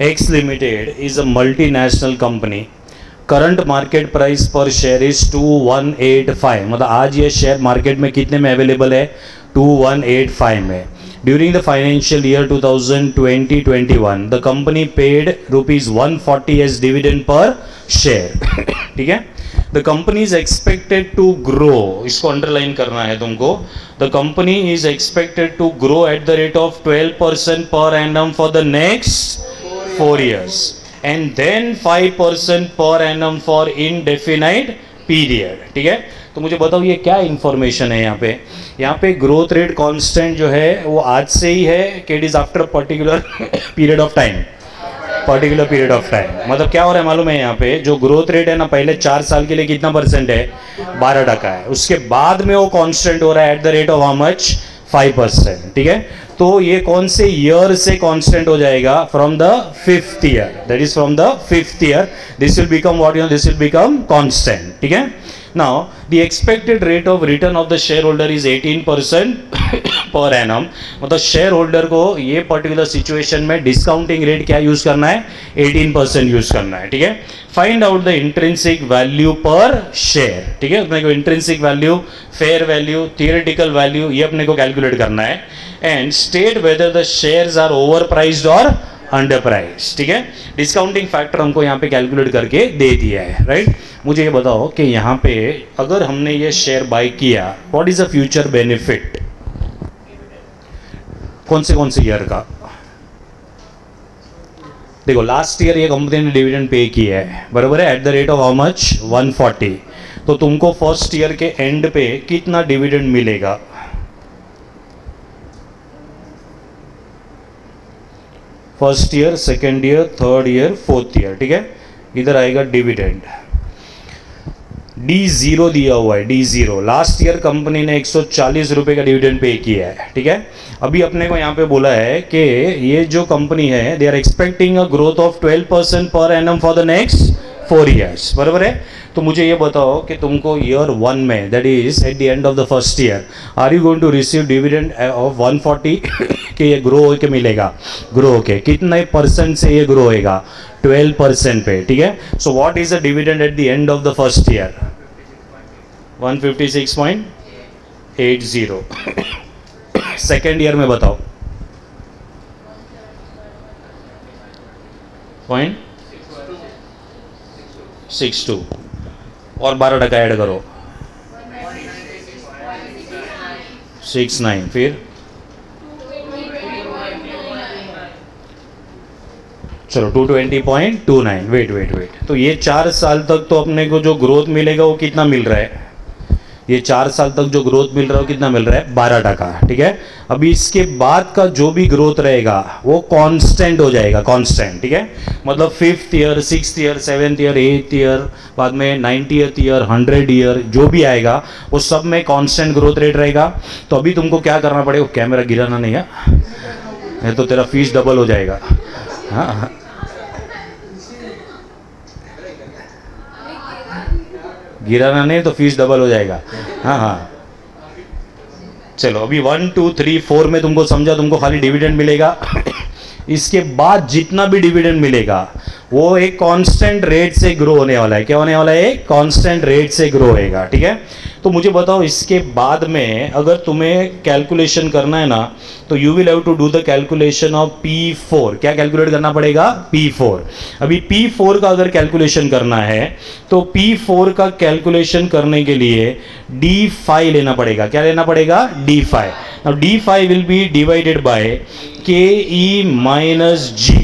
X limited is a multinational company, current market price पर शेयर इज 2185, मतलब आज ये शेयर मार्केट में कितने में अवेलेबल है, 2185 में। During the financial year 2020-21 the company paid ₹140 as dividend per share, ठीक है। The company is expected to grow, इसको अंडरलाइन करना है तुमको। The company is expected to grow at the rate of 12% per annum for the next 4 years and then 5% per annum for indefinite period, ठीक है। तो मुझे बताओ ये क्या इंफॉर्मेशन है यहाँ पे ग्रोथ रेट कांस्टेंट जो है वो आज से ही है कि it is after particular period of time, particular period of time. मतलब क्या हो रहा है मालूम है, यहाँ पे जो ग्रोथ रेट है ना पहले 4 साल के लिए कितना परसेंट है, 12% है। उसके बाद में वो कांस्टेंट हो रहा है eight the rate of how much, 5%, ठीक है। तो ये कौन से ईयर से कांस्टेंट हो जाएगा, from the 5th year, that is from the 5th year this will become what, this will become constant, ठीक है। Now the expected rate of return of the share holder is 18% per annum, मतलब share holder को ये particular situation में discounting rate क्या use करना है, 18% use करना है, ठीक है। Find out the intrinsic value पर शेयर, ठीक है। अपने को intrinsic value, fair value, theoretical value ये अपने को कैलकुलेट करना है। And state whether the shares are overpriced और अंडर प्राइस, ठीक है। डिस्काउंटिंग फैक्टर हमको यहाँ पे कैलकुलेट करके दे दिया है, राइट। मुझे ये बताओ कि यहाँ पे अगर हमने ये शेयर बाय किया, what is the future benefit, कौन से ईयर का। देखो लास्ट ईयर ये कंपनी ने डिविडेंड पे किया है, बराबर है, eight the rate of how much, 140। तो तुमको फर्स्ट ईयर के एंड पे कितना डिविडेंड मिलेगा, first year, second year, third year, fourth year, ठीक है। इधर आएगा डिविडेंड, D0 दिया हुआ है, D0। लास्ट ईयर कंपनी ने 140 रुपये का डिविडेंड पे किया है, ठीक है। अभी अपने को यहाँ पे बोला है कि ये जो कंपनी है they are expecting a growth of 12% per annum for the next 4 years, बराबर है। तो मुझे ये बताओ कि तुमको ईयर 1 में, that is at the end of the first year, are you going to receive dividend of 140 कि ये ग्रो होके मिलेगा, ग्रो होके कितने परसेंट से ये ग्रो होएगा, 12% पे, ठीक है। So what is the dividend eight the end of the first year, 156.80। Second year में बताओ 0.62 और 12% ऐड करो, 69, फिर चलो 220.29। वेट, तो ये 4 साल तक तो अपने को जो ग्रोथ मिलेगा वो कितना मिल रहा है, ये 4 साल तक जो ग्रोथ मिल रहा है कितना मिल रहा है, 12%, ठीक है। अभी इसके बाद का जो भी ग्रोथ रहेगा वो कांस्टेंट हो जाएगा, कांस्टेंट, ठीक है। मतलब 5th year, 6th year, 7th year, 8th year, बाद में 90th ईयर, 100 ईयर जो भी आएगा वो सब में कांस्टेंट ग्रोथ रेट रहेगा। तो अभी तुमको क्या करना पड़ेगा, कैमरा गिराना नहीं है, नहीं तो तेरा फीस डबल हो जाएगा। हाँ, गिराना नहीं तो फीस डबल हो जाएगा। हाँ, चलो अभी 1, 2, 3, 4 में तुमको समझा, तुमको खाली डिविडेंड मिलेगा। इसके बाद जितना भी डिविडेंड मिलेगा वो एक कांस्टेंट रेट से ग्रो होने वाला है। क्या होने वाला है, एक कांस्टेंट रेट से ग्रो होएगा, ठीक है। तो मुझे बताओ इसके बाद में अगर तुम्हें कैलकुलेशन करना है ना, तो you will have to do the calculation of P4। क्या कैलकुलेट करना पड़ेगा, P4। अभी P4 का अगर कैलकुलेशन करना है तो P4 का कैलकुलेशन करने के लिए D5 लेना पड़ेगा। क्या लेना पड़ेगा, D5। Now D5 will be divided bye KE minus G।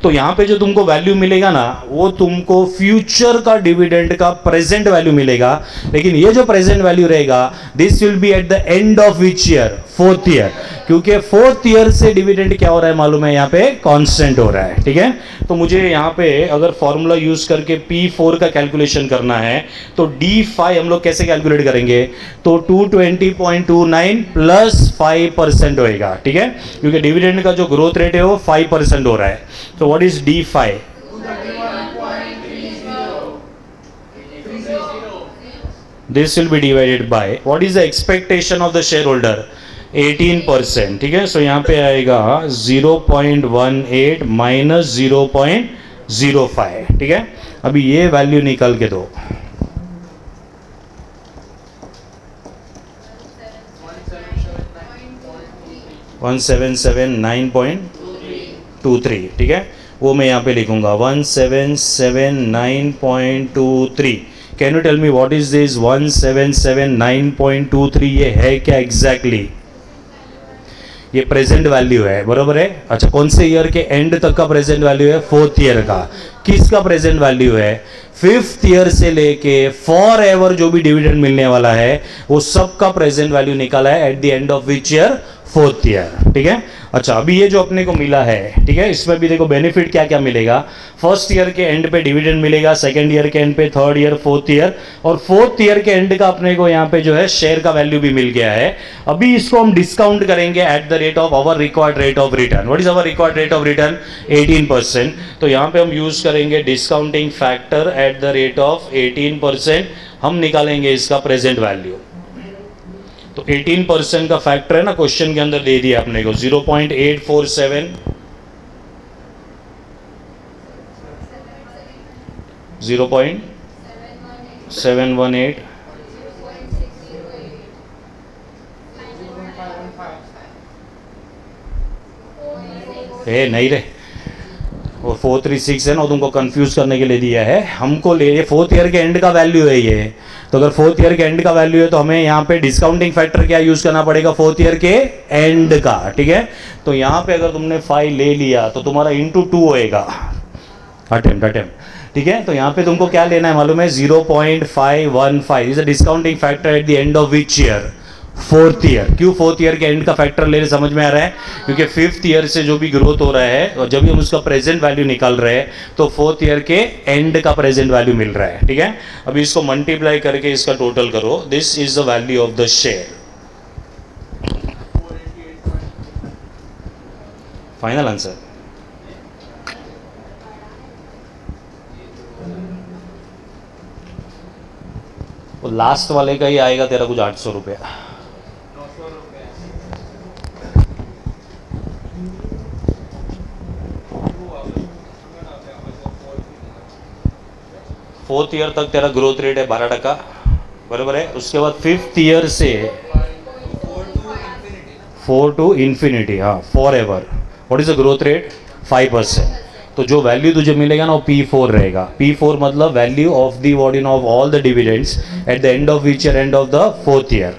तो यहाँ पे जो तुमको वैल्यू मिलेगा ना वो तुमको फ्यूचर का डिविडेंड का प्रेजेंट वैल्यू मिलेगा, लेकिन ये जो प्रेजेंट वैल्यू रहेगा this will B at the end of which year, 4th year, क्योंकि 4th ईयर से डिविडेंड क्या हो रहा है मालूम है, यहाँ पे कांस्टेंट हो रहा है, ठीक है। तो मुझे यहाँ पे अगर फॉर्मूला यूज करके P4 का कैलकुलेशन करना है तो D5 हम लोग कैसे कैलकुलेट करेंगे, तो 220.29 प्लस 5% होएगा, ठीक है, क्योंकि डिविडेंड का जो ग्रोथ रेट है वो 5% हो रहा है। तो what is D5, this will be divided by what is the expectation of the shareholder, 18%, ठीक है। सो यहाँ पे आएगा 0.18 माइनस 0.05, ठीक है। अभी ये वैल्यू निकाल के दो। 1779.23, ठीक है। वो मैं यहाँ पे लिखूंगा 1779.23। Can you tell me what is this 1779.23? ये है क्या एग्जैक्टली? ये प्रेजेंट वैल्यू है, बरोबर है। अच्छा, कौन से ईयर के एंड तक का प्रेजेंट वैल्यू है? 4th ईयर का। किसका प्रेजेंट वैल्यू है? 5th ईयर से लेके फॉर एवर जो भी डिविडेंड मिलने वाला है वो सब का प्रेजेंट वैल्यू निकाला है eight the end of which year? 4th year, ठीक है। अच्छा, अभी ये जो अपने को मिला है, ठीक है, इसमें भी देखो बेनिफिट क्या क्या मिलेगा। फर्स्ट ईयर के एंड पे डिविडेंड मिलेगा, सेकंड ईयर के एंड पे, थर्ड ईयर, 4th ईयर, और 4th ईयर के एंड का अपने को यहाँ पे जो है शेयर का वैल्यू भी मिल गया है। अभी इसको हम डिस्काउंट करेंगे at the rate of our required rate of return. What is our required rate of return? 18%। तो यहाँ पे हम यूज करेंगे discounting factor at the rate of 18%। हम निकालेंगे इसका प्रेजेंट वैल्यू। तो 18% का फैक्टर है ना, क्वेश्चन के अंदर दे दिया अपने को 0.847, 0.718, नहीं रे, वो 436 है ना, तुमको कंफ्यूज करने के लिए दिया है हमको। ले, ये 4th ईयर के एंड का वैल्यू है ये। तो अगर 4th ईयर के एंड का वैल्यू है तो हमें यहाँ पे डिस्काउंटिंग फैक्टर क्या यूज करना पड़ेगा? 4th ईयर के एंड का, ठीक है। तो यहाँ पे अगर तुमने 5 ले लिया तो तुम्हारा इंटू 2 होएगा, अटेम्प्ट, ठीक है। तो यहाँ पे तुमको क्या लेना है मालूम है? 0.515 is a discounting factor at the end of which year? 4th year. क्यों 4th ईयर के एंड का फैक्टर लेने, समझ में आ रहा है? क्योंकि 5th ईयर से जो भी ग्रोथ हो रहा है और जब भी हम उसका प्रेजेंट वैल्यू निकाल रहे हैं तो 4th ईयर के एंड का प्रेजेंट वैल्यू मिल रहा है, ठीक है। अभी इसको मल्टीप्लाई करके इसका टोटल करो। This is the value of the share. Final answer. वो लास्ट वाले का ही आएगा तेरा कुछ 800 रुपया। 4th ईयर तक तेरा ग्रोथ रेट है 12%, बराबर है। उसके बाद 5th ईयर से 4 टू इन्फिनिटी, हाँ, for ever. What is the growth rate? 5%। तो जो वैल्यू तुझे मिलेगा ना वो P4 रहेगा। P4 मतलब value of the volume of all the dividends eight the end of which year? And of the 4th year.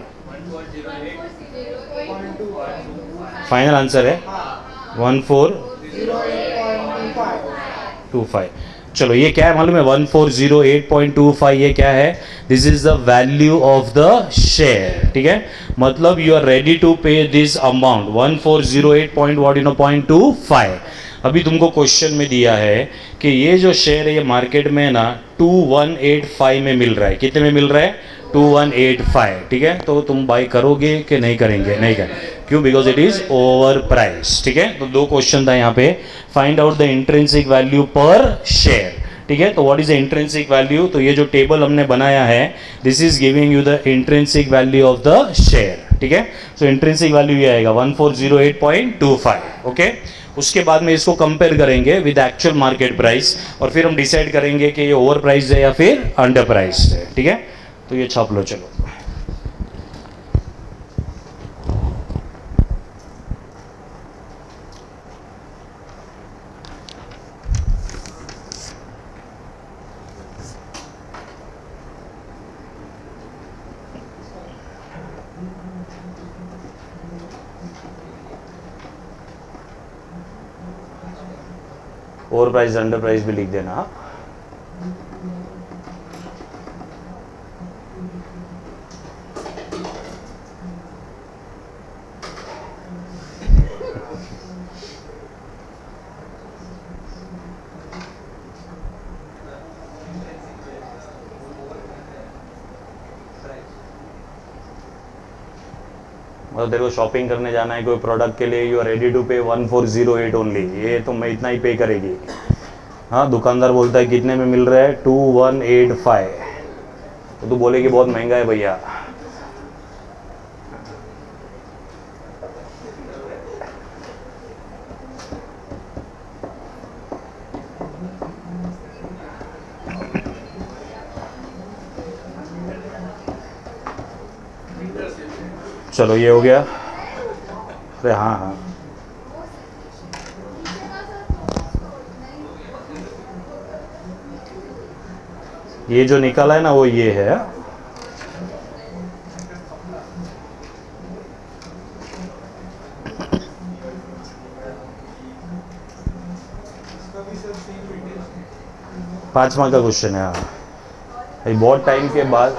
Final answer है 1408.25। चलो, ये क्या है मालूम है? 1408.25 ये क्या है? This is the value of the share, ठीक है। मतलब यू आर रेडी टू पे दिस अमाउंट 1408.25। अभी तुमको क्वेश्चन में दिया है कि ये जो शेयर है ये मार्केट में ना 2185 में मिल रहा है। कितने में मिल रहा है? 2185, ठीक है। तो तुम बाय करोगे कि नहीं करेंगे? नहीं करेंगे। क्यों? Because it is over price, ठीक है। तो 2 क्वेश्चन था यहाँ पे। Find out the intrinsic value पर शेयर, ठीक है। तो what is the intrinsic value? तो ये जो टेबल हमने बनाया है, this is giving you the intrinsic value of the share, ठीक है। सो इंट्रिंसिक वैल्यू ये आएगा 1408.25, ओके। उसके बाद में इसको कंपेयर करेंगे विद एक्चुअल मार्केट प्राइस और फिर हम डिसाइड करेंगे कि ये ओवर प्राइस है या फिर अंडर प्राइस है, ठीक है। तो ये छाप लो, चलो। ओवर प्राइस अंडर प्राइस भी लिख देना। मतलब तेरे को शॉपिंग करने जाना है कोई प्रोडक्ट के लिए, यू आर रेडी टू पे 1408 ओनली, ये तो मैं इतना ही पे करेगी। हाँ, दुकानदार बोलता है कितने में मिल रहा है? 2185, तो तू बोलेगी बहुत महंगा है भैया। चलो ये हो गया। अरे हाँ हाँ, ये जो निकाला है ना वो ये है। पाँच मार्क का क्वेश्चन है। हाँ, ये बहुत टाइम के बाद।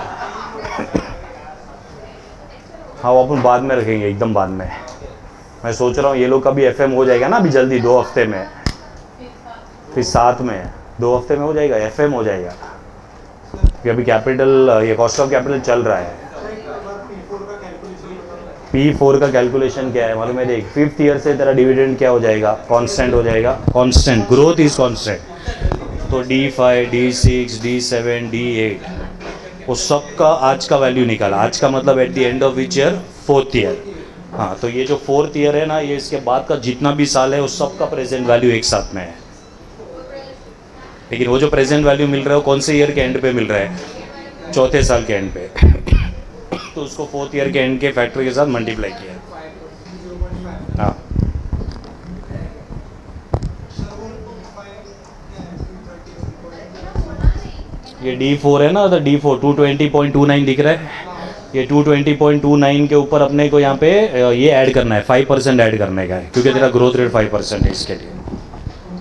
हाँ वो अपन बाद में रखेंगे, एकदम बाद में। मैं सोच रहा हूँ ये लोग का भी एफएम हो जाएगा ना अभी जल्दी, 2 हफ्ते में। फिर साथ में 2 हफ्ते में हो जाएगा, एफएम हो जाएगा। कि अभी कैपिटल, ये कॉस्ट ऑफ कैपिटल चल रहा है। P4 का कैलकुलेशन क्या है मालूम है? देख, 5th ईयर से तेरा डिविडेंड क्या हो जाएगा? कांस्टेंट हो जाएगा। Constant, growth is constant. तो D5, D6, D7, D8 वो सब का आज का वैल्यू निकाला। आज का मतलब eight the end of which year? 4th year. हाँ, तो ये जो 4th ईयर है ना, ये इसके बाद का जितना भी साल है उस सब का प्रेजेंट वैल्यू एक साथ में है। लेकिन वो जो प्रेजेंट वैल्यू मिल रहा है वो कौन से ईयर के एंड पे मिल रहा है? चौथे साल के एंड पे। तो उसको 4th ईयर के एंड के फैक्टर के साथ मल्टीप्लाई किया। हाँ, ये D4 है ना, तो D4 220.29 दिख रहा है। ये 220.29 के ऊपर अपने को यहाँ पे ये ऐड करना है, 5% ऐड करने का है, क्योंकि तेरा ग्रोथ रेट 5% है इसके लिए।